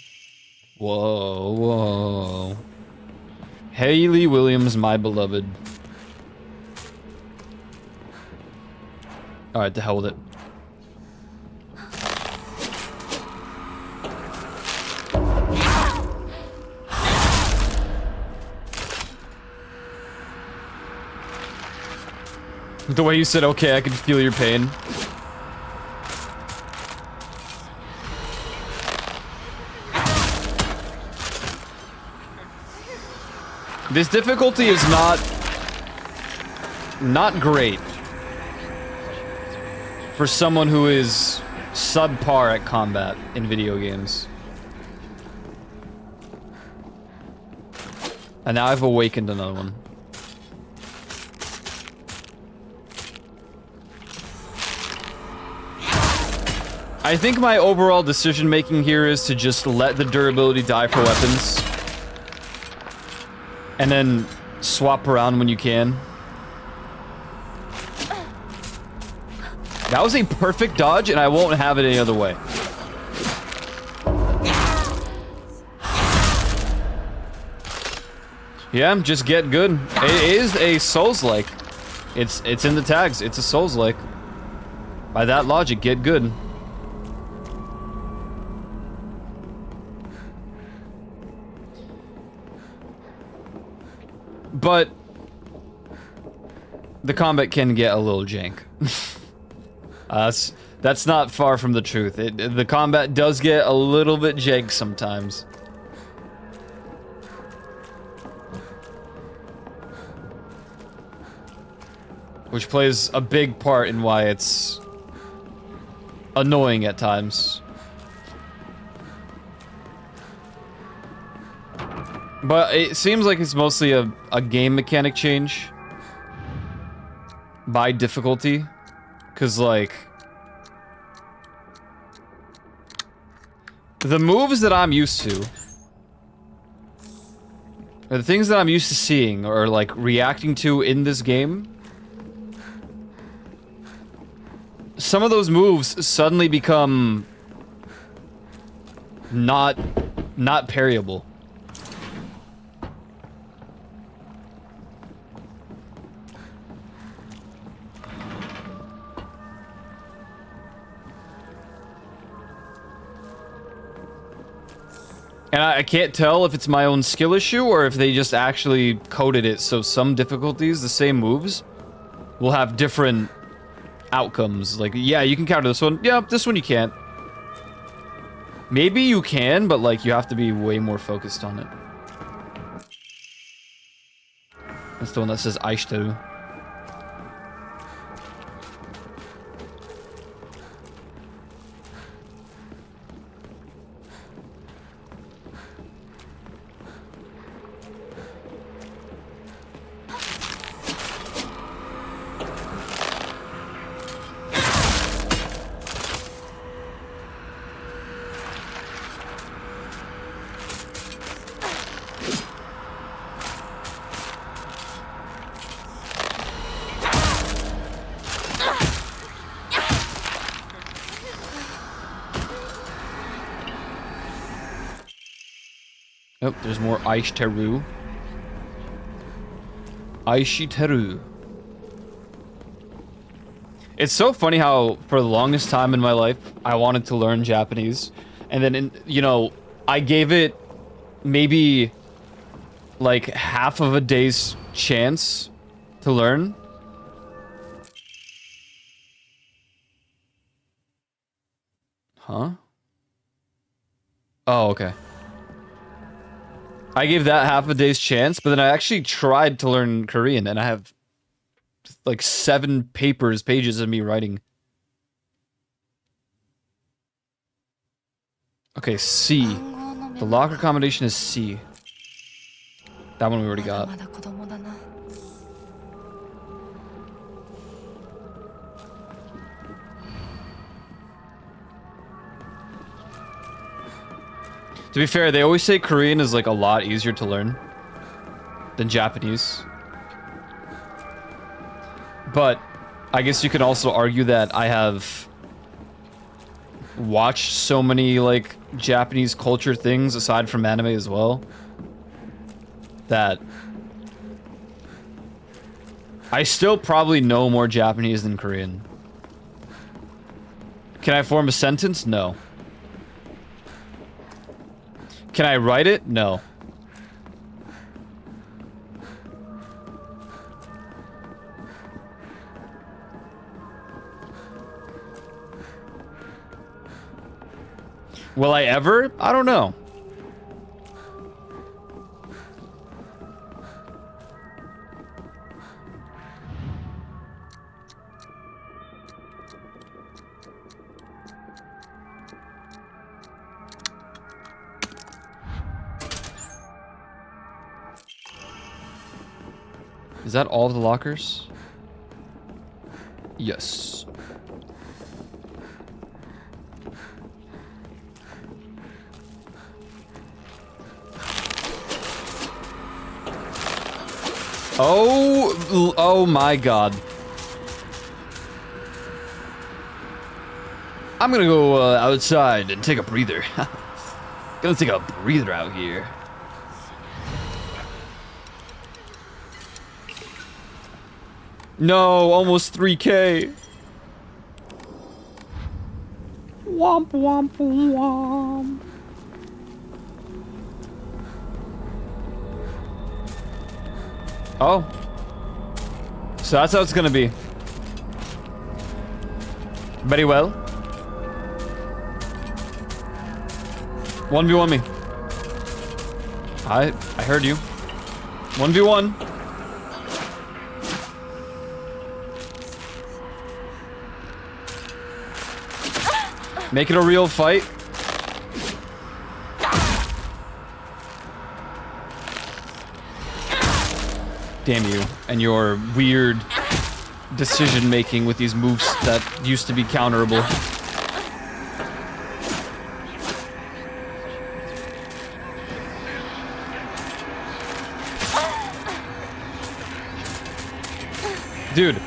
S1: Whoa, whoa. Hayley Williams, my beloved. Alright, to hell with it. The way you said, okay, I can feel your pain. This difficulty is not great for someone who is subpar at combat in video games. And now I've awakened another one. I think my overall decision making here is to just let the durability die for weapons. And then swap around when you can. That was a perfect dodge, and I won't have it any other way. Yeah, just get good. It is a Souls-like. It's in the tags. It's a Souls-like. By that logic, get good. But the combat can get a little jank. That's not far from the truth. The combat does get a little bit jank sometimes. Which plays a big part in why it's annoying at times. But it seems like it's mostly a game mechanic change by difficulty. Because, like, the moves that I'm used to, or the things that I'm used to seeing or, like, reacting to in this game, some of those moves suddenly become not parryable. And I can't tell if it's my own skill issue or if they just actually coded it so some difficulties, the same moves, will have different outcomes. Like, yeah, you can counter this one. Yeah, this one you can't. Maybe you can, but like you have to be way more focused on it. That's the one that says Aishiteru. Oh, there's more Aishiteru. Aishiteru. It's so funny how, for the longest time in my life, I wanted to learn Japanese. And then, you know, I gave it maybe like half of a day's chance to learn. Huh? Oh, okay. I gave that half a day's chance, but then I actually tried to learn Korean, and I have like 7 pages of me writing. Okay, C. The locker combination is C. That one we already got. To be fair, they always say Korean is like a lot easier to learn than Japanese. But I guess you can also argue that I have watched so many like Japanese culture things aside from anime as well that I still probably know more Japanese than Korean. Can I form a sentence? No. Can I write it? No. Will I ever? I don't know. Is that all of the lockers? Yes. Oh my god. I'm gonna go outside and take a breather. Gonna take a breather out here. No, almost 3K. Womp womp womp. Oh. So that's how it's gonna be. Very well. 1v1 me. I heard you. 1v1. Make it a real fight. Damn you and your weird decision making with these moves that used to be counterable. Dude.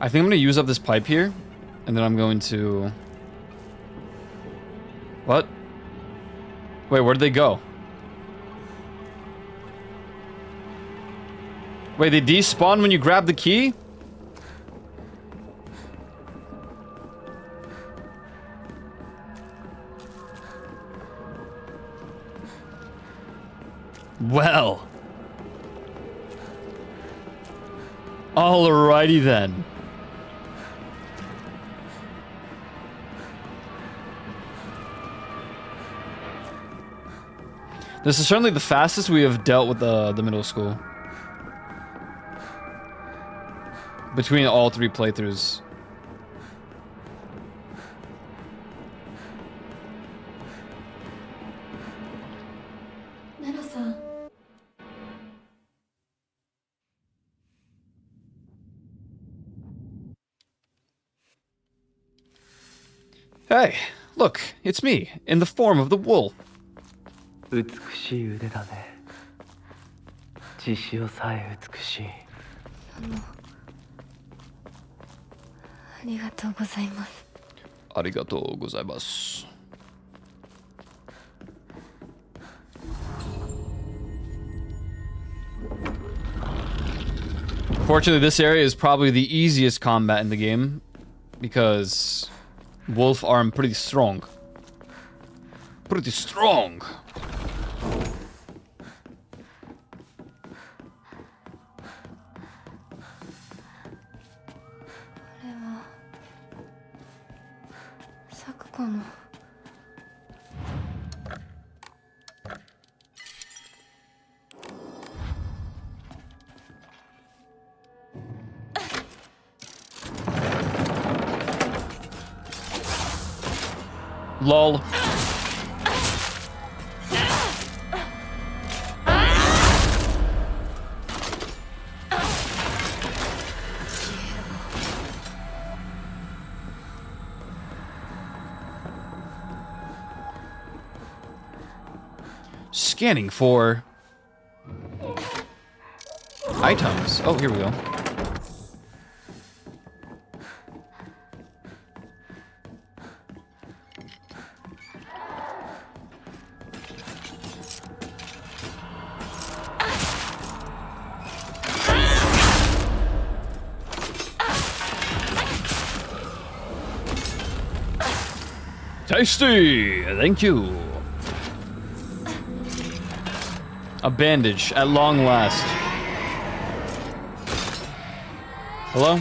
S1: I think I'm gonna use up this pipe here, and then I'm going to... What? Wait, where'd they go? Wait, they despawn when you grab the key? Well. Alrighty then. This is certainly the fastest we have dealt with the middle school. Between all 3 playthroughs.
S2: Nero-san.
S1: Hey, look, it's me, in the form of the wolf.
S3: 美しい腕だね。血潮さえ美しい。
S2: ありがとうございます。
S1: ありがとうございます。Fortunately, this area is probably the easiest combat in the game because wolf arm pretty strong. Pretty strong. Lol. Scanning for items. Oh, here we go. Tasty! Thank you. A bandage at long last. Hello?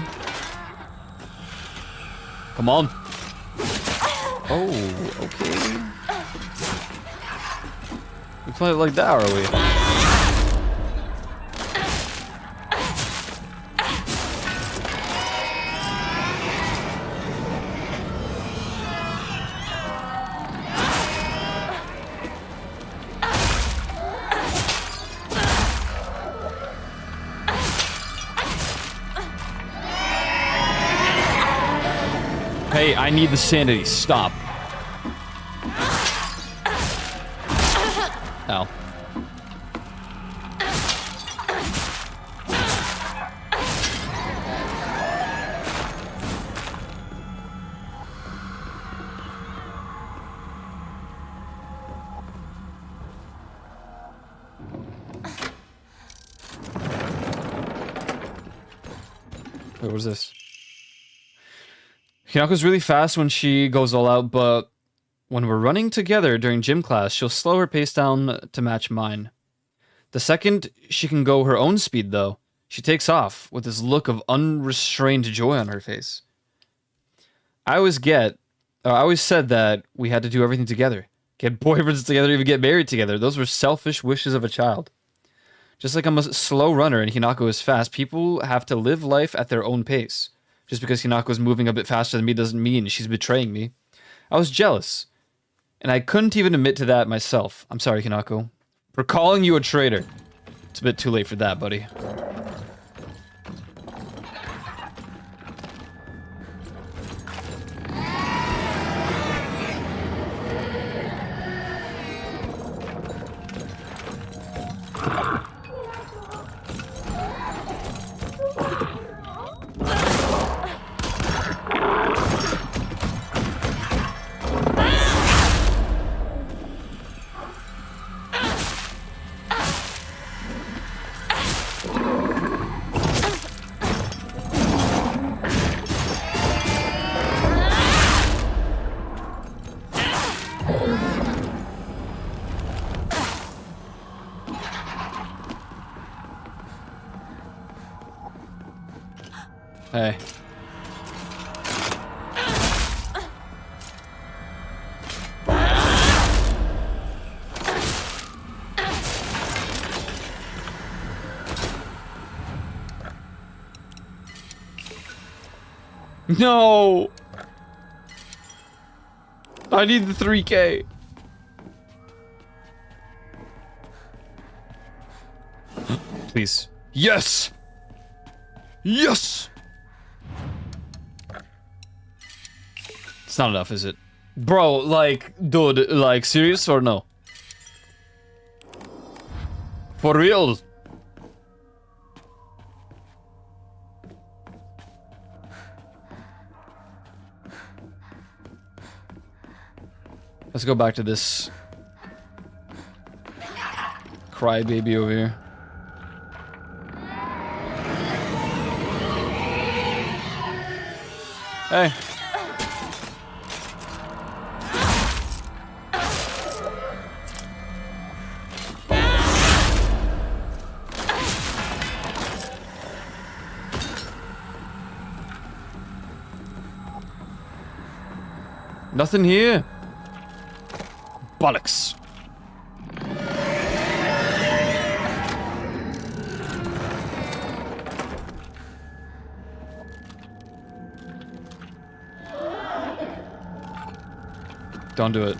S1: Come on. Oh, okay. We play it like that, are we? Hey, I need the sanity. Stop. Ow. Wait, what was this? Hinako's really fast when she goes all out, but when we're running together during gym class, she'll slow her pace down to match mine. The second she can go her own speed, though, she takes off with this look of unrestrained joy on her face. I always said that we had to do everything together. Get boyfriends together, even get married together. Those were selfish wishes of a child. Just like I'm a slow runner and Hinako is fast, people have to live life at their own pace. Just because Hinako's moving a bit faster than me doesn't mean she's betraying me. I was jealous. And I couldn't even admit to that myself. I'm sorry, Hinako. For calling you a traitor. It's a bit too late for that, buddy. Hey. No! I need the 3K. Please. Yes! Yes! It's not enough, is it? Bro, like, dude, like, serious or no? For real? Let's go back to this crybaby over here. Hey. Nothing here. Bollocks. Don't do it.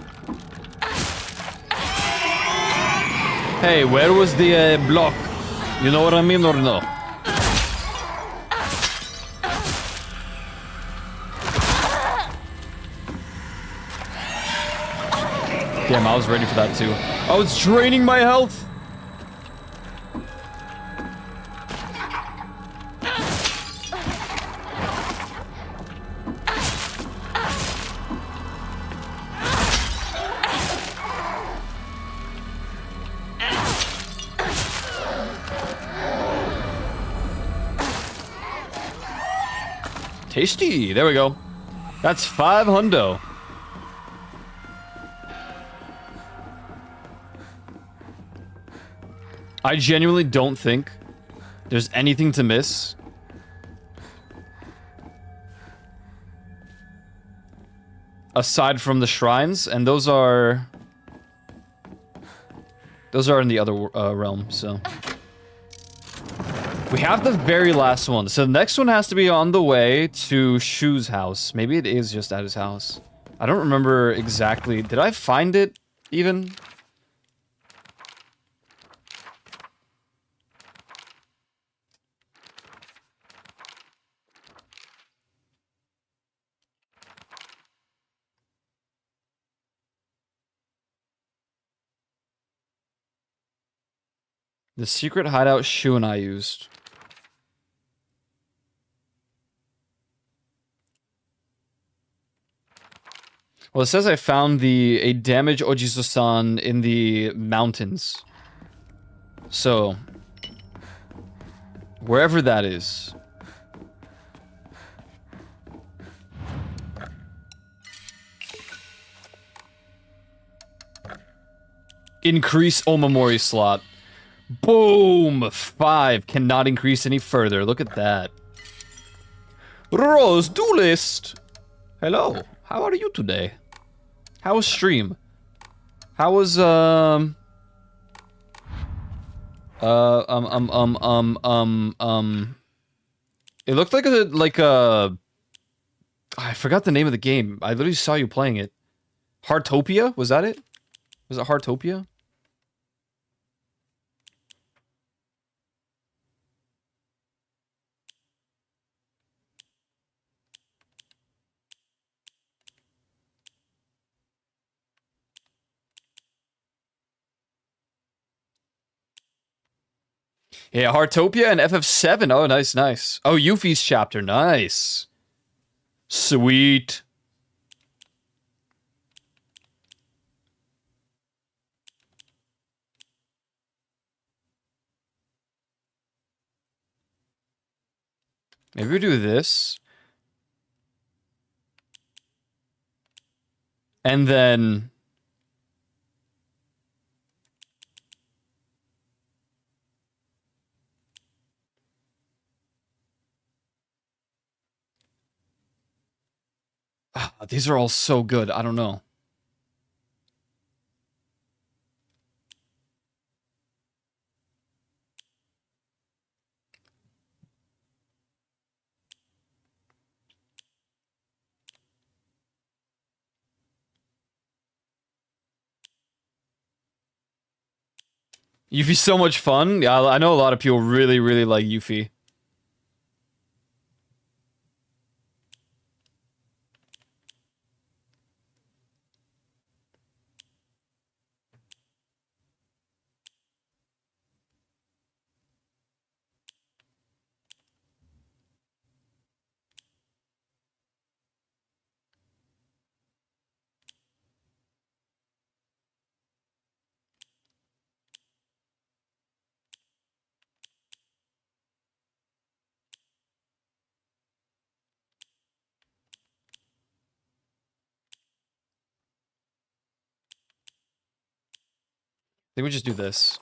S1: Hey, where was the block? You know what I mean or no? Damn, I was ready for that too. I was draining my health. Tasty. There we go. That's 5 hundo. I genuinely don't think there's anything to miss. Aside from the shrines, and those are in the other realm, so. We have the very last one, so the next one has to be on the way to Shu's house. Maybe it is just at his house. I don't remember exactly. Did I find it, even? The secret hideout Shu and I used. Well, it says I found a damaged Ojiso-san in the mountains. So, wherever that is. Increase Omamori slot. Boom! 5 cannot increase any further. Look at that. Rose Duelist! Hello. How are you today? How was stream? How was, It looked like a... I forgot the name of the game. I literally saw you playing it. Heartopia? Was that it? Was it Heartopia? Yeah, Heartopia and FF7. Oh, nice, nice. Oh, Yuffie's chapter. Nice. Sweet. Maybe we do this. And then... these are all so good. I don't know. Yuffie's so much fun. Yeah, I know a lot of people really, really like Yuffie. I think we just do this.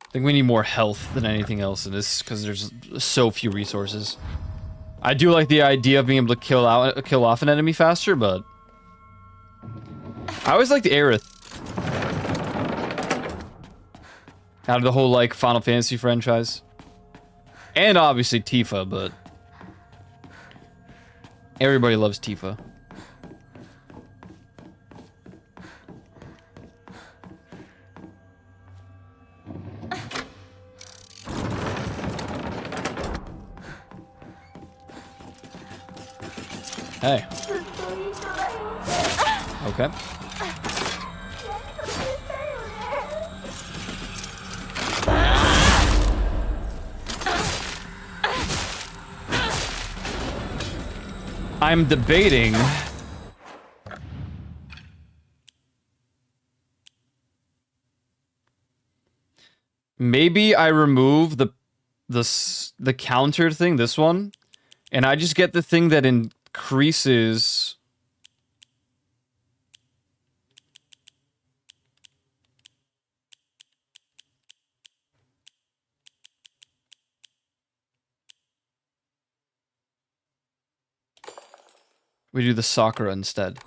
S1: I think we need more health than anything else in this, because there's so few resources. I do like the idea of being able to kill off an enemy faster, but I always liked Aerith. Out of the whole, like, Final Fantasy franchise. And obviously Tifa, but... everybody loves Tifa. Hey. Okay. I'm debating maybe I remove the counter thing, this one, and I just get the thing that increases we do the Sakura instead.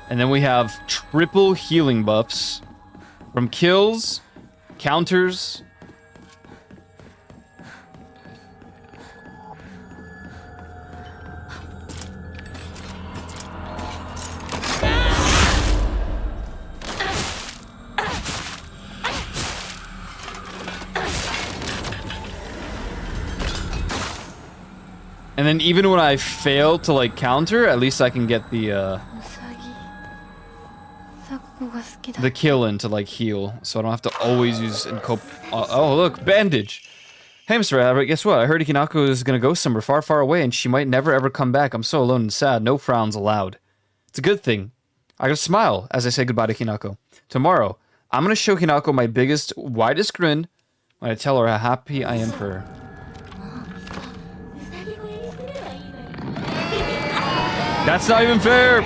S1: And then we have triple healing buffs from kills, counters. And then even when I fail to, like, counter, at least I can get the kill in to, like, heal. So I don't have to always use and cope. Oh, look, bandage. Hey, Mr. Rabbit, guess what? I heard Hinako is gonna go somewhere far, far away, and she might never ever come back. I'm so alone and sad. No frowns allowed. It's a good thing. I gotta smile as I say goodbye to Hinako. Tomorrow, I'm gonna show Hinako my biggest, widest grin when I tell her how happy I am for her. That's not even fair!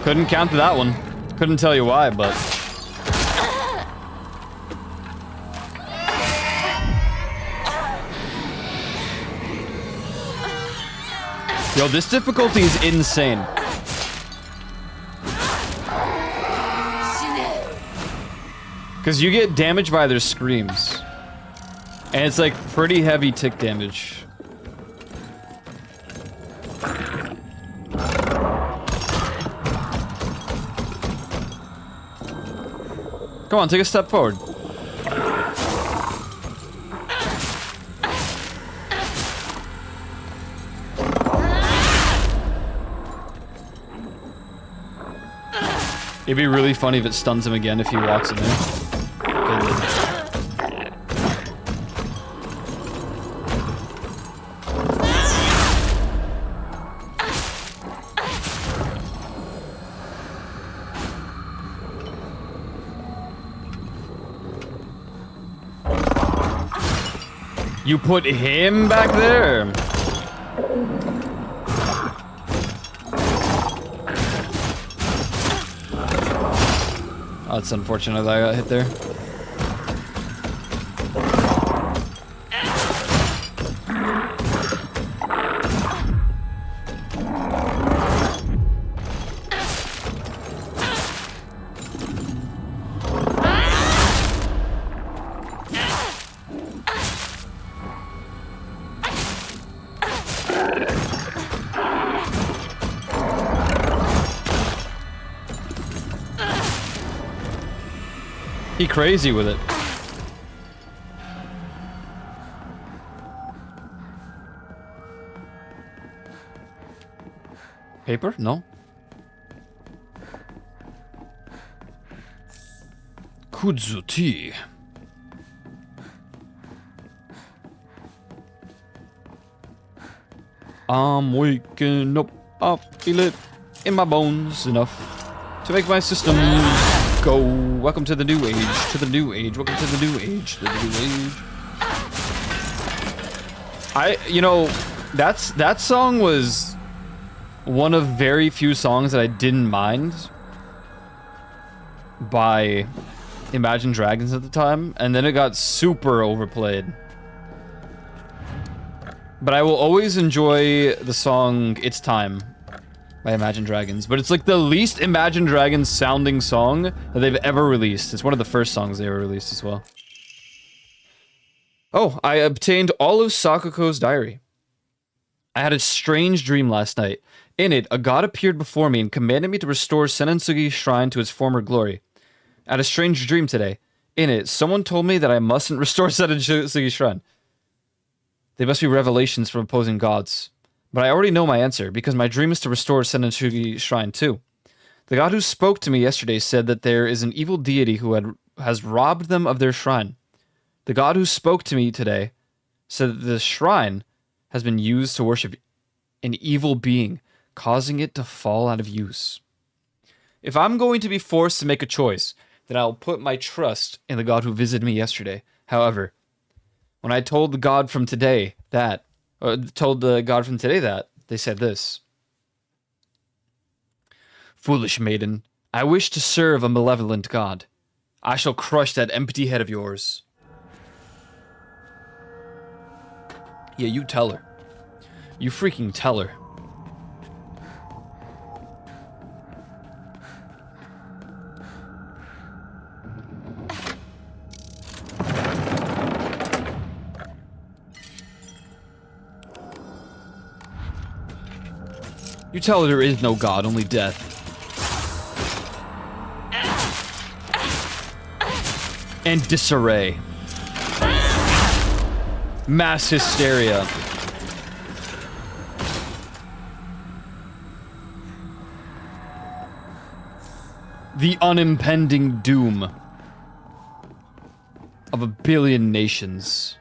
S1: Couldn't count to that one. Couldn't tell you why, but... yo, this difficulty is insane. Because you get damaged by their screams. And it's like pretty heavy tick damage. Come on, take a step forward. It'd be really funny if it stuns him again if he walks in there. Okay, you put him back there? Oh, it's unfortunate that I got hit there. He crazy with it. Paper? No. Kudzu I'm waking up, I feel it in my bones enough to make my system go. Welcome to the new age. To the new age. Welcome to the new age. To the new age. You know, that song was one of very few songs that I didn't mind by Imagine Dragons at the time, and then it got super overplayed. But I will always enjoy the song It's Time by Imagine Dragons, but it's like the least Imagine Dragons sounding song that they've ever released. It's one of the first songs they ever released as well. Oh, I obtained all of Sakuko's diary. I had a strange dream last night. In it, a god appeared before me and commanded me to restore Senentsugi Shrine to its former glory. I had a strange dream today. In it, someone told me that I mustn't restore Senentsugi Shrine. They must be revelations from opposing gods. But I already know my answer, because my dream is to restore Senentsugi Shrine too. The god who spoke to me yesterday said that there is an evil deity who has robbed them of their shrine. The god who spoke to me today said that the shrine has been used to worship an evil being, causing it to fall out of use. If I'm going to be forced to make a choice, then I'll put my trust in the god who visited me yesterday. However, when I told the god from today that, they said this. Foolish maiden, I wish to serve a malevolent god. I shall crush that empty head of yours. Yeah, you tell her. You freaking tell her. You tell her there is no god, only death. And disarray. Mass hysteria. The unimpending doom of a billion nations.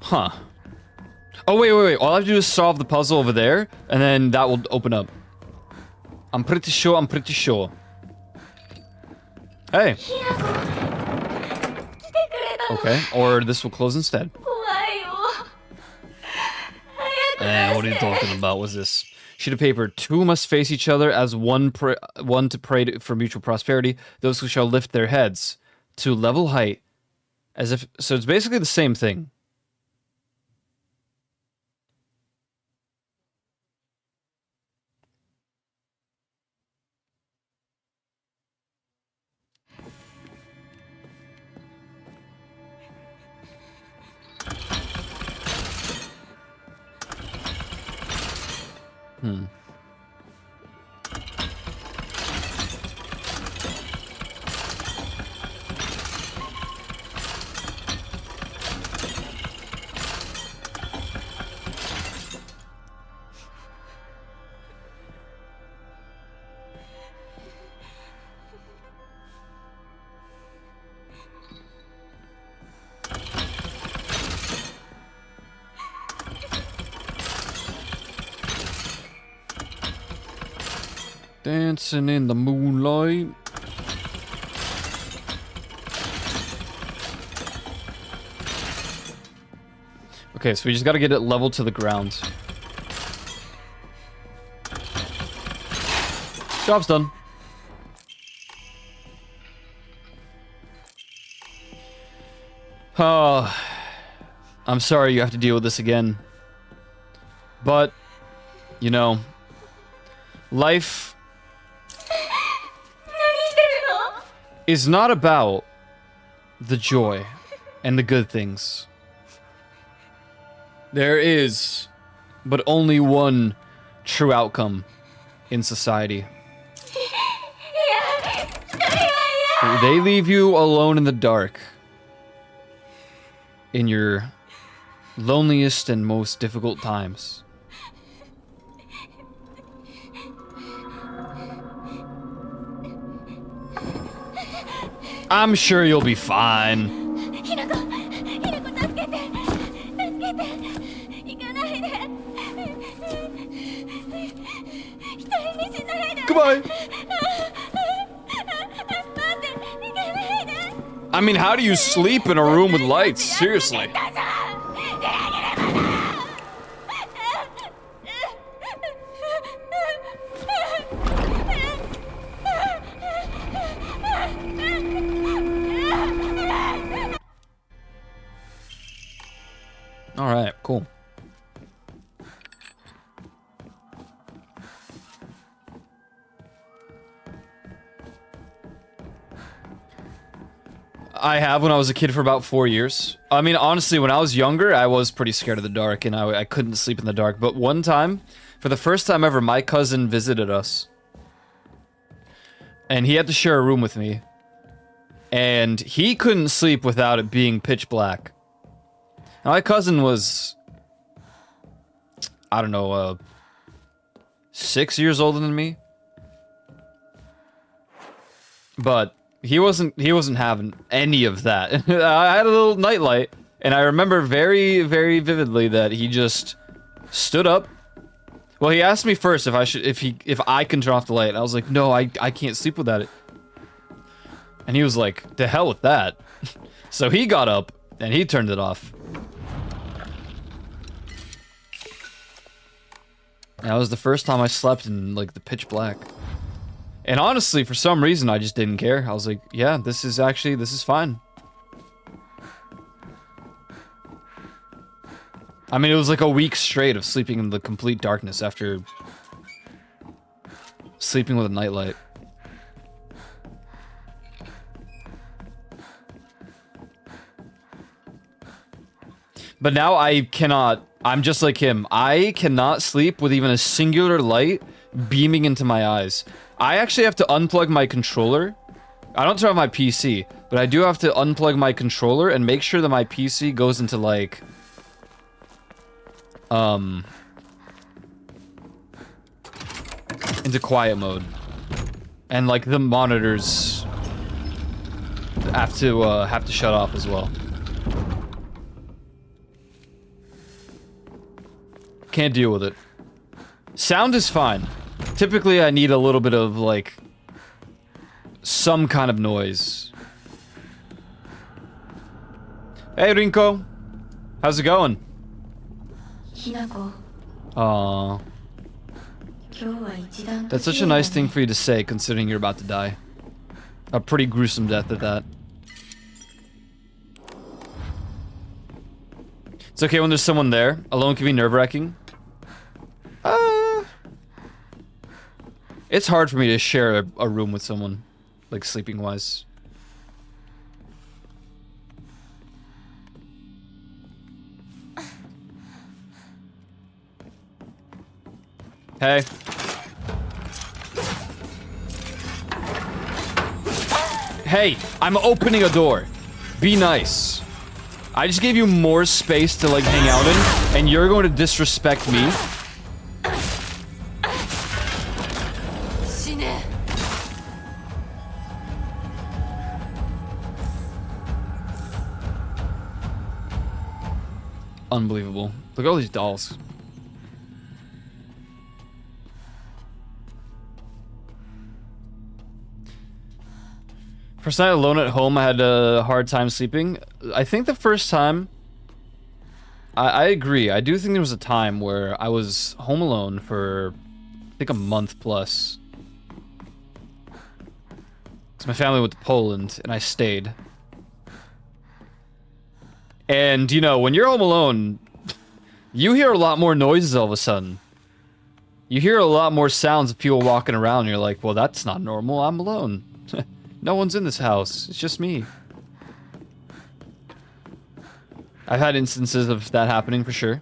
S1: Huh. Oh, wait. All I have to do is solve the puzzle over there, and then that will open up. I'm pretty sure. Hey. Okay, or this will close instead. What are you talking about? What's this? Sheet of paper. Two must face each other as one to pray for mutual prosperity. Those who shall lift their heads to level height. As if... So it's basically the same thing. Dancing in the moonlight. Okay, so we just gotta get it level to the ground. Job's done. Oh, I'm sorry you have to deal with this again. But, you know, life is not about the joy and the good things. There is but only one true outcome in society. They leave you alone in the dark in your loneliest and most difficult times. I'm sure you'll be fine.
S2: ひなこ助けて行かないで一人にしないで
S1: Goodbye.
S2: 待って行かないで
S1: I mean, how do you sleep in a room with lights? Seriously. All right, cool. I have when I was a kid for about 4 years. I mean, honestly, when I was younger, I was pretty scared of the dark, and I couldn't sleep in the dark. But one time, for the first time ever, my cousin visited us. And he had to share a room with me. And he couldn't sleep without it being pitch black. Now, my cousin was, I don't know, 6 years older than me. But he wasn't having any of that. I had a little nightlight, and I remember very, very vividly that he just stood up. Well, he asked me first if I can turn off the light. And I was like, no, I can't sleep without it. And he was like, to hell with that. So he got up and he turned it off. And that was the first time I slept in like the pitch black. And honestly, for some reason, I just didn't care. I was like, yeah, this is fine. I mean, it was like a week straight of sleeping in the complete darkness after sleeping with a nightlight. But now I'm just like him. I cannot sleep with even a singular light beaming into my eyes. I actually have to unplug my controller. I don't turn off my PC, but I do have to unplug my controller and make sure that my PC goes into like into quiet mode. And like the monitors have to shut off as well. Can't deal with it. Sound is fine. Typically, I need a little bit of, like, some kind of noise. Hey, Rinko. How's it going?
S2: ひなこ
S1: Aww.
S2: 今日は一段と
S1: That's such a nice thing for you to say, considering you're about to die. A pretty gruesome death at that. It's okay when there's someone there. Alone can be nerve-wracking. It's hard for me to share a room with someone, like sleeping-wise. Hey. Hey, I'm opening a door. Be nice. I just gave you more space to like hang out in, and you're going to disrespect me?
S2: 死ね
S1: Unbelievable. Look at all these dolls. First night alone at home, I had a hard time sleeping. I think the first time... I agree. I do think there was a time where I was home alone for, I think, a month plus. So my family went to Poland, and I stayed. And, you know, when you're home alone, you hear a lot more noises all of a sudden. You hear a lot more sounds of people walking around, and you're like, well, that's not normal. I'm alone. No one's in this house. It's just me. I've had instances of that happening for sure.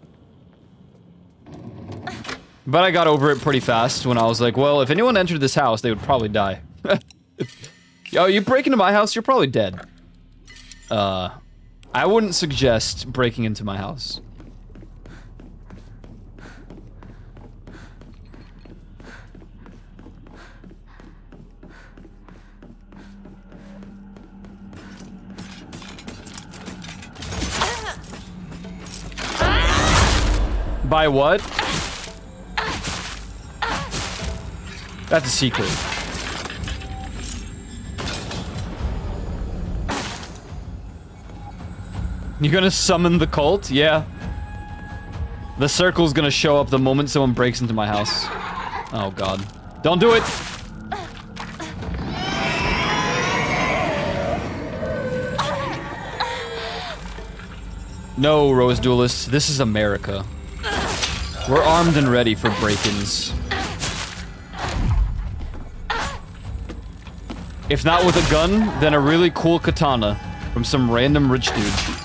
S1: But I got over it pretty fast when I was like, well, if anyone entered this house, they would probably die. Yo, you break into my house, you're probably dead. I wouldn't suggest breaking into my house. By what? That's a secret. You gonna summon the cult? Yeah. The circle's gonna show up the moment someone breaks into my house. Oh god. Don't do it! No, Rose Duelists, this is America. We're armed and ready for break-ins. If not with a gun, then a really cool katana from some random rich dude.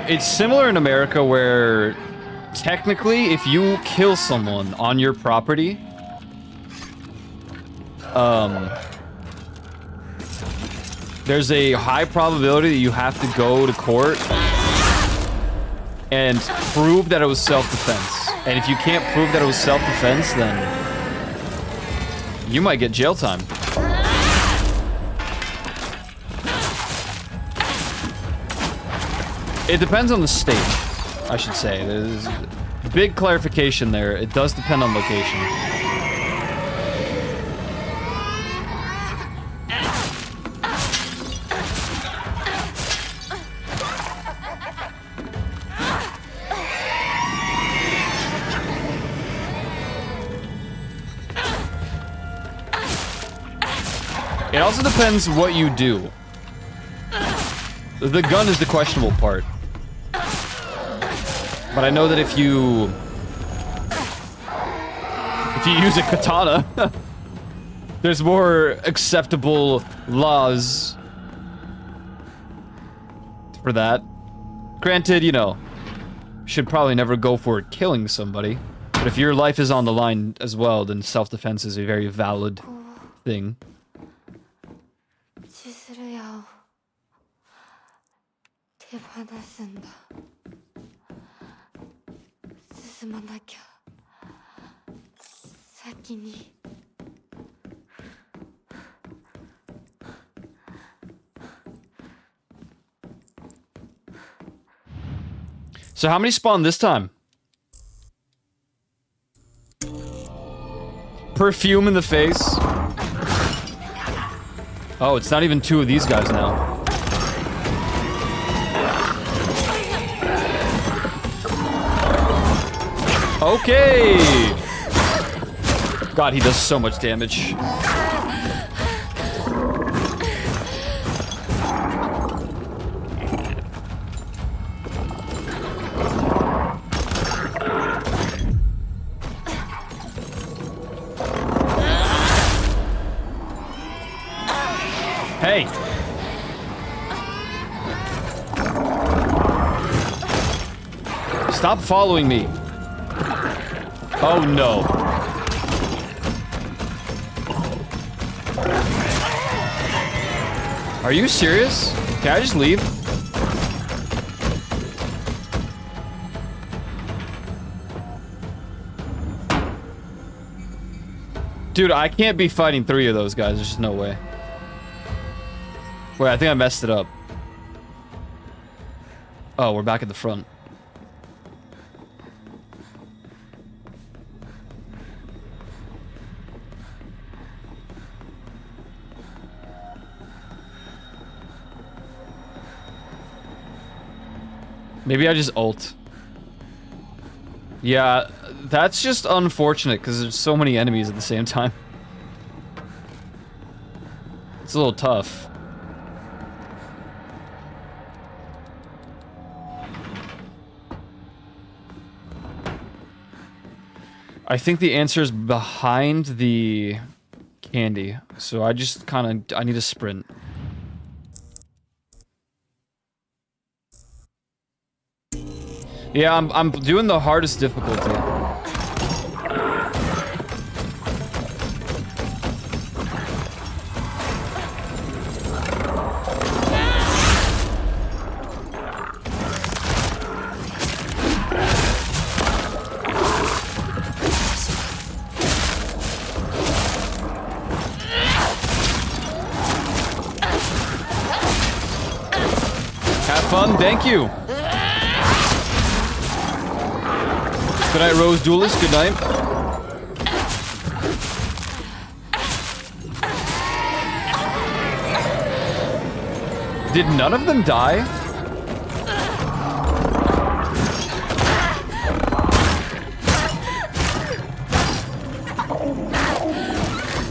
S1: It's similar in America where technically if you kill someone on your property, there's a high probability that you have to go to court and prove that it was self-defense. And if you can't prove that it was self-defense, then you might get jail time. It depends on the state, I should say. There's big clarification there. It does depend on location. It also depends what you do. The gun is the questionable part. But I know that if you use a katana, there's more acceptable laws for that. Granted, you know, should probably never go for killing somebody. But if your life is on the line as well, then self-defense is a very valid thing.
S2: 千鶴屋を手放すんだ。進まなきゃ。先に。
S1: So how many spawn this time? Perfume in the face. Oh, it's not even two of these guys now. Okay. God, he does so much damage. Hey! Stop following me. Oh no. Are you serious? Can I just leave? Dude, I can't be fighting three of those guys. There's just no way. Wait, I think I messed it up. Oh, we're back at the front. Maybe I just ult. Yeah, that's just unfortunate because there's so many enemies at the same time. It's a little tough. I think the answer is behind the candy. So I just kind of, I need to sprint. Yeah, I'm doing the hardest difficulty. Have fun, thank you. Good night, Rose Duelist. Good night. Did none of them die?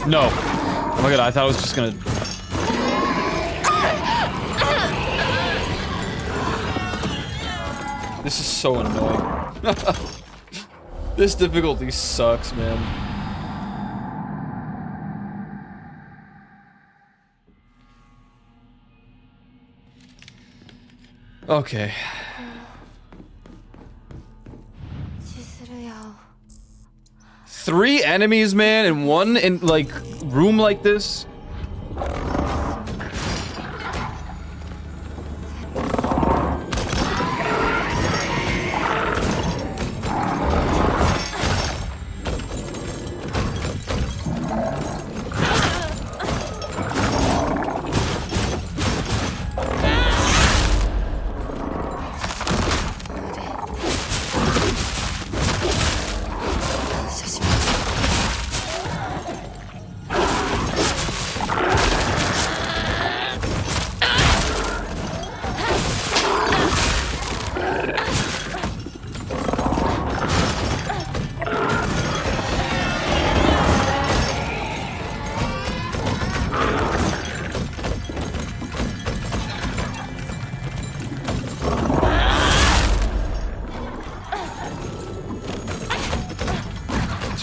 S1: No. Oh my god, I thought I was just gonna... This is so annoying. This difficulty sucks, man. Okay.
S2: するよ
S1: 3 enemies, man, in one like room like this.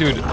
S1: Dude.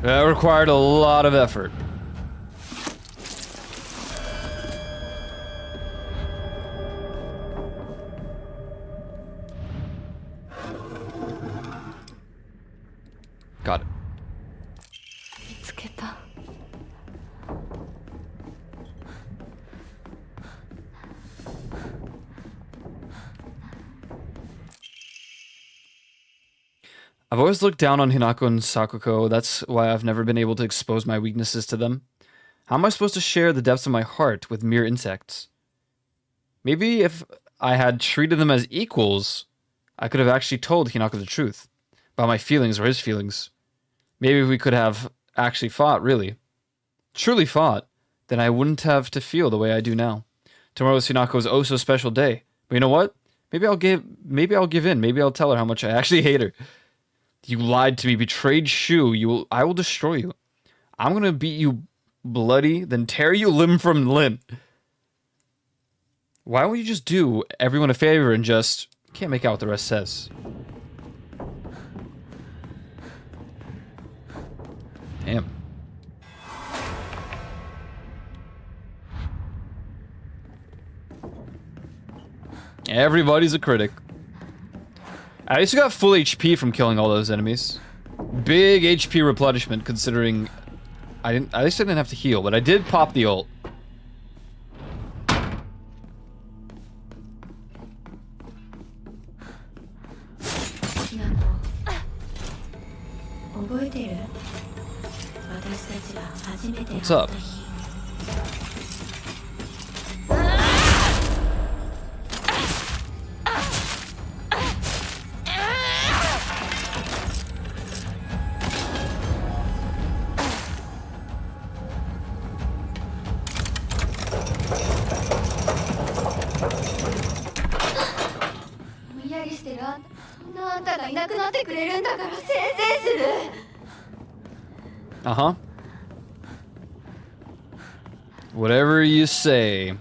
S1: That required a lot of effort. Got it.
S2: 見つけた
S1: I've always looked down on Hinako and Sakuko. That's why I've never been able to expose my weaknesses to them. How am I supposed to share the depths of my heart with mere insects? Maybe if I had treated them as equals, I could have actually told Hinako the truth about my feelings or his feelings. Maybe if we could have actually fought, really. Truly fought, then I wouldn't have to feel the way I do now. Tomorrow's Hinako's oh-so-special day. But you know what? Maybe I'll give in. Maybe I'll tell her how much I actually hate her. You lied to me, betrayed Shu. I will destroy you. I'm gonna beat you bloody, then tear you limb from limb. Why won't you just do everyone a favor and just... Can't make out what the rest says. Damn. Everybody's a critic. I used to got full HP from killing all those enemies. Big HP replenishment considering at least I didn't have to heal, but I did pop the ult. What's up?
S2: くなってくれるんだからせいぜいする。
S1: Uh-huh. Whatever you say.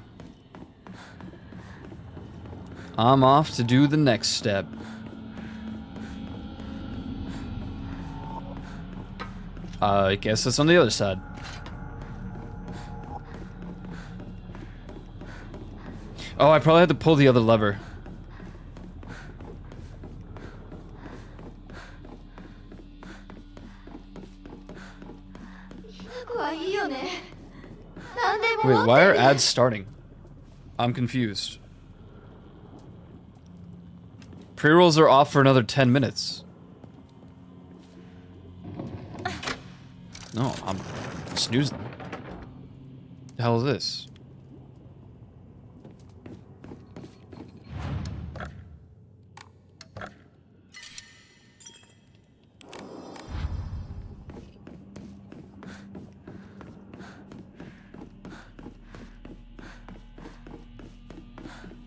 S1: I'm off to do the next step. I guess it's on the other side. Oh, I probably had to pull the other lever.
S2: はいいよね。なんでも
S1: Wait,
S2: 持って
S1: why are
S2: ね。
S1: ads starting? I'm confused. Pre-rolls are off for another 10 minutes. No, I'm snoozing. The hell is this?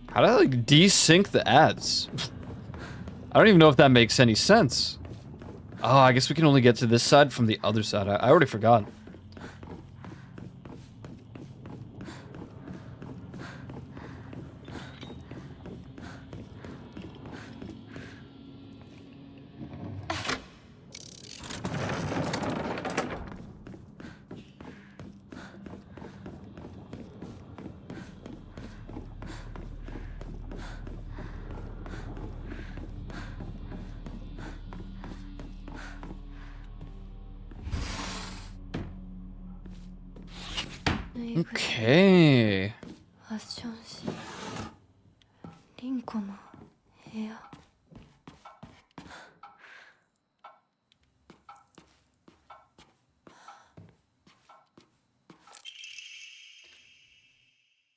S1: How do I, like, desync the ads? I don't even know if that makes any sense. Oh, I guess we can only get to this side from the other side. I already forgot. Okay.
S2: ファッション誌。リンコの部屋。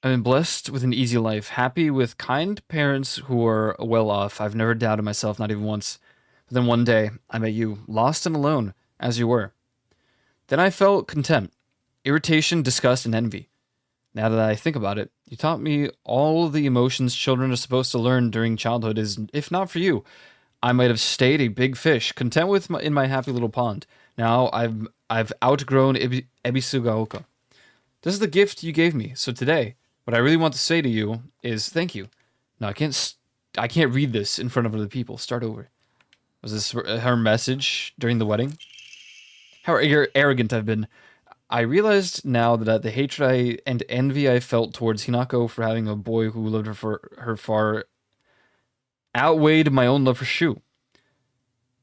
S1: I've been blessed with an easy life, happy with kind parents who are well off. I've never doubted myself, not even once. But then one day, I met you, lost and alone, as you were. Then I felt contempt, irritation, disgust, and envy. Now that I think about it, you taught me all the emotions children are supposed to learn during childhood. Is if not for you, I might have stayed a big fish, content with in my happy little pond. Now I've outgrown Ebisugaoka. This is the gift you gave me. So today, what I really want to say to you is thank you. No, I can't read this in front of other people. Start over. Was this her message during the wedding? How arrogant I've been. I realized now that the hatred and envy I felt towards Hinako for having a boy who loved her far outweighed my own love for Shu.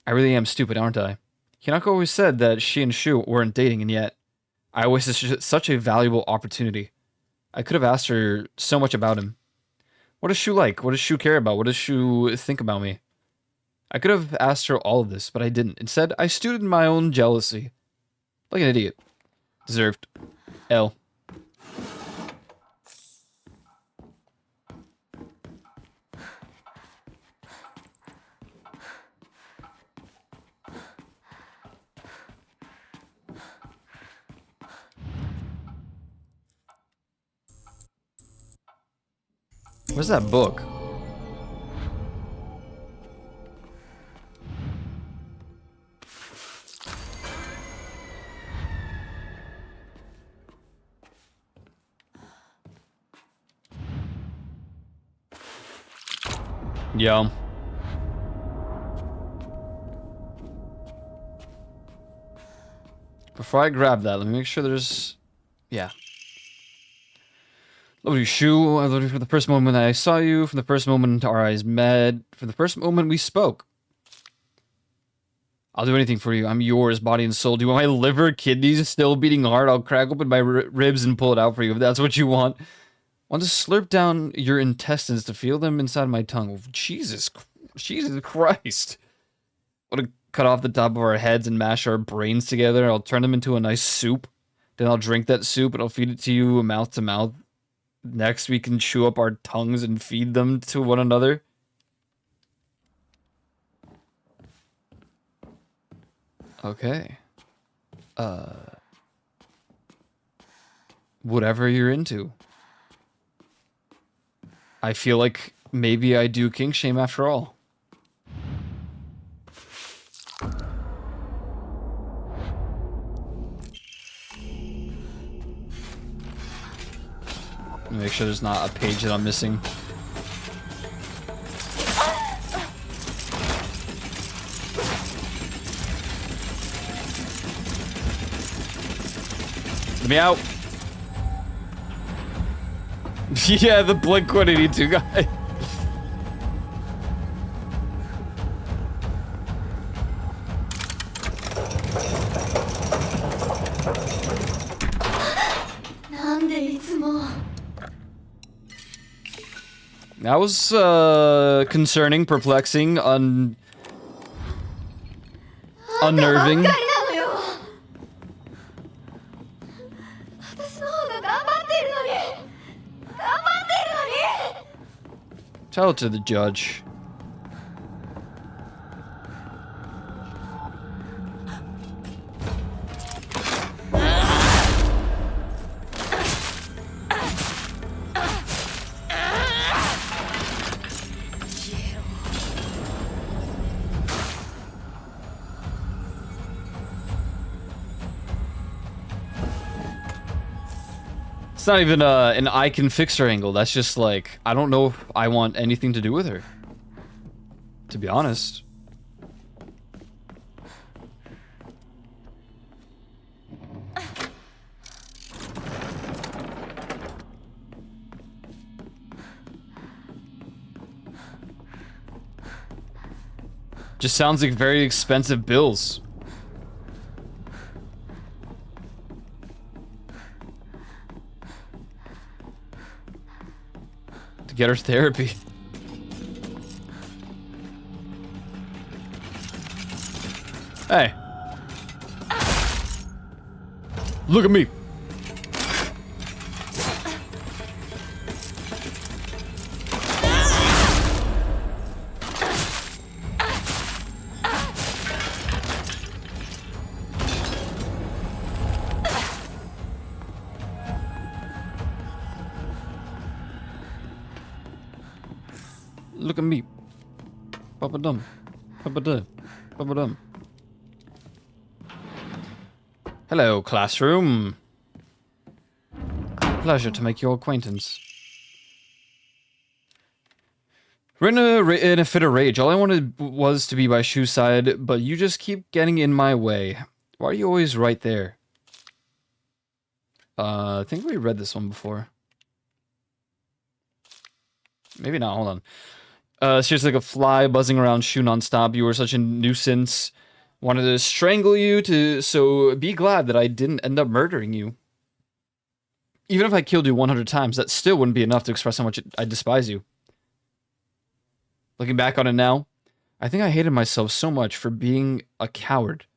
S1: I really am stupid, aren't I? Hinako always said that she and Shu weren't dating, and yet I wasted such a valuable opportunity. I could have asked her so much about him. What does Shu like? What does Shu care about? What does Shu think about me? I could have asked her all of this, but I didn't. Instead, I stewed in my own jealousy. Like an idiot. Deserved. L. Where's that book? Yo. Before I grab that, let me make sure there's... Yeah. Love you, Shu. I love you from the first moment I saw you, from the first moment our eyes met, from the first moment we spoke. I'll do anything for you. I'm yours, body and soul. Do you want my liver, kidneys still beating hard? I'll crack open my ribs and pull it out for you if that's what you want. I want to slurp down your intestines to feel them inside my tongue. Jesus Christ. I want to cut off the top of our heads and mash our brains together. I'll turn them into a nice soup. Then I'll drink that soup and I'll feed it to you mouth to mouth. Next, we can chew up our tongues and feed them to one another. Okay. Whatever you're into. I feel like maybe I do kink shame after all. Make sure there's not a page that I'm missing. Let me out. Yeah, the Blink-182 guy. That was concerning, perplexing, unnerving. Tell it to the judge. It's not even an I can fix her angle. That's just like, I don't know if I want anything to do with her. To be honest. Just sounds like very expensive bills. To get her therapy. Hey. Look at me. Look at me. Papa dum. Papa dum. Papa dum. Hello, classroom. Pleasure to make your acquaintance. We're in a fit of rage. All I wanted was to be by Shu's side, but you just keep getting in my way. Why are you always right there? I think we read this one before. Maybe not, hold on. Seriously, like a fly buzzing around Shu nonstop. You were such a nuisance. Wanted to strangle you, so be glad that I didn't end up murdering you. Even if I killed you 100 times, that still wouldn't be enough to express how much I despise you. Looking back on it now, I think I hated myself so much for being a coward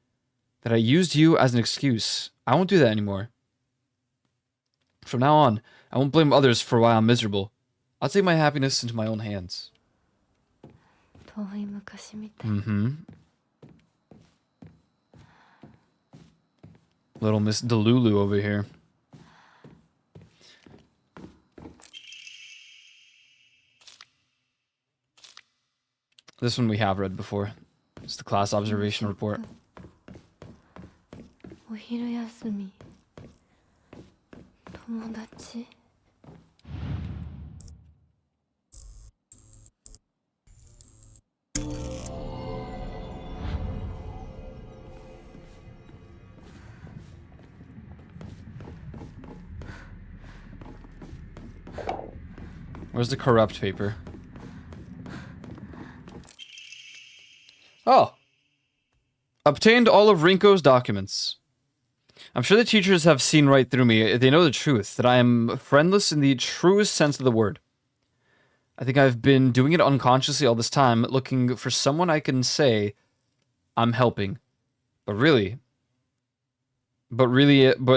S1: that I used you as an excuse. I won't do that anymore. From now on, I won't blame others for why I'm miserable. I'll take my happiness into my own hands. Mm-hmm. Little Miss Delulu over here. This one we have read before. It's the class observation report. Where's the corrupt paper? Oh. Obtained all of Rinko's documents. I'm sure the teachers have seen right through me. They know the truth, that I am friendless in the truest sense of the word. I think I've been doing it unconsciously all this time, looking for someone I can say I'm helping. But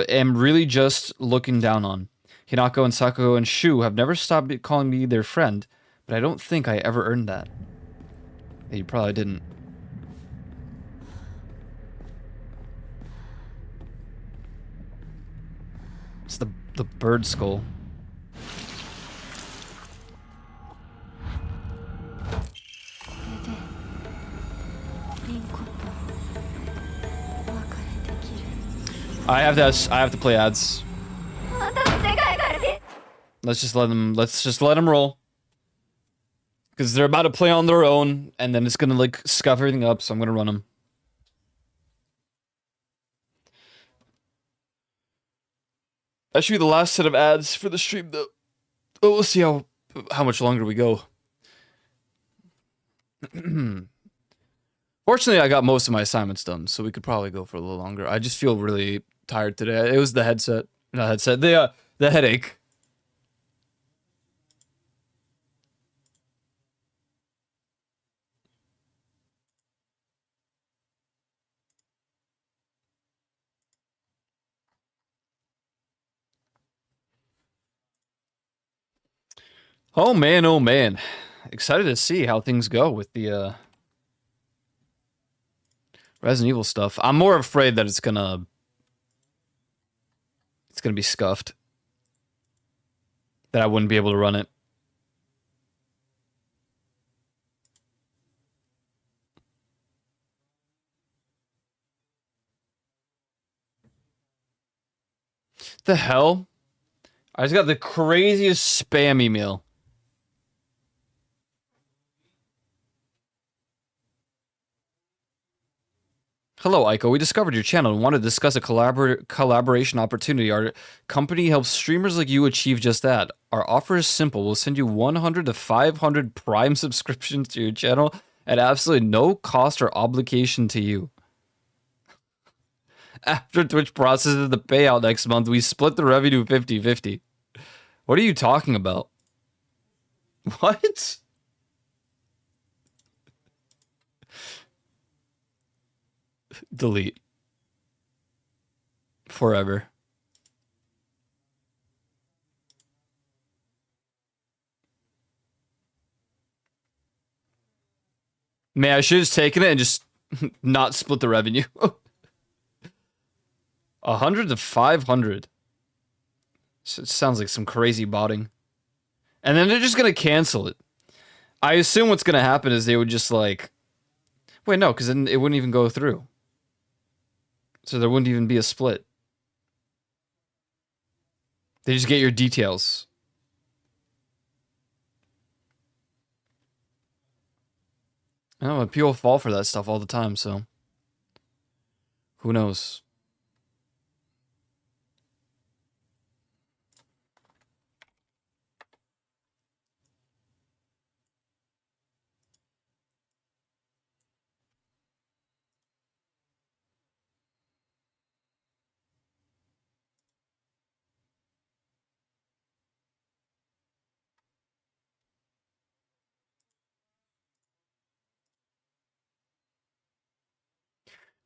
S1: am really just looking down on. Hinako and Sakugo and Shu have never stopped calling me their friend, but I don't think I ever earned that. Yeah, you probably didn't. It's the bird skull. I have to play ads. Let's just let them roll. Because they're about to play on their own, and then it's gonna like scuff everything up, so I'm gonna run them. That should be the last set of ads for the stream, though. Oh, we'll see how much longer we go. Fortunately, I got most of my assignments done, so we could probably go for a little longer. I just feel really tired today. It was the headset. Not headset. The headache. Oh man, oh man. Excited to see how things go with the Resident Evil stuff. I'm more afraid that it's gonna be scuffed. That I wouldn't be able to run it. The hell? I just got the craziest spam email. Hello, Aiko. We discovered your channel and wanted to discuss a collaboration opportunity. Our company helps streamers like you achieve just that. Our offer is simple. We'll send you 100 to 500 Prime subscriptions to your channel at absolutely no cost or obligation to you. After Twitch processes the payout next month, we split the revenue 50-50. What are you talking about? What? Delete. Forever. Man, I should have just taken it and just not split the revenue. 100 to 500. So it sounds like some crazy botting. And then they're just going to cancel it. I assume what's going to happen is they would just like... Wait, no, because then it wouldn't even go through. So there wouldn't even be a split. They just get your details. I don't know, people fall for that stuff all the time, so... Who knows?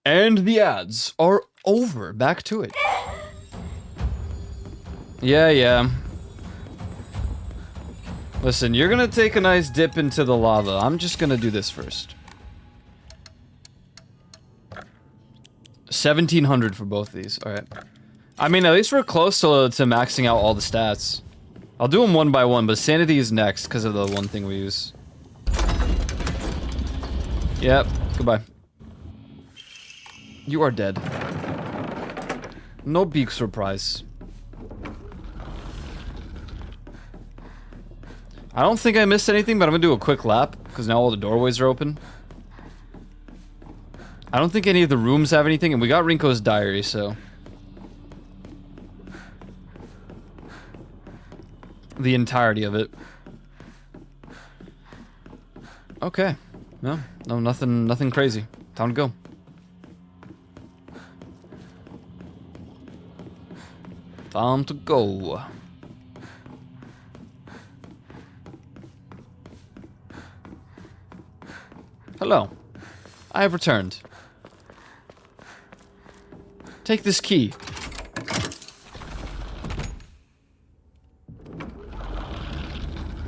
S1: And the ads are over. Back to it. Yeah. Listen, you're gonna take a nice dip into the lava. I'm just gonna do this first. 1,700 for both of these. Alright. I mean, at least we're close to maxing out all the stats. I'll do them one by one, but sanity is next because of the one thing we use. Yep. Goodbye. You are dead. No big surprise. I don't think I missed anything, but I'm gonna do a quick lap, because now all the doorways are open. I don't think any of the rooms have anything, and we got Rinko's diary, so... The entirety of it. Okay. No, nothing crazy. Time to go. Time to go. Hello. I have returned. Take this key.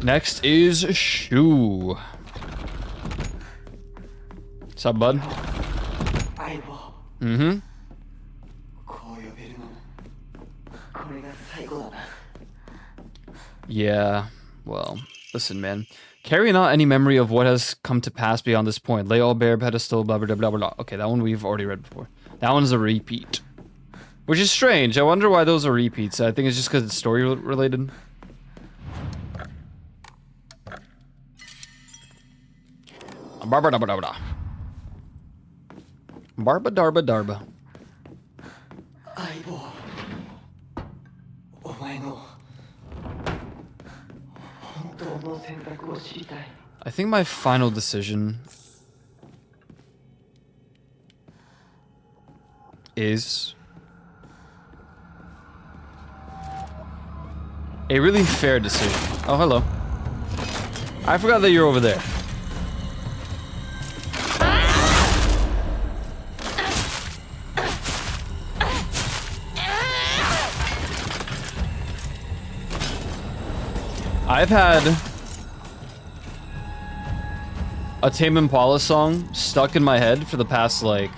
S1: Next is Shu. What's up, bud? Mm-hmm. Yeah, well, listen, man. Carry not any memory of what has come to pass beyond this point. Lay all bare pedestal, blah, blah, blah, blah, blah. Okay, that one we've already read before. That one's a repeat. Which is strange. I wonder why those are repeats. I think it's just because it's story related. Barba darba darba. Barba darba darba.
S3: 相棒お前の本当の選択を知りたい
S1: I think my final decision is a really fair decision. Oh, hello. I forgot that you're over there. I've had a Tame Impala song stuck in my head for the past, like,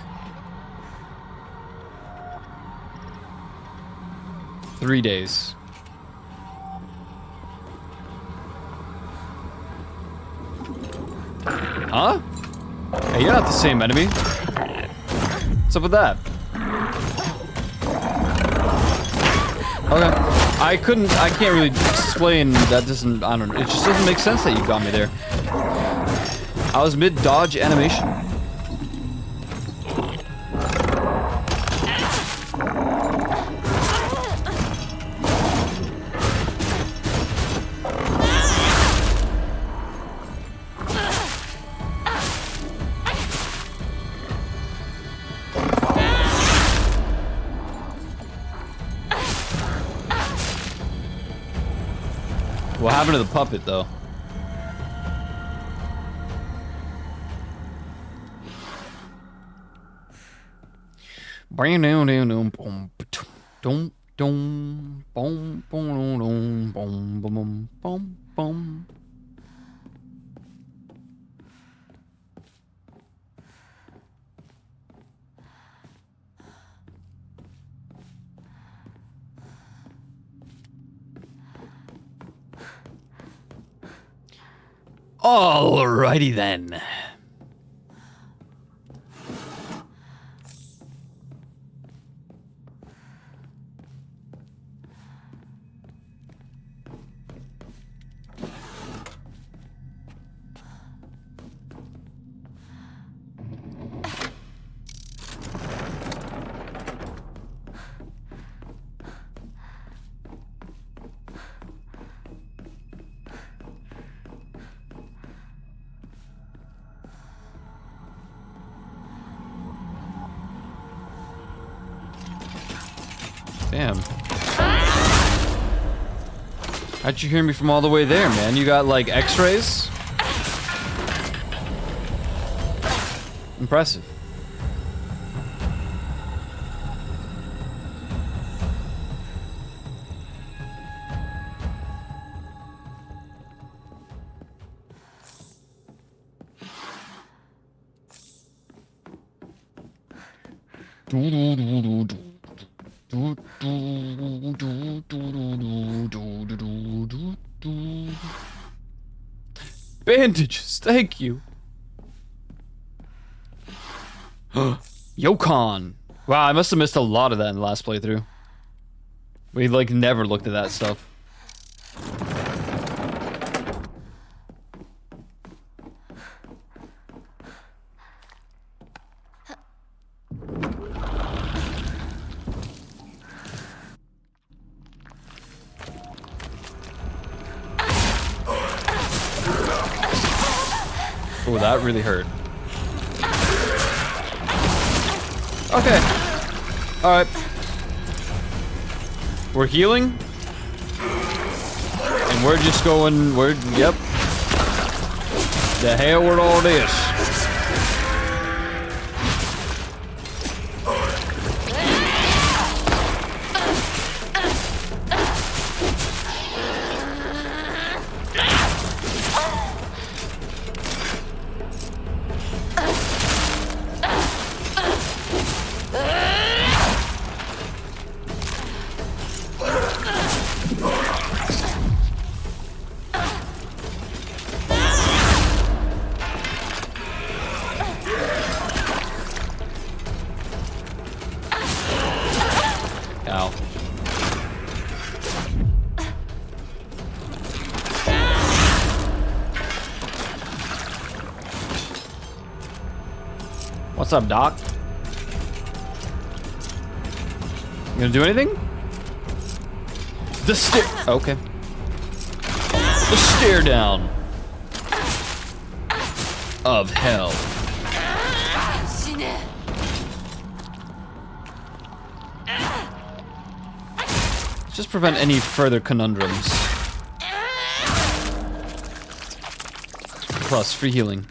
S1: 3 days. Huh? Hey, you're not the same enemy. What's up with that? Okay. I can't really explain, that doesn't, I don't know, it just doesn't make sense that you got me there. I was mid-dodge animation. What happened to the puppet, though? Alrighty then. Damn. How'd you hear me from all the way there, man? You got, like, x-rays? Impressive. Bandages, thank you. Yokon. Wow, I must have missed a lot of that in the last playthrough. We, like, never looked at that stuff. Oh, that really hurt. Okay. Alright. We're healing. And we're just going, yep. The hell with all this. Ow. What's up, Doc? You gonna do anything? The stair. Okay. The stare down of hell. Just prevent any further conundrums. Plus, free healing.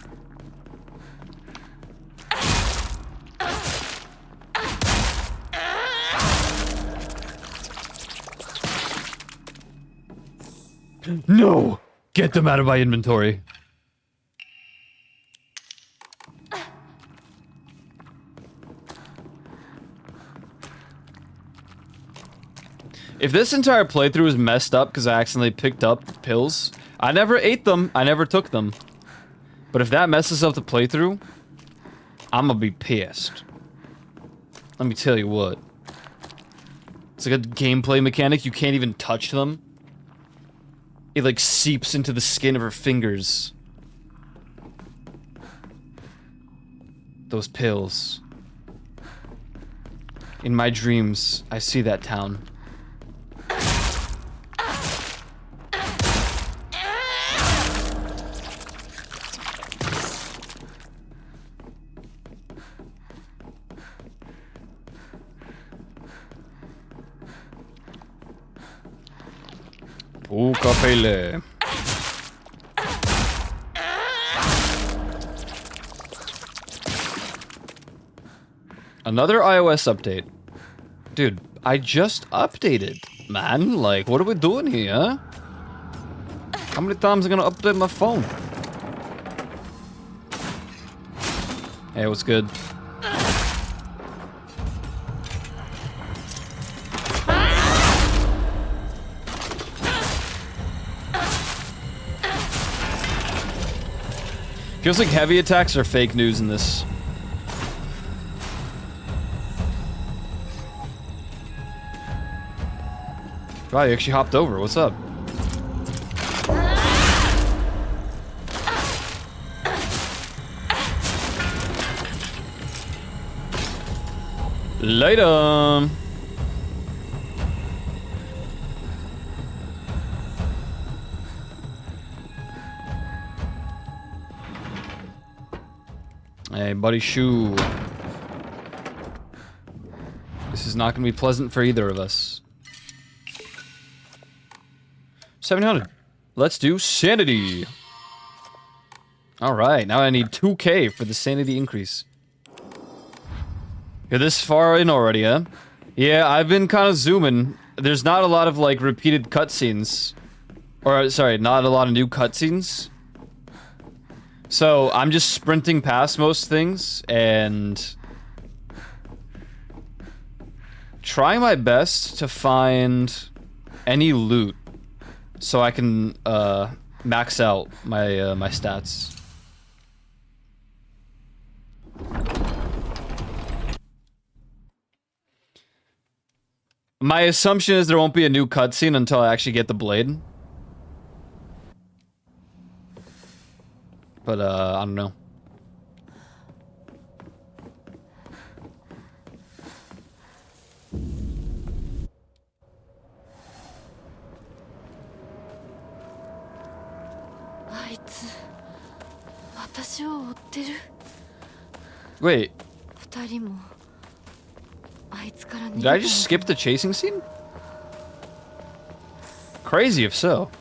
S1: No! Get them out of my inventory. If this entire playthrough is messed up because I accidentally picked up pills, I never ate them, I never took them. But if that messes up the playthrough, I'm gonna be pissed. Let me tell you what. It's like a gameplay mechanic, you can't even touch them. It like seeps into the skin of her fingers. Those pills. In my dreams, I see that town. Pele. Another iOS update. Dude, I just updated, man. Like, what are we doing here? How many times am I gonna update my phone? Hey, what's good? Feels like heavy attacks are fake news in this. Wow, you actually hopped over. What's up? Later. Hey, buddy shoe. This is not going to be pleasant for either of us. 700. Let's do sanity. Alright, now I need 2k for the sanity increase. You're this far in already, huh? Yeah, I've been kind of zooming. There's not a lot of, like, repeated cutscenes. Or, sorry, not a lot of new cutscenes. So, I'm just sprinting past most things, and trying my best to find any loot so I can, max out my, my stats. My assumption is there won't be a new cutscene until I actually get the blade. But, I don't know. Wait. Did I just skip the chasing scene? Crazy if so.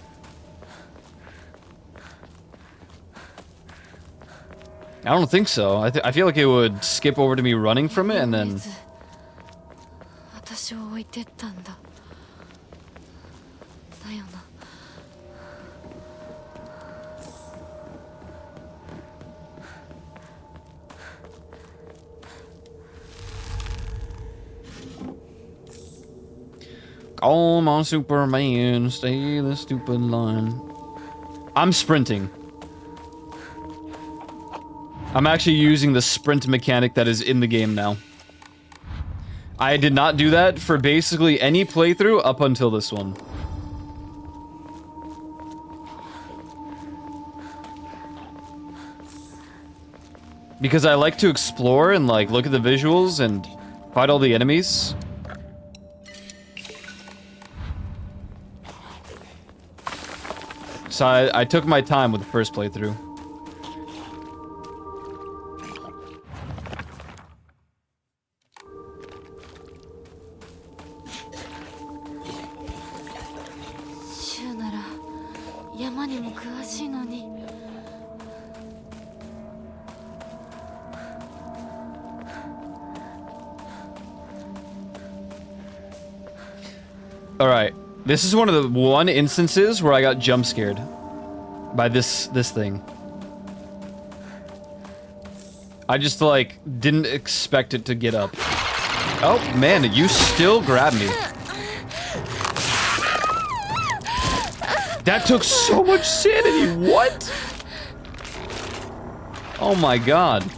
S1: I don't think so. I feel like it would skip over to me running from it and then... Come on, Superman, stay the stupid line. I'm sprinting. I'm actually using the sprint mechanic that is in the game now. I did not do that for basically any playthrough up until this one. Because I like to explore and like look at the visuals and fight all the enemies. So I took my time with the first playthrough. Alright, this is one of the one instances where I got jump scared by this thing. I just like didn't expect it to get up. Oh man, you still grabbed me. That took so much sanity, what? Oh my god.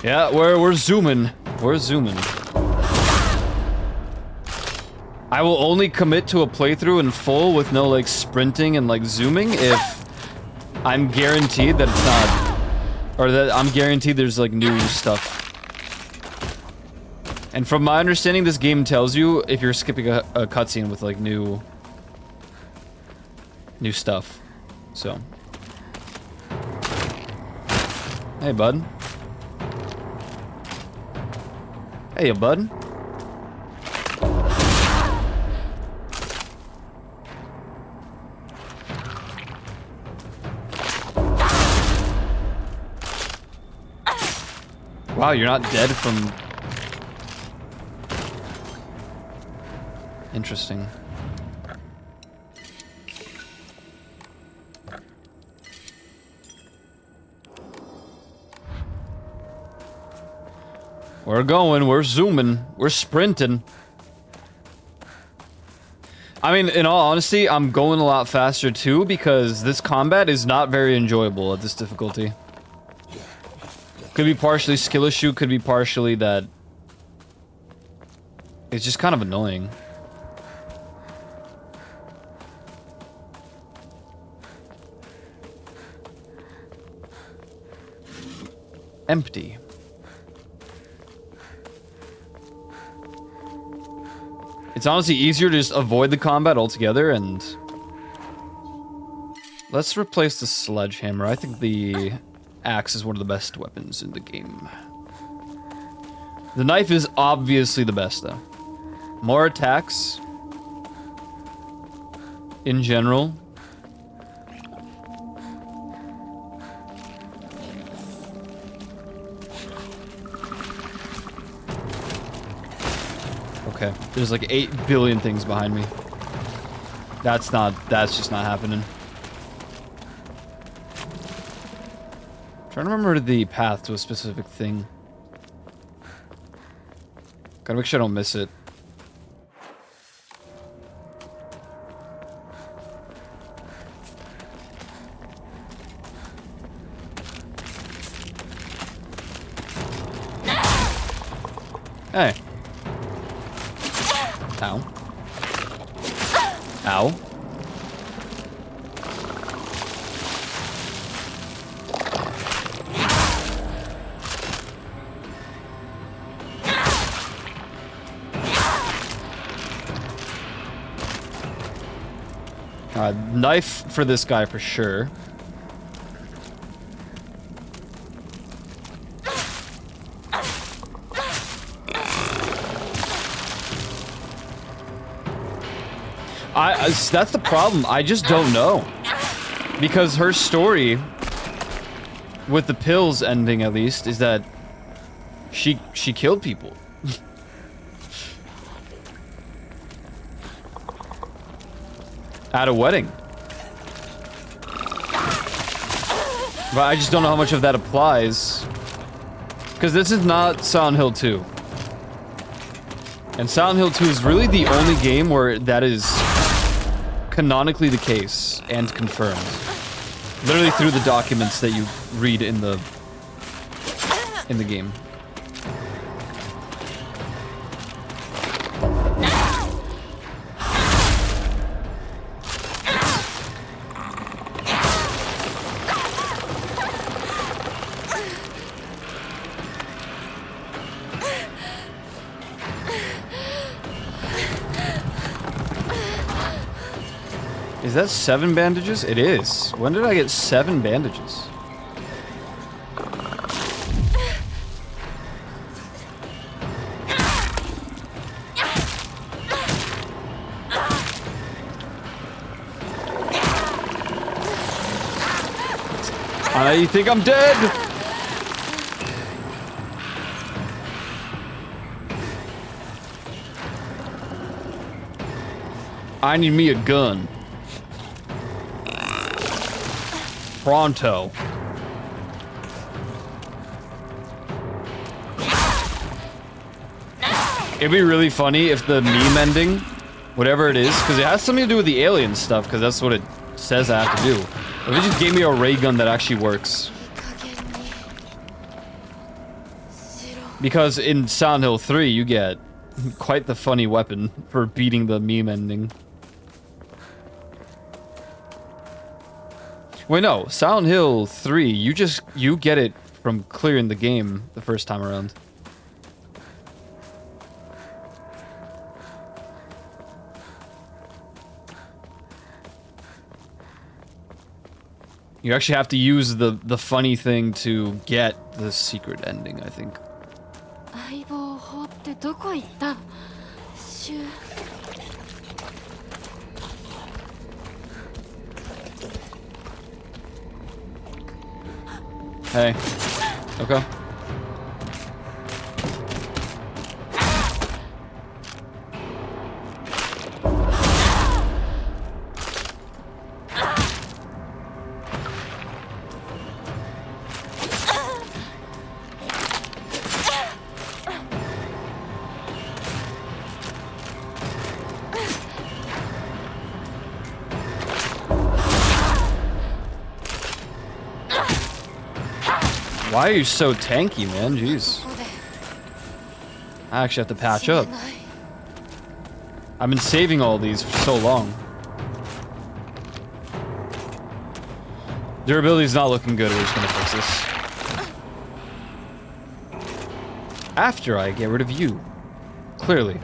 S1: Yeah, we're zooming. We're zooming. I will only commit to a playthrough in full with no like sprinting and like zooming if I'm guaranteed that it's not, or that I'm guaranteed there's like new stuff. And from my understanding, this game tells you if you're skipping a cutscene with like new stuff. So, hey bud. Hey, bud. Wow, you're not dead from... Interesting. We're going, we're zooming, we're sprinting. I mean, in all honesty, I'm going a lot faster too because this combat is not very enjoyable at this difficulty. Could be partially skill issue, could be partially that it's just kind of annoying. Empty. It's honestly easier to just avoid the combat altogether and... Let's replace the sledgehammer. I think the axe is one of the best weapons in the game. The knife is obviously the best though. More attacks. In general. Okay, there's like 8 billion things behind me. That's just not happening. Trying to remember the path to a specific thing. Gotta make sure I don't miss it. Hey. Ow. Ow. Knife for this guy for sure. That's the problem. I just don't know. Because her story, with the pills ending at least, is that she killed people. At a wedding. But I just don't know how much of that applies. Because this is not Silent Hill 2. And Silent Hill 2 is really the only game where that is canonically the case and confirmed. Literally through the documents that you read in the game. Is that 7 bandages? It is. When did I get 7 bandages? I think I'm dead! I need me a gun. Pronto. It'd be really funny if the meme ending, whatever it is, because it has something to do with the alien stuff, because that's what it says I have to do. If it just gave me a ray gun that actually works.
S2: いい加減にしろ。
S1: Because in Silent Hill 3, you get quite the funny weapon for beating the meme ending. Wait, no. Silent Hill 3, you get it from clearing the game the first time around. You actually have to use the funny thing to get the secret ending, I think.
S2: 相棒法ってどこ行った？シュ。
S1: Hey. Okay. Why are you so tanky, man? Jeez.
S2: ここで
S1: I actually have to patch
S2: 死ね
S1: up.
S2: ない。
S1: I've been saving all these for so long. Durability's not looking good. We're just gonna fix this. After I get rid of you. Clearly.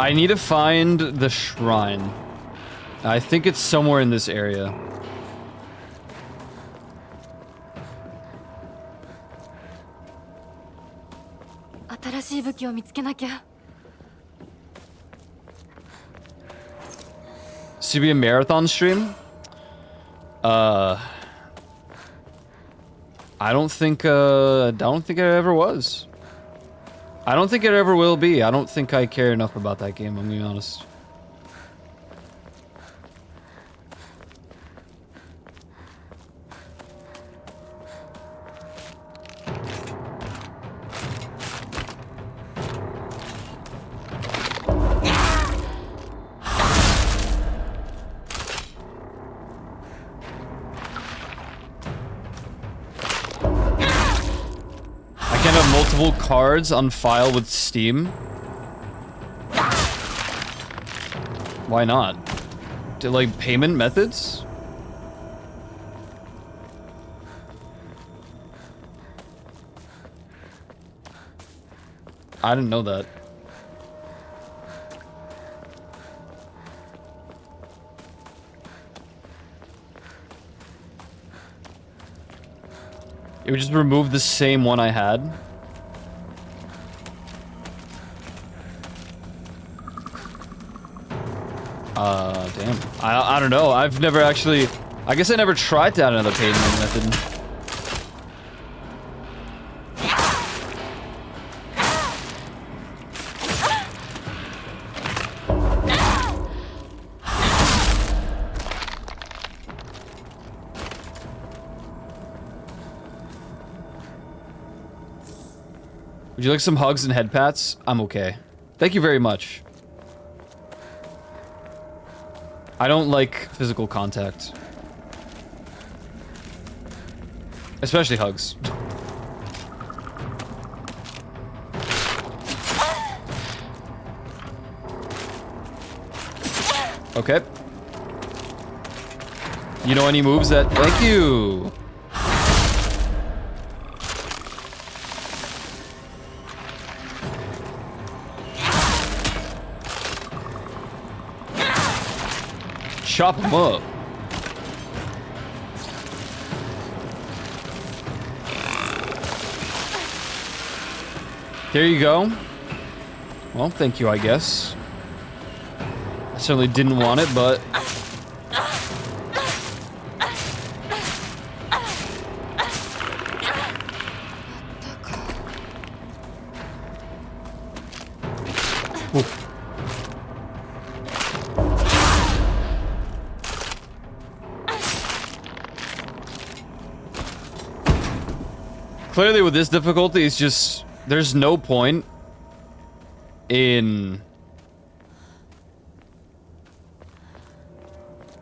S1: I need to find the shrine. I think it's somewhere in this area. Should be a marathon stream? I don't think it ever was. I don't think it ever will be. I don't think I care enough about that game, I'm gonna be honest. Multiple cards on file with Steam? Why not? Like payment methods? I didn't know that. It would just remove the same one I had. Damn. I don't know. I've never actually... I guess I never tried to add another payment method. Would you like some hugs and head pats? I'm okay. Thank you very much. I don't like physical contact. Especially hugs. Okay. You know any moves that... Thank you! Chop him up. There you go. Well, thank you, I guess. I certainly didn't want it, but... Ooh. Clearly with this difficulty, it's just... There's no point in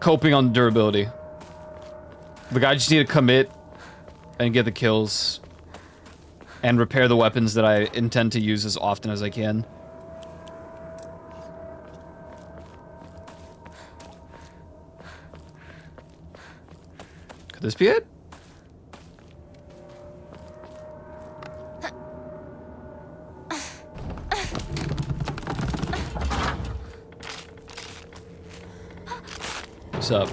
S1: coping on durability. Like, I just need to commit and get the kills and repair the weapons that I intend to use as often as I can. Could this be it? What's up?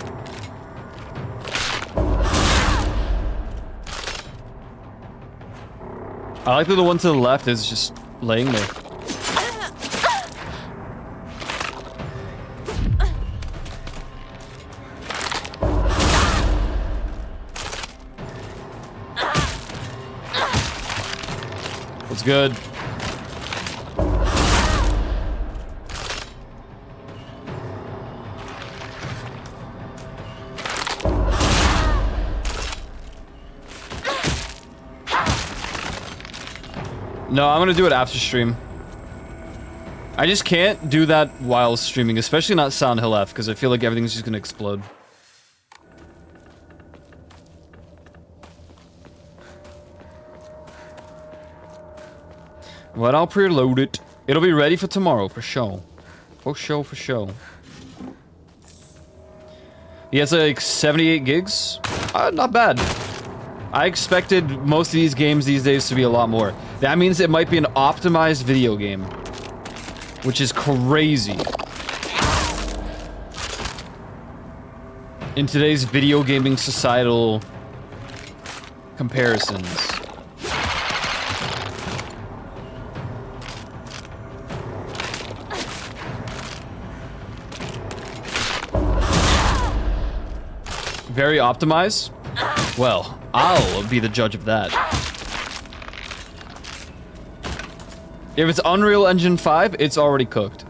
S1: I like that the one to the left is just laying there. What's good? No, I'm gonna do it after stream. I just can't do that while streaming, especially not Silent Hill F, because I feel like everything's just gonna explode. But I'll preload it. It'll be ready for tomorrow, for sure. For sure, for sure. He has like 78 gigs? Not bad. I expected most of these games these days to be a lot more. That means it might be an optimized video game. Which is crazy. In today's video gaming societal comparisons. Very optimized? Well, I'll be the judge of that. If it's Unreal Engine 5, it's already cooked.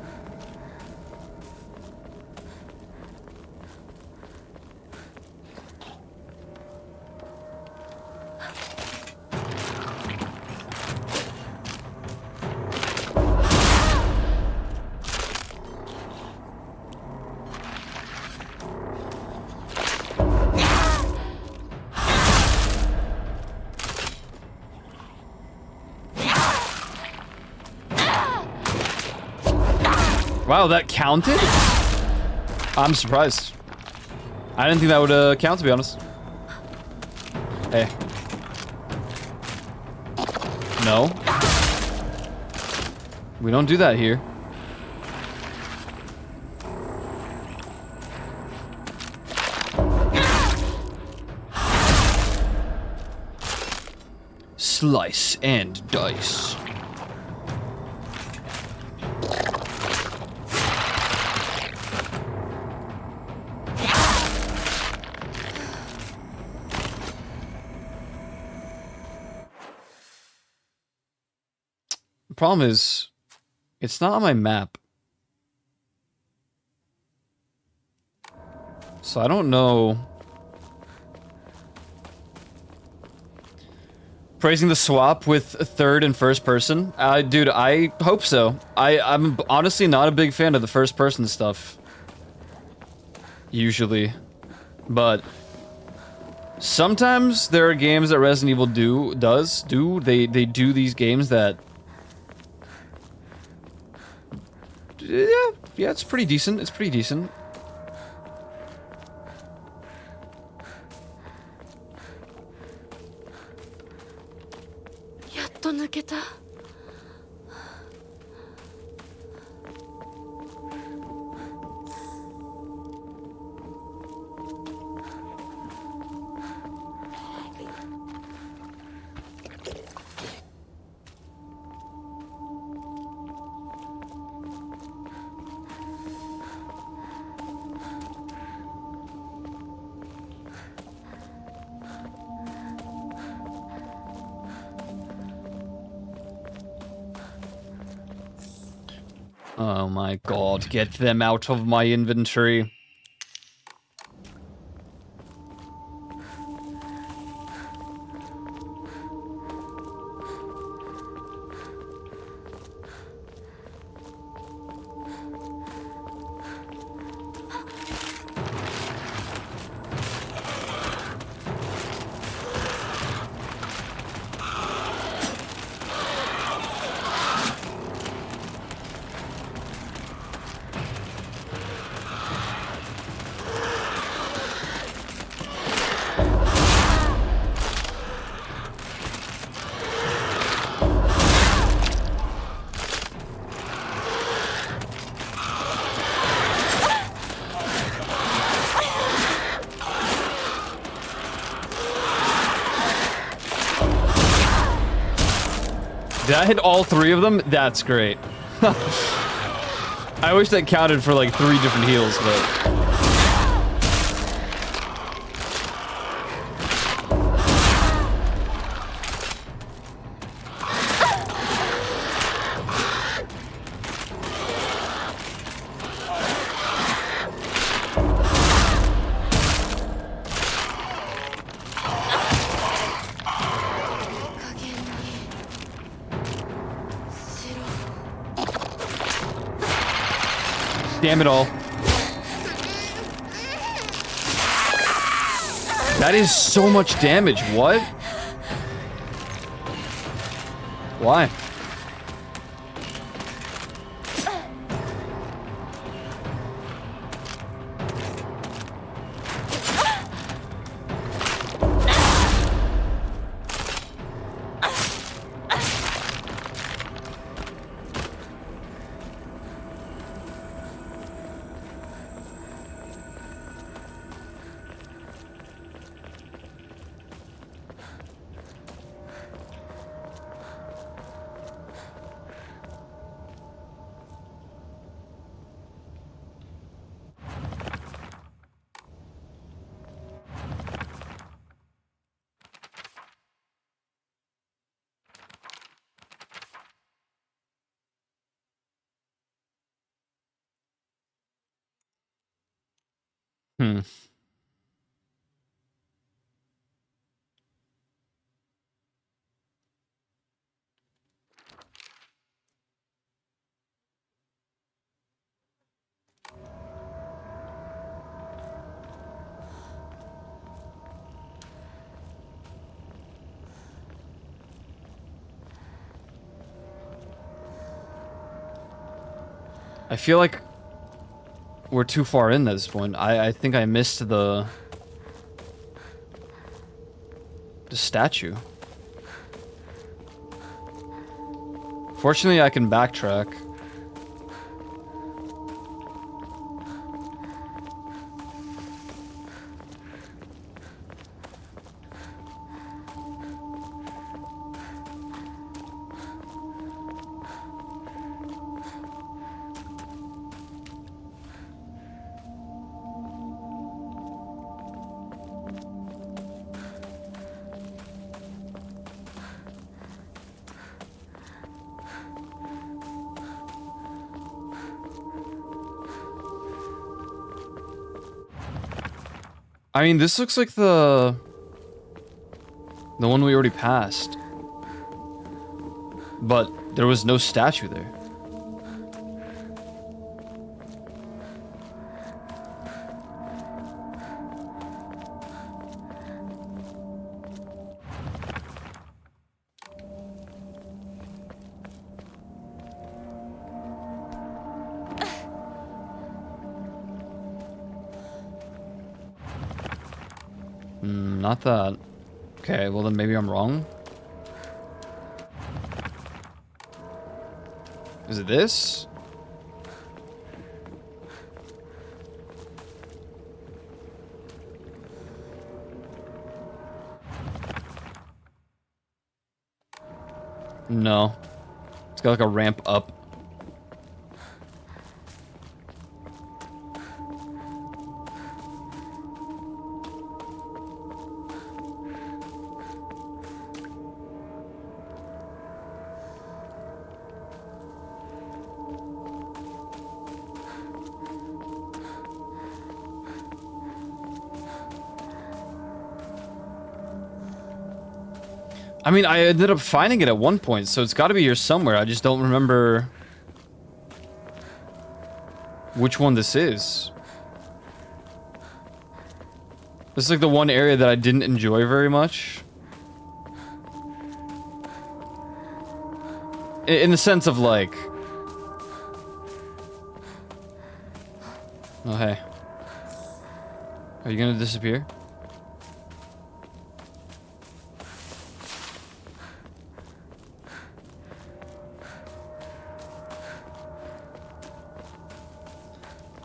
S1: Wow, that counted? I'm surprised. I didn't think that would count, to be honest. Hey. No. We don't do that here. Slice and dice. The problem is, it's not on my map. So I don't know. Praising the swap with third and first person? Dude, I hope so. I'm honestly not a big fan of the first person stuff. usually. But sometimes there are games that Resident Evil do. They do these games that... Yeah, it's pretty decent. It's pretty decent.
S2: Yaっと抜けた。
S1: Oh my god, get them out of my inventory. Did I hit all three of them? That's great. I wish that counted for like 3 different heals, but... Damn it all. That is so much damage. What? Why? Hmm. I feel like we're too far in at this point. I think I missed the statue. Fortunately, I can backtrack. I mean, this looks like the one we already passed. But there was no statue there. Not that. Okay, well then maybe I'm wrong. Is it this? No. It's got like a ramp up. I mean, I ended up finding it at one point, so it's got to be here somewhere. I just don't remember which one this is. This is like the one area that I didn't enjoy very much. In the sense of like... Oh, hey. Are you gonna disappear?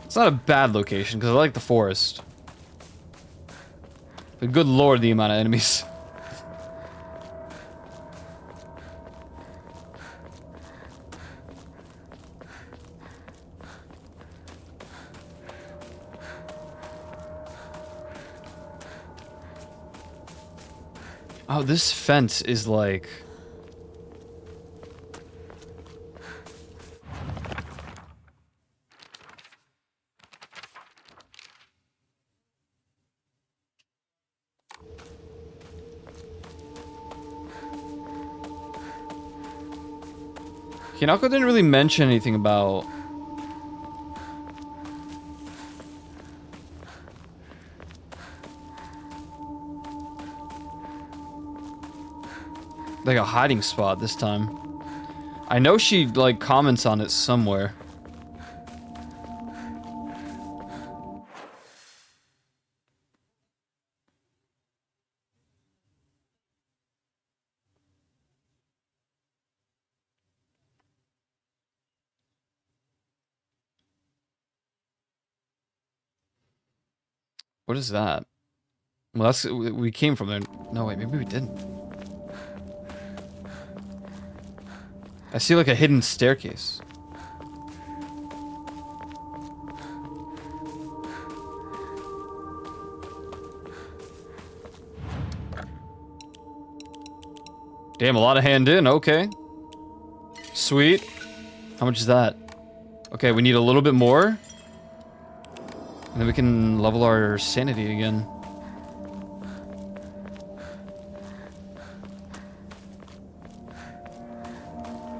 S1: It's not a bad location, because I like the forest. But good lord, the amount of enemies. Oh, this fence is like... Hinako didn't really mention anything about... like a hiding spot this time. I know she like comments on it somewhere. What is that? Well, that's we came from there. No, wait, maybe we didn't. I see like a hidden staircase. Damn, a lot of hand in. Okay. Sweet. How much is that? Okay, we need a little bit more. And then we can level our sanity again.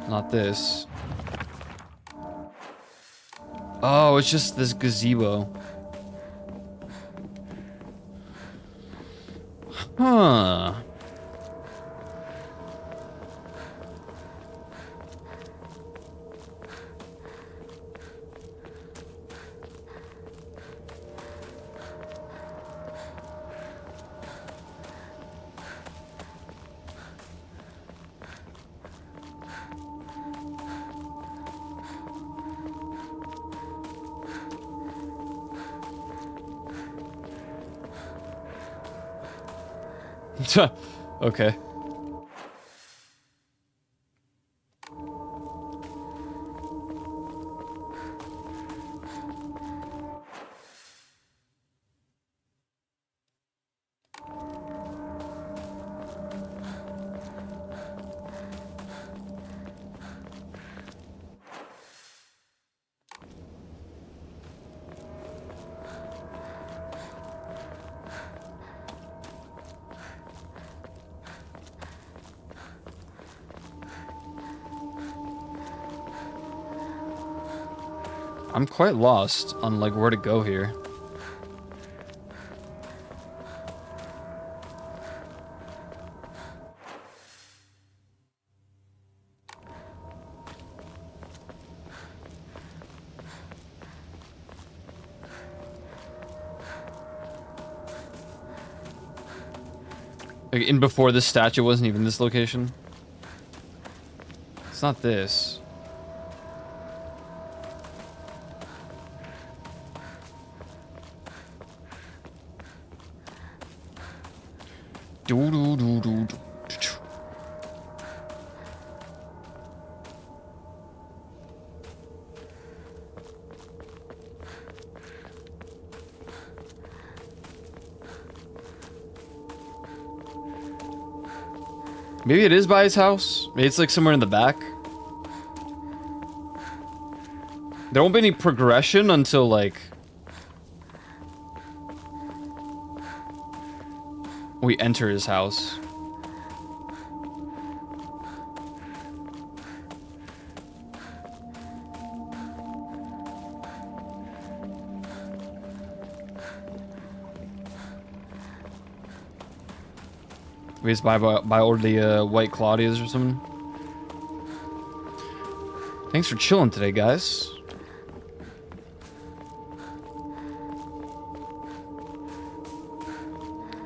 S1: Not this. Oh, it's just this gazebo. Huh. Okay. I'm quite lost on like where to go here. Like in before this statue wasn't even this location. It's not this. Do do do do do. Maybe it is by his house. Maybe it's like somewhere in the back. There won't be any progression until like we enter his house. We just buy all the white Claudias or something. Thanks for chilling today, guys.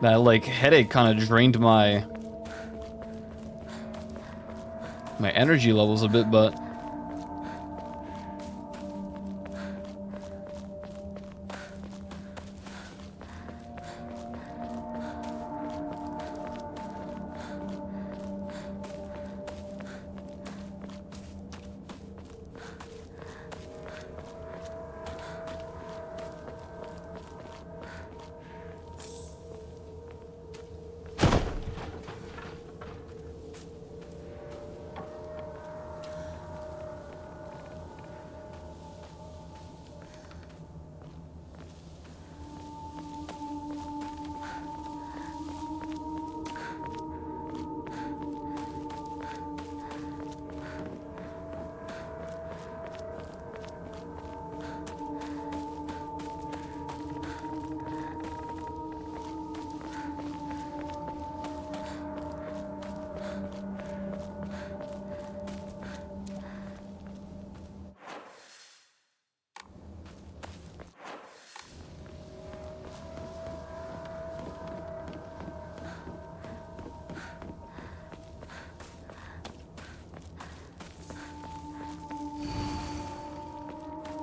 S1: That like headache kind of drained my energy levels a bit, but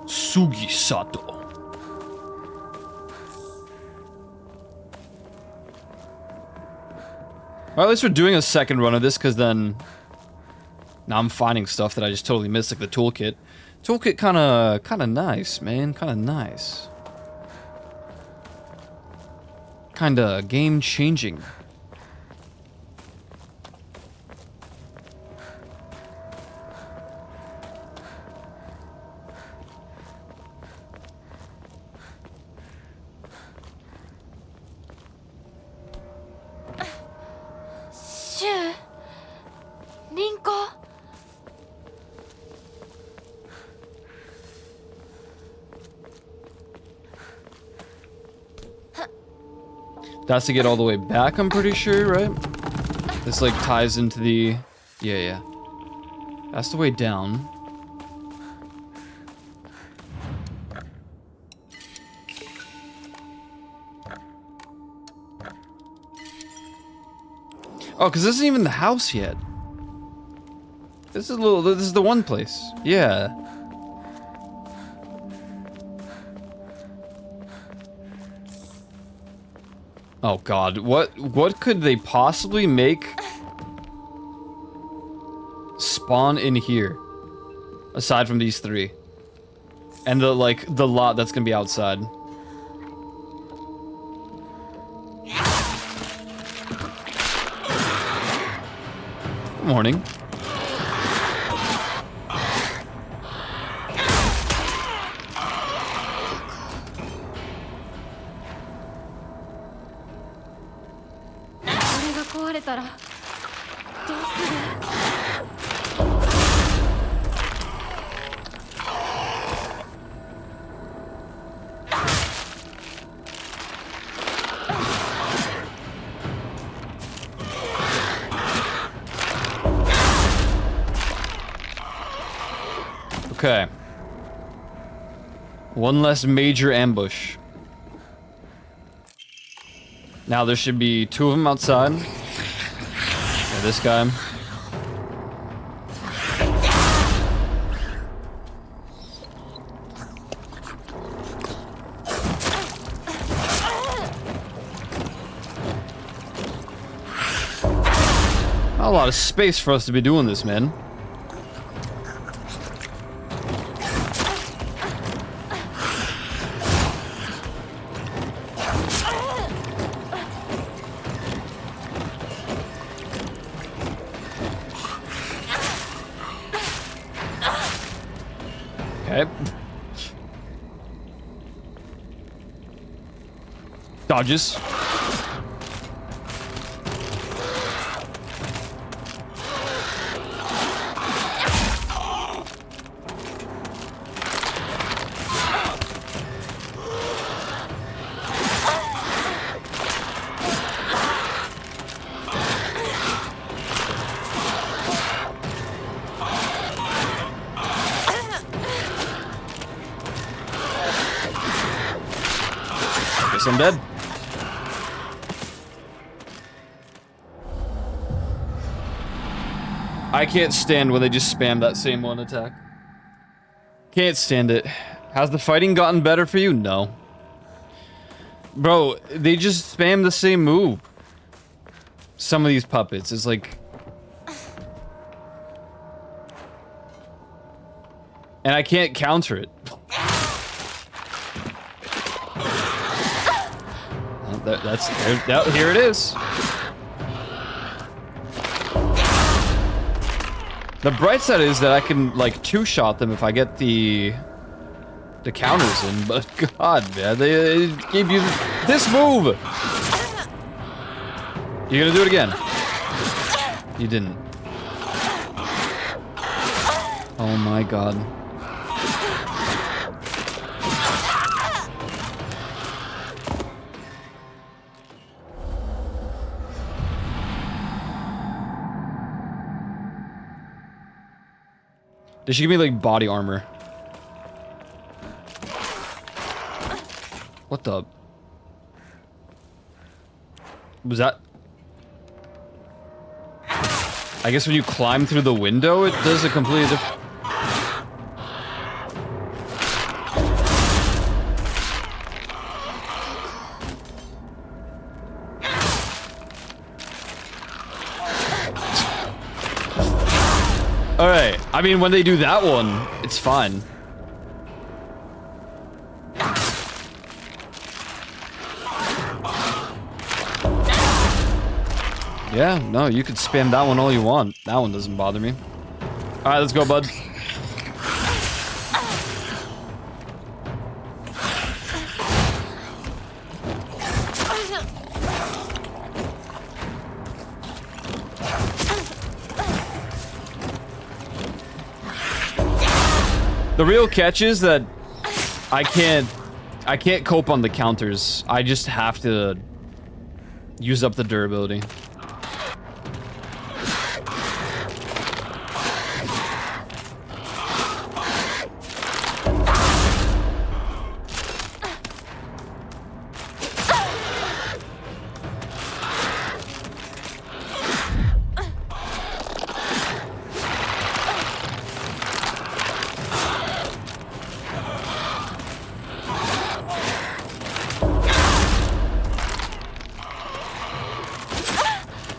S1: Sugisato. Well, at least we're doing a second run of this, because then now I'm finding stuff that I just totally missed, like the toolkit. Toolkit kind of nice, man. Kind of nice. Kind of game-changing. That's to get all the way back, I'm pretty sure, right? This like ties into the... Yeah. That's the way down. Oh, because this isn't even the house yet. This is the one place. Yeah. Oh god, what could they possibly make spawn in here? Aside from these three. And the lot that's gonna be outside. Good morning. Okay. One less major ambush. Now there should be two of them outside. Yeah, this guy. Not a lot of space for us to be doing this, man. Okay. Dodges. Guess I'm dead. I can't stand when they just spam that same one attack. Can't stand it. Has the fighting gotten better for you? No. Bro, they just spam the same move. Some of these puppets is like... And I can't counter it. Here it is. The bright side is that I can like two-shot them if I get the counters in, but god man, they gave you this move. You gonna do it again? You didn't. Oh my god. They should give me like body armor. What the? Was that? I guess when you climb through the window, it does a completely different... Alright, I mean, when they do that one, it's fine. Yeah, no, you could spam that one all you want. That one doesn't bother me. Alright, let's go, bud. The real catch is that I can't cope on the counters. I just have to use up the durability.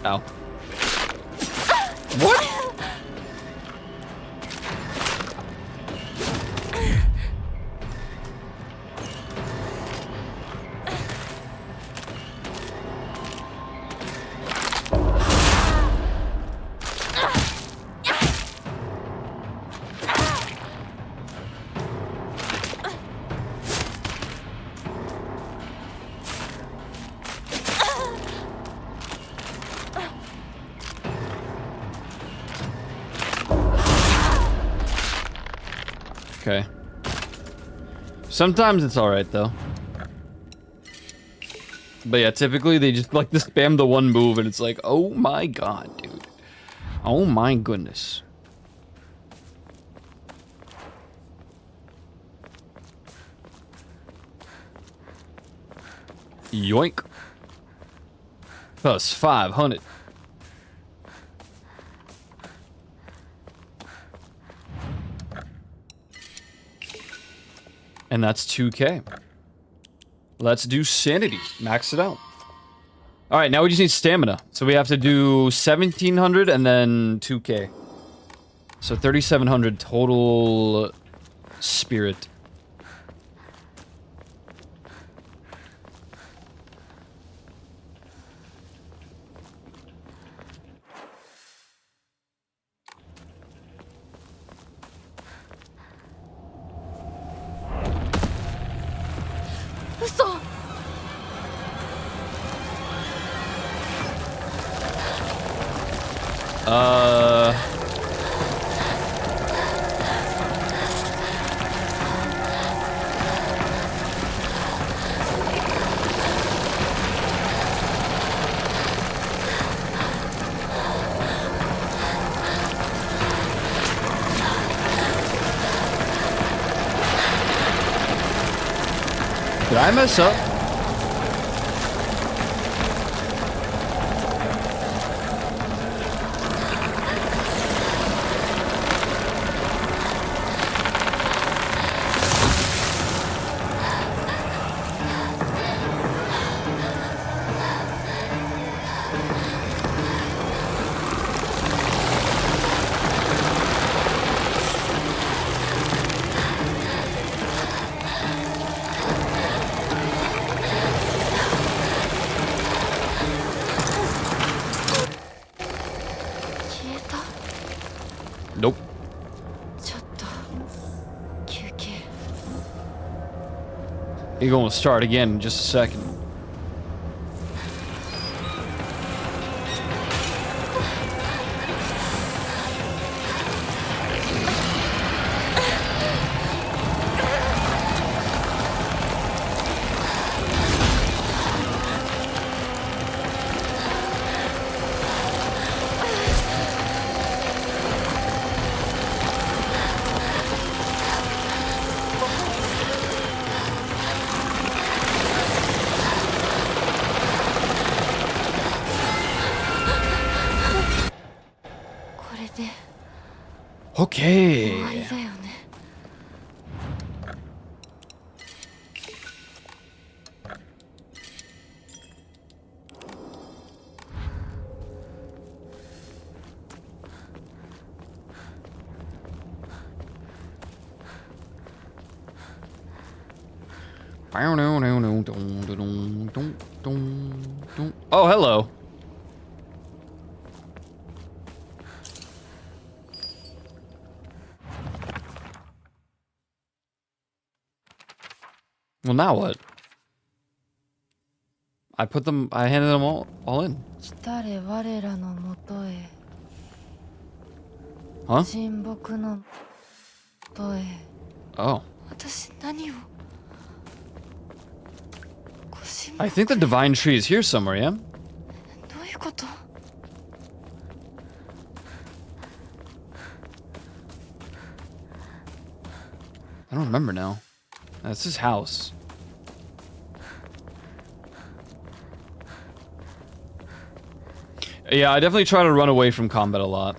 S1: Ow. What? Okay. Sometimes it's alright, though. But yeah, typically they just like to spam the one move and it's like, oh my god, dude. Oh my goodness. Yoink. Plus 500. And that's 2K. Let's do sanity. Max it out. All right, now we just need stamina. So we have to do 1700 and then 2K. So 3700 total spirit.
S2: Uso!
S1: Did I mess up? Nope.
S2: ちょっと休憩
S1: You're going to start again in just a second. Okay.
S2: 終わりだよね
S1: Oh, hello. Well, now what? I handed them all in.
S2: 来たれ我らのもとへ
S1: Huh?
S2: 親睦のもとへ
S1: Oh.
S2: 私何を ご親
S1: I
S2: 睦
S1: think the divine tree is here somewhere, yeah?
S2: どういうこと
S1: I don't remember now. That's his house. Yeah, I definitely try to run away from combat a lot.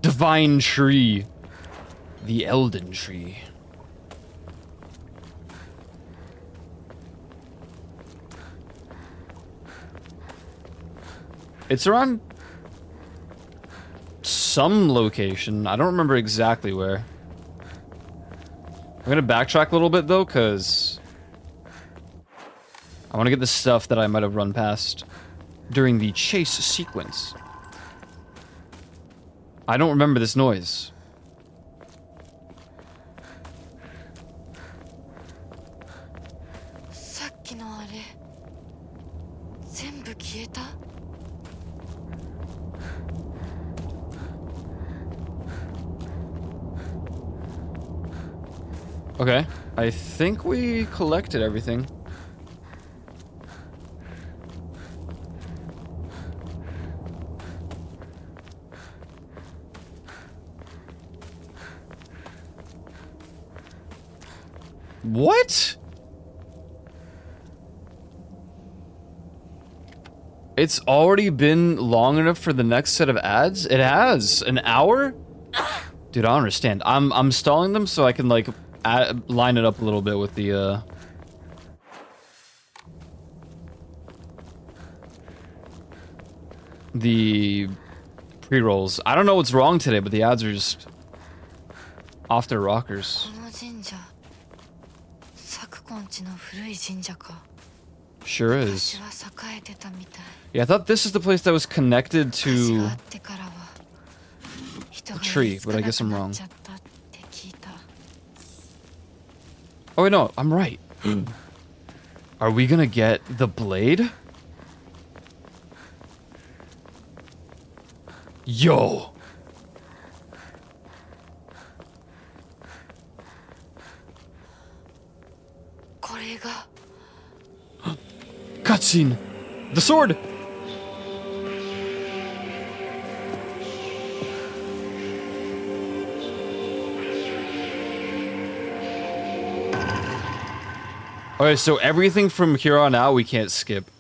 S1: Divine tree. The Elden tree. It's around some location. I don't remember exactly where. I'm gonna backtrack a little bit though, because I want to get the stuff that I might have run past during the chase sequence. I don't remember this noise. Okay, I think we collected everything. What? It's already been long enough for the next set of ads? It has. An hour? Dude, I don't understand. I'm stalling them so I can, like, line it up a little bit with the pre-rolls. I don't know what's wrong today, but the ads are just off their rockers.
S2: この神社昨今地の古い神社か
S1: Sure
S2: 昔
S1: is.
S2: は栄えてたみたい
S1: Yeah, I thought this is the place that was connected
S2: 火事が
S1: to
S2: あってからは人が
S1: tree,
S2: 寄りつ
S1: but
S2: か
S1: I
S2: な
S1: guess
S2: く
S1: I'm
S2: な
S1: wrong.
S2: っちゃったって聞いた
S1: Oh wait, no, I'm right. Are we gonna get the blade? Yo! Cutscene! The sword! Okay, so everything from here on out we can't skip.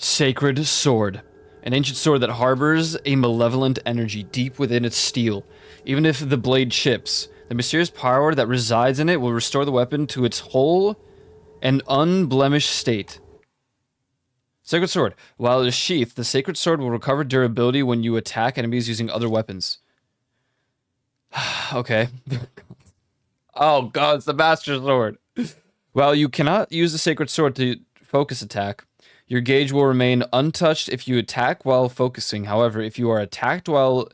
S1: Sacred Sword. An ancient sword that harbors a malevolent energy deep within its steel. Even if the blade chips, the mysterious power that resides in it will restore the weapon to its whole and unblemished state. Sacred Sword. While it is sheathed, the Sacred Sword will recover durability when you attack enemies using other weapons. Okay. Oh god, it's the Master Sword. While you cannot use the Sacred Sword to focus attack, your gauge will remain untouched if you attack while focusing. However, if you are attacked while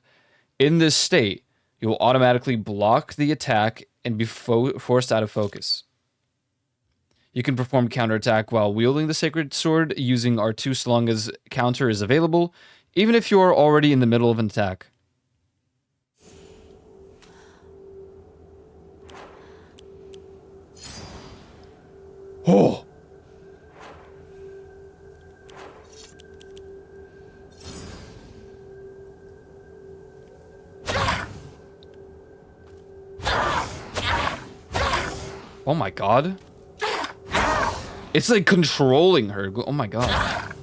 S1: in this state, you will automatically block the attack and be forced out of focus. You can perform counterattack while wielding the Sacred Sword using R2 so long as counter is available, even if you are already in the middle of an attack. Oh! Oh my god. It's like controlling her. Oh my god.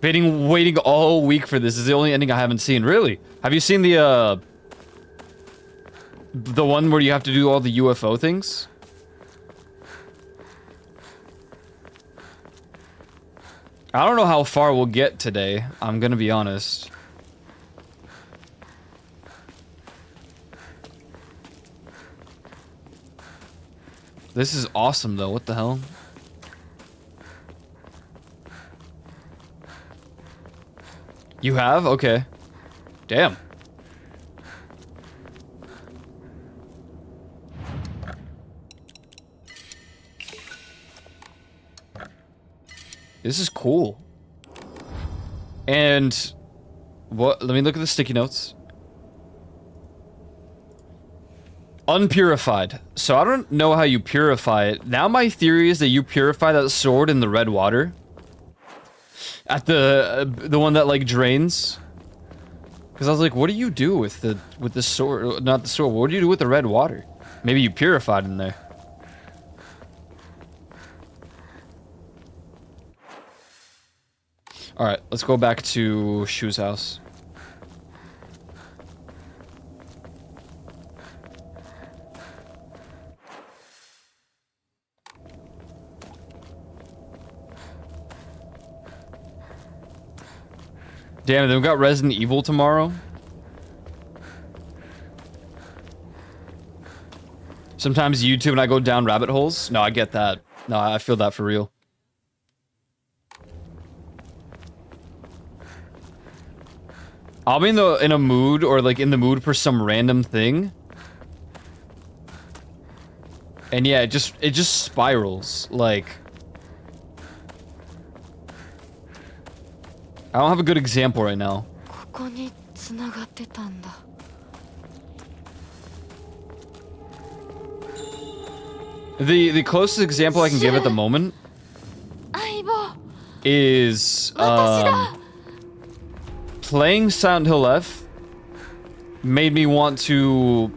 S1: Waiting all week for this. This is the only ending I haven't seen. Really? Have you seen the one where you have to do all the UFO things? I don't know how far we'll get today. I'm gonna be honest. This is awesome, though. What the hell? You have? Okay. Damn. This is cool. And what? Let me look at the sticky notes. Unpurified. So I don't know how you purify it. Now my theory is that you purify that sword in the red water. At the one that like drains. Because I was like, what do you do with the sword? Not the sword. What do you do with the red water? Maybe you purified in there. All right, let's go back to Shu's house. Damn, then we got Resident Evil tomorrow. Sometimes YouTube and I go down rabbit holes. No, I get that. No, I feel that for real. I'll be in a mood or like in the mood for some random thing. And yeah, it just spirals. Like I don't have a good example right now.
S2: こに繋がってたんだ。
S1: The closest example I can give at the moment
S2: 相棒、
S1: is
S2: 私だ。
S1: playing Silent Hill F made me want to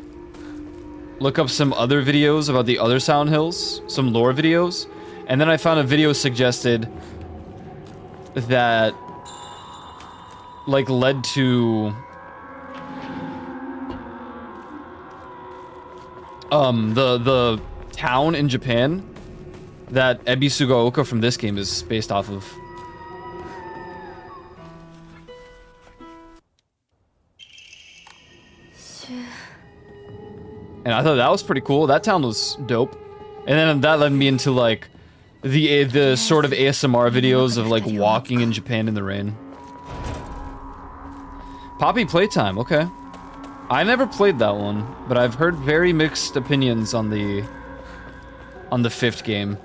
S1: look up some other videos about the other Silent Hills, some lore videos, and then I found a video suggested that like led to the town in Japan that Ebisugaoka from this game is based off of. And I thought that was pretty cool. That town was dope. And then that led me into like the sort of ASMR videos of like walking in Japan in the rain. Poppy Playtime, okay. I never played that one, but I've heard very mixed opinions on the fifth game.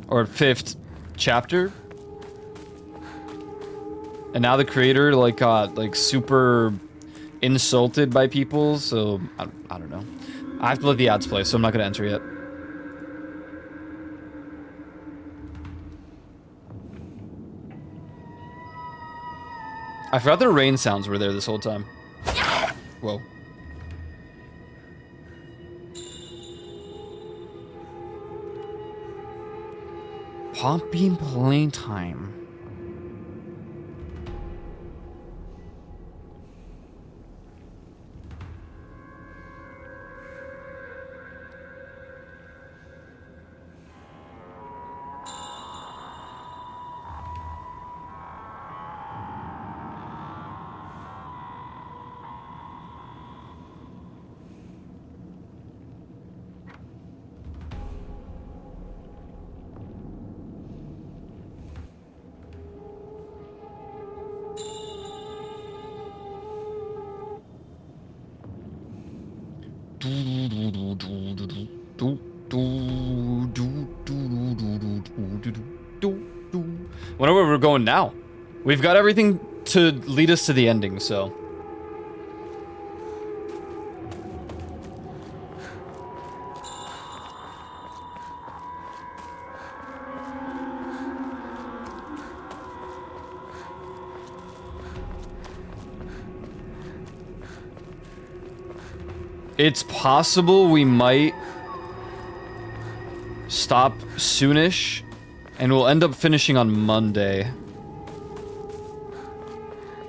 S1: Or fifth chapter. And now the creator like got like super insulted by people, so I don't know. I have to let the ads play, so I'm not gonna enter yet. I forgot the rain sounds were there this whole time. Whoa. Poppy Playtime. Wonder where we're going now. We've got everything to lead us to the ending, so. It's possible we might stop soonish, and we'll end up finishing on Monday.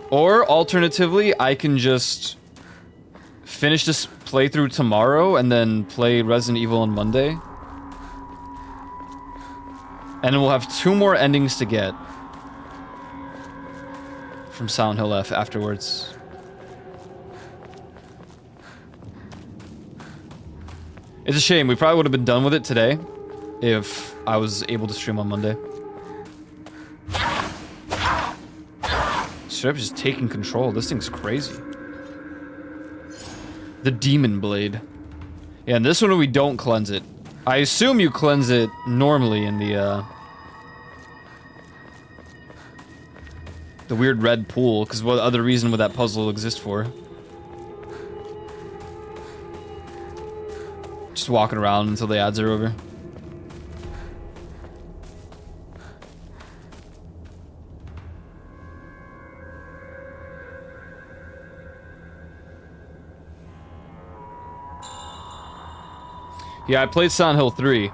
S1: Or, alternatively, I can just finish this playthrough tomorrow and then play Resident Evil on Monday. And then we'll have 2 more endings to get from Silent Hill F afterwards. It's a shame. We probably would have been done with it today if I was able to stream on Monday. Straight up just taking control. This thing's crazy. The Demon Blade. Yeah, and this one we don't cleanse it. I assume you cleanse it normally in the weird red pool, because what other reason would that puzzle exist for? Just walking around until the ads are over. Yeah, I played Silent Hill 3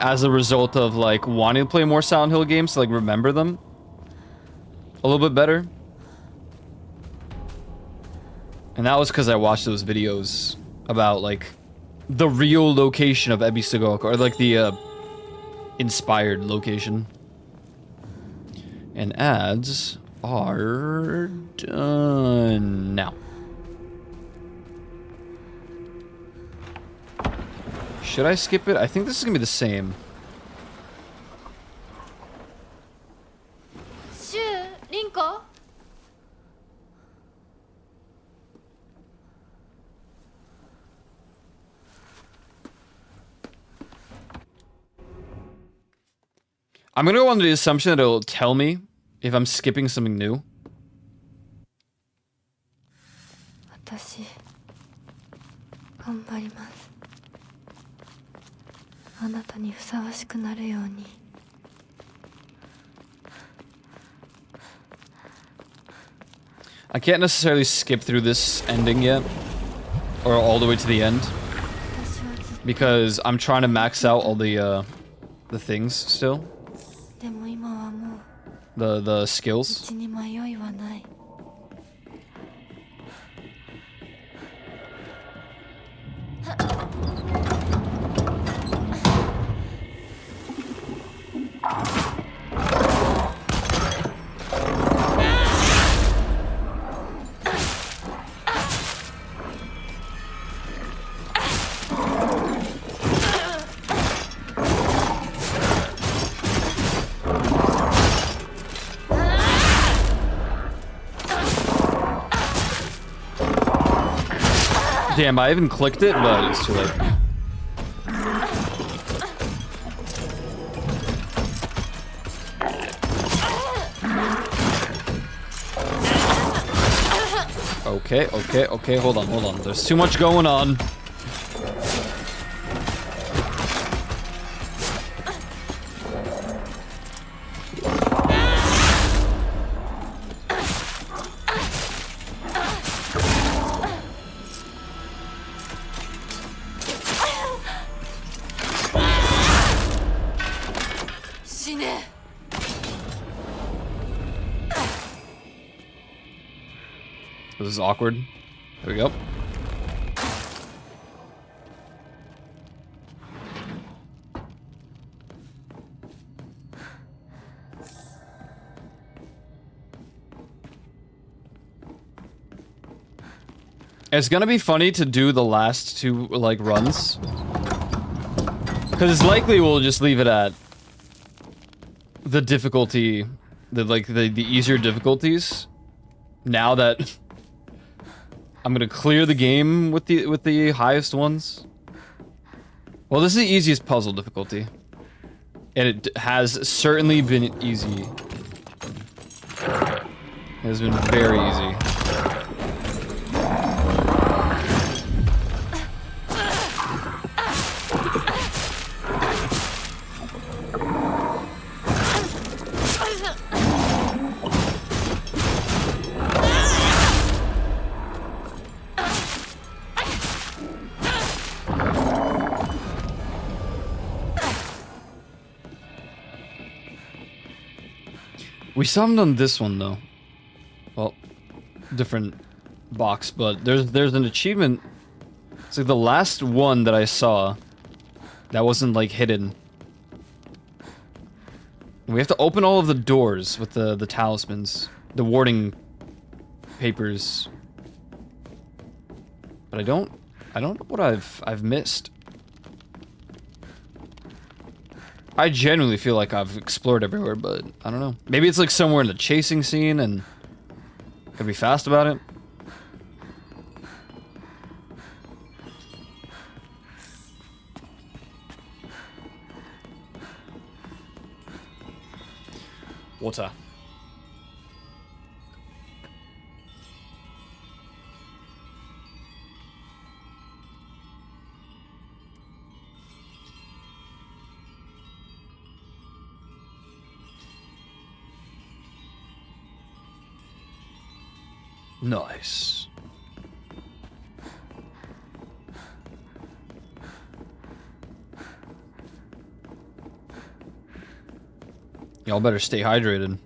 S1: as a result of like wanting to play more Silent Hill games to like remember them a little bit better. And that was because I watched those videos about like the real location of Ebisugaoka, or like the inspired location. And ads are done now. Should I skip it? I think this is gonna be the same.
S2: シュウ、リンコ。
S1: I I'm gonna go on the assumption that it'll tell me if I'm skipping something new.
S2: 私頑張ります。あなたにふさわしくなるように。
S1: I can't necessarily skip through this ending yet, or all the way to the end,
S2: 私はずっと
S1: because I'm trying to max out all the things still,
S2: でも今はもう
S1: the skills.
S2: 道に迷いはない。
S1: Damn, I even clicked it, but it's too late. Okay, hold on. There's too much going on. This is awkward. There we go. It's gonna be funny to do the last two, like, runs. Because it's likely we'll just leave it at the difficulty, the easier difficulties. Now that I'm gonna clear the game with the highest ones. Well, this is the easiest puzzle difficulty. And it has certainly been easy. It has been very easy. We summoned on this one though. Well, different box, but there's an achievement. It's like the last one that I saw that wasn't like hidden. We have to open all of the doors with the talismans, the warding papers. But I don't know what I've missed. I genuinely feel like I've explored everywhere, but I don't know. Maybe it's like somewhere in the chasing scene and gotta be fast about it. Water. Nice. Y'all better stay hydrated.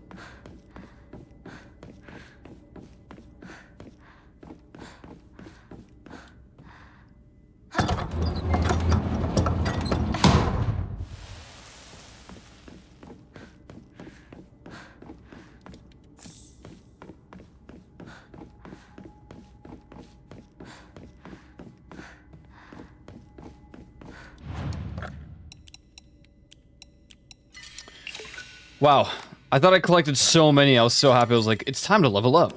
S1: Wow, I thought I collected so many, I was so happy, I was like, it's time to level up.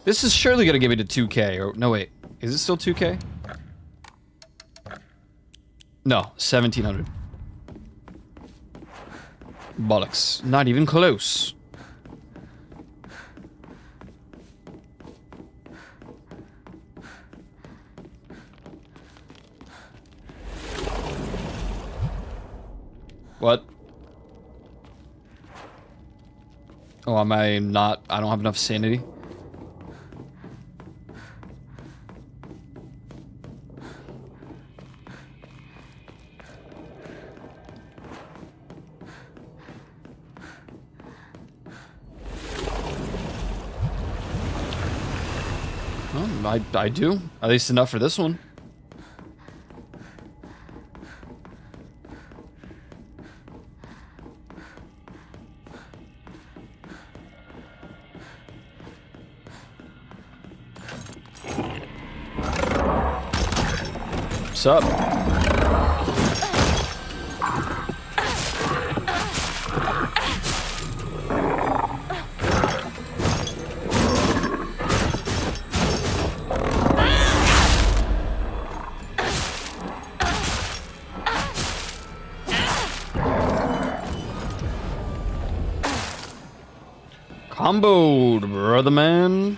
S1: This is surely gonna get me to 2K, or, no wait, is it still 2K? No, 1700. Bollocks. Not even close. What? Oh, am I not? I don't have enough sanity? Well, I do. At least enough for this one. What's up? Comboed, brother man.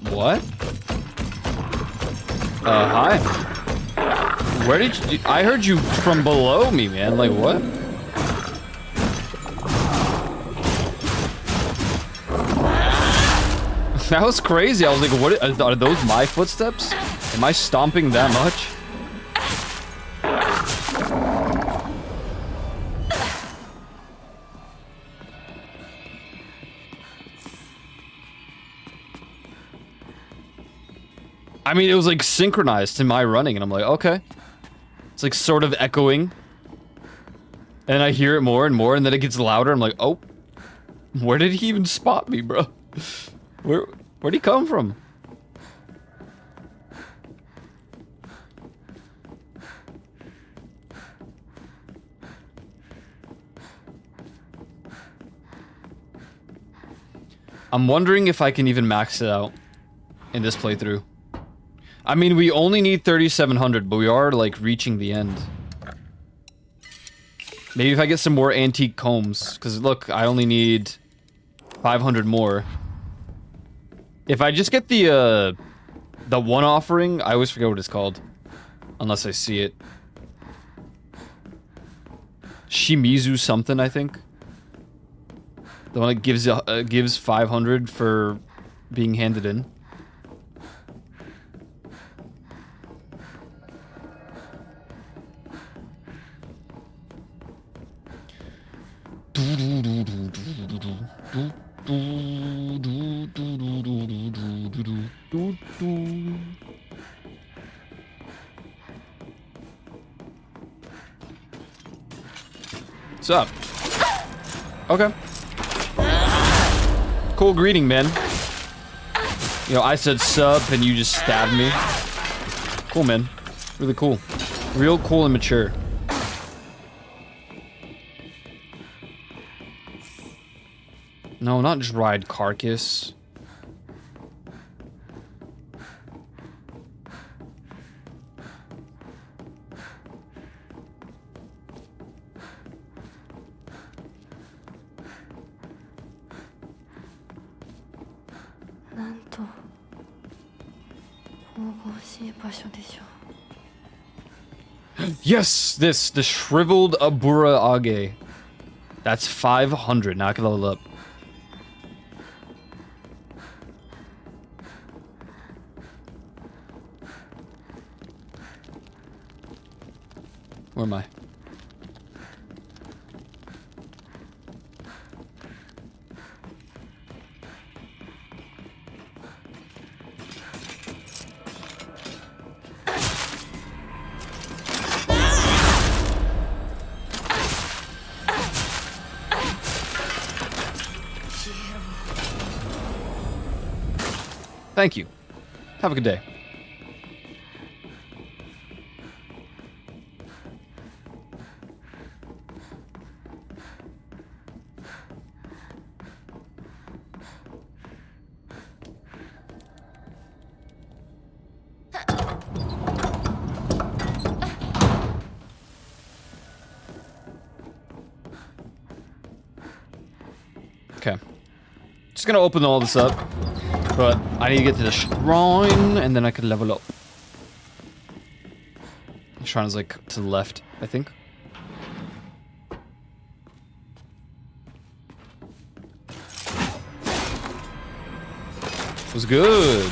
S1: What? Hi. Where did you... I heard you from below me, man. Like, what? That was crazy. I was like, what? Are those my footsteps? Am I stomping that much? I mean, it was like synchronized to my running, and I'm like, okay. It's like sort of echoing. And I hear it more and more, and then it gets louder. I'm like, oh. Where did he even spot me, bro? Where'd he come from? I'm wondering if I can even max it out in this playthrough. I mean, we only need 3,700, but we are, like, reaching the end. Maybe if I get some more antique combs. Because, look, I only need 500 more. If I just get the one offering, I always forget what it's called. Unless I see it. Shimizu something, I think. The one that gives 500 for being handed in. What's up? Okay. Cool greeting, man. You know, I said sub and you just stabbed me. Cool, man. Really cool. Real cool and mature. No, not dried carcass. Yes, the shriveled Abura Age. That's 500. Now I can level up. Where am I? Thank you. Have a good day. Just gonna open all this up. But I need to get to the shrine, and then I can level up. The shrine is like to the left, I think. It was good.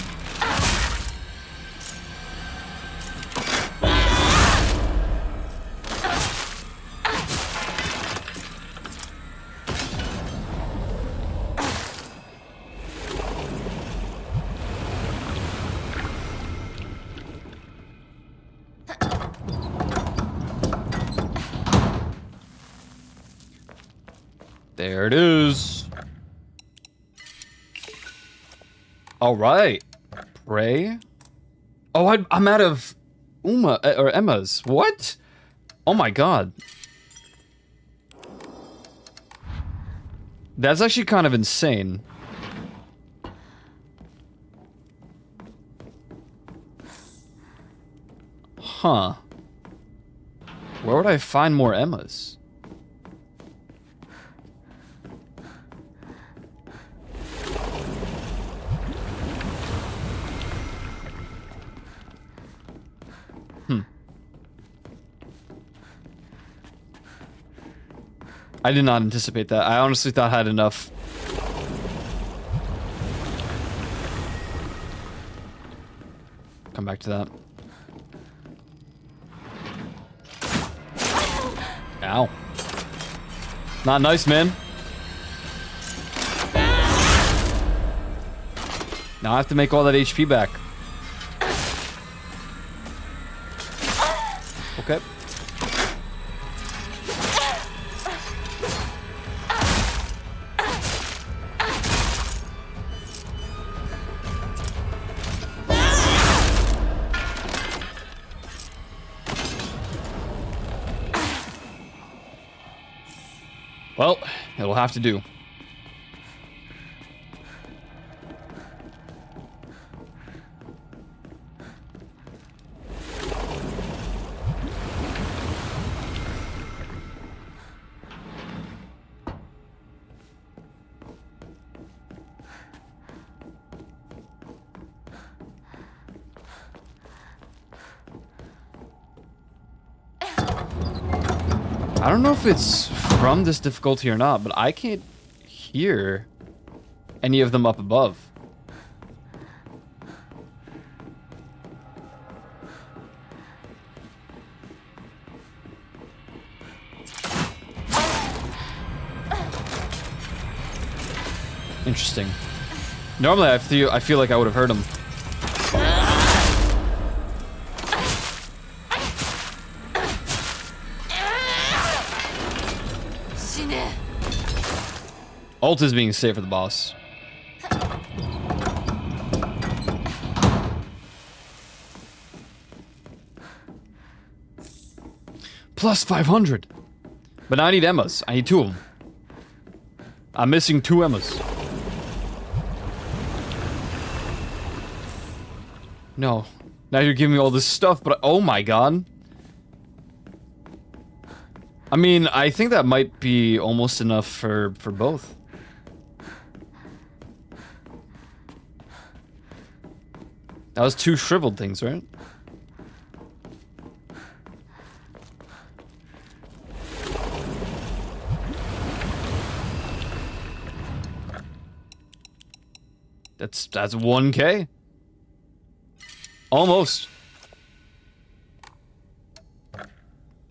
S1: There it is. All right. Pray. Oh, I'm out of or Emma's. What? Oh my god. That's actually kind of insane. Huh. Where would I find more Emmas? I did not anticipate that. I honestly thought I had enough. Come back to that. Ow. Not nice, man. Now I have to make all that HP back. Okay. Well, it'll have to do. I don't know if it's from this difficulty or not, but I can't hear any of them up above. Interesting. Normally I feel like I would have heard them. Ult is being saved for the boss. Plus 500. But now I need Emmas. I need 2 of them. I'm missing 2 Emmas. No. Now you're giving me all this stuff, but oh my god. I mean, I think that might be almost enough for both. That was 2 shriveled things, right? That's 1K. Almost.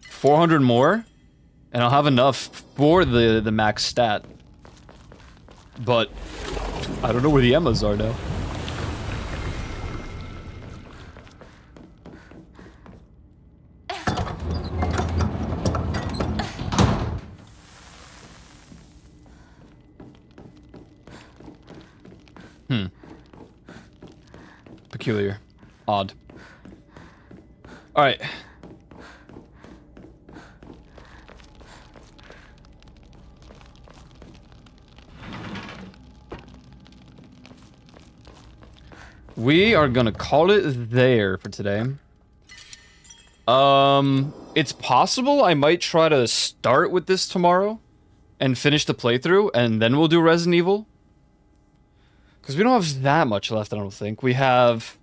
S1: 400 more, and I'll have enough for the max stat. But I don't know where the Emmas are now. Peculiar. Odd. Alright. We are gonna call it there for today. It's possible I might try to start with this tomorrow and finish the playthrough, and then we'll do Resident Evil. Because we don't have that much left, I don't think. We have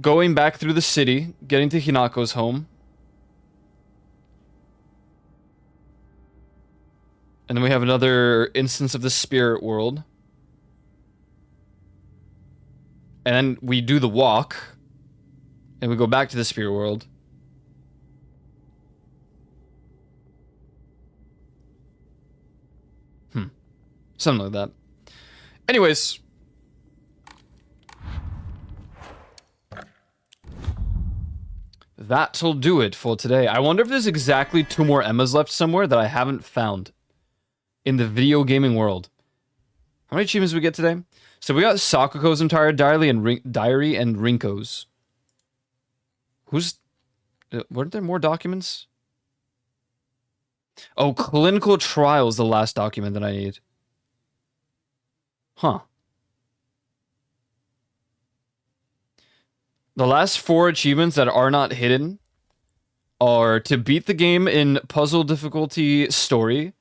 S1: going back through the city, getting to Hinako's home. And then we have another instance of the spirit world. And then we do the walk. And we go back to the spirit world. Something like that. Anyways. That'll do it for today. I wonder if there's exactly 2 more Emmas left somewhere that I haven't found in the video gaming world. How many achievements did we get today? So we got Sakuko's entire diary and Rinko's. Who's... weren't there more documents? Oh, clinical trial is the last document that I need. Huh. The last 4 achievements that are not hidden are to beat the game in puzzle difficulty story,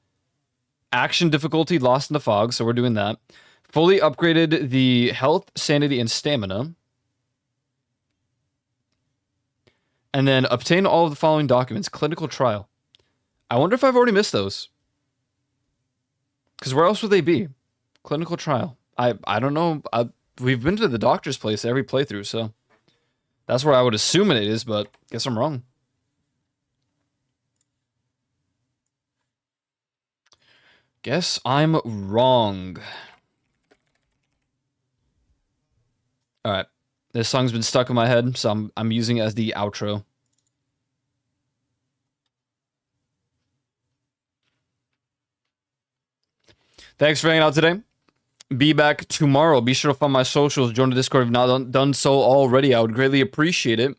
S1: action difficulty lost in the fog, so we're doing that. Fully upgraded the health, sanity, and stamina. And then obtain all of the following documents. Clinical trial. I wonder if I've already missed those. Because where else would they be? Clinical trial. I don't know. We've been to the doctor's place every playthrough, so that's where I would assume it is, but guess I'm wrong. Guess I'm wrong. Alright. This song's been stuck in my head, so I'm using it as the outro. Thanks for hanging out today. Be back tomorrow. Be sure to follow my socials. Join the Discord if you've not done so already. I would greatly appreciate it.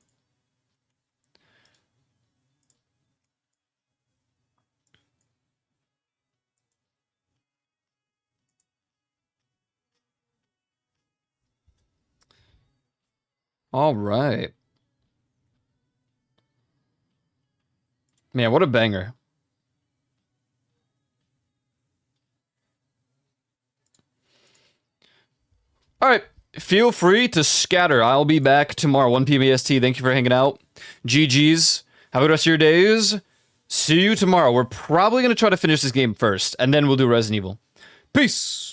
S1: All right. Man, what a banger. All right. Feel free to scatter. I'll be back tomorrow, 1 p.m. EST. Thank you for hanging out. GG's. Have a good rest of your days. See you tomorrow. We're probably going to try to finish this game first, and then we'll do Resident Evil. Peace.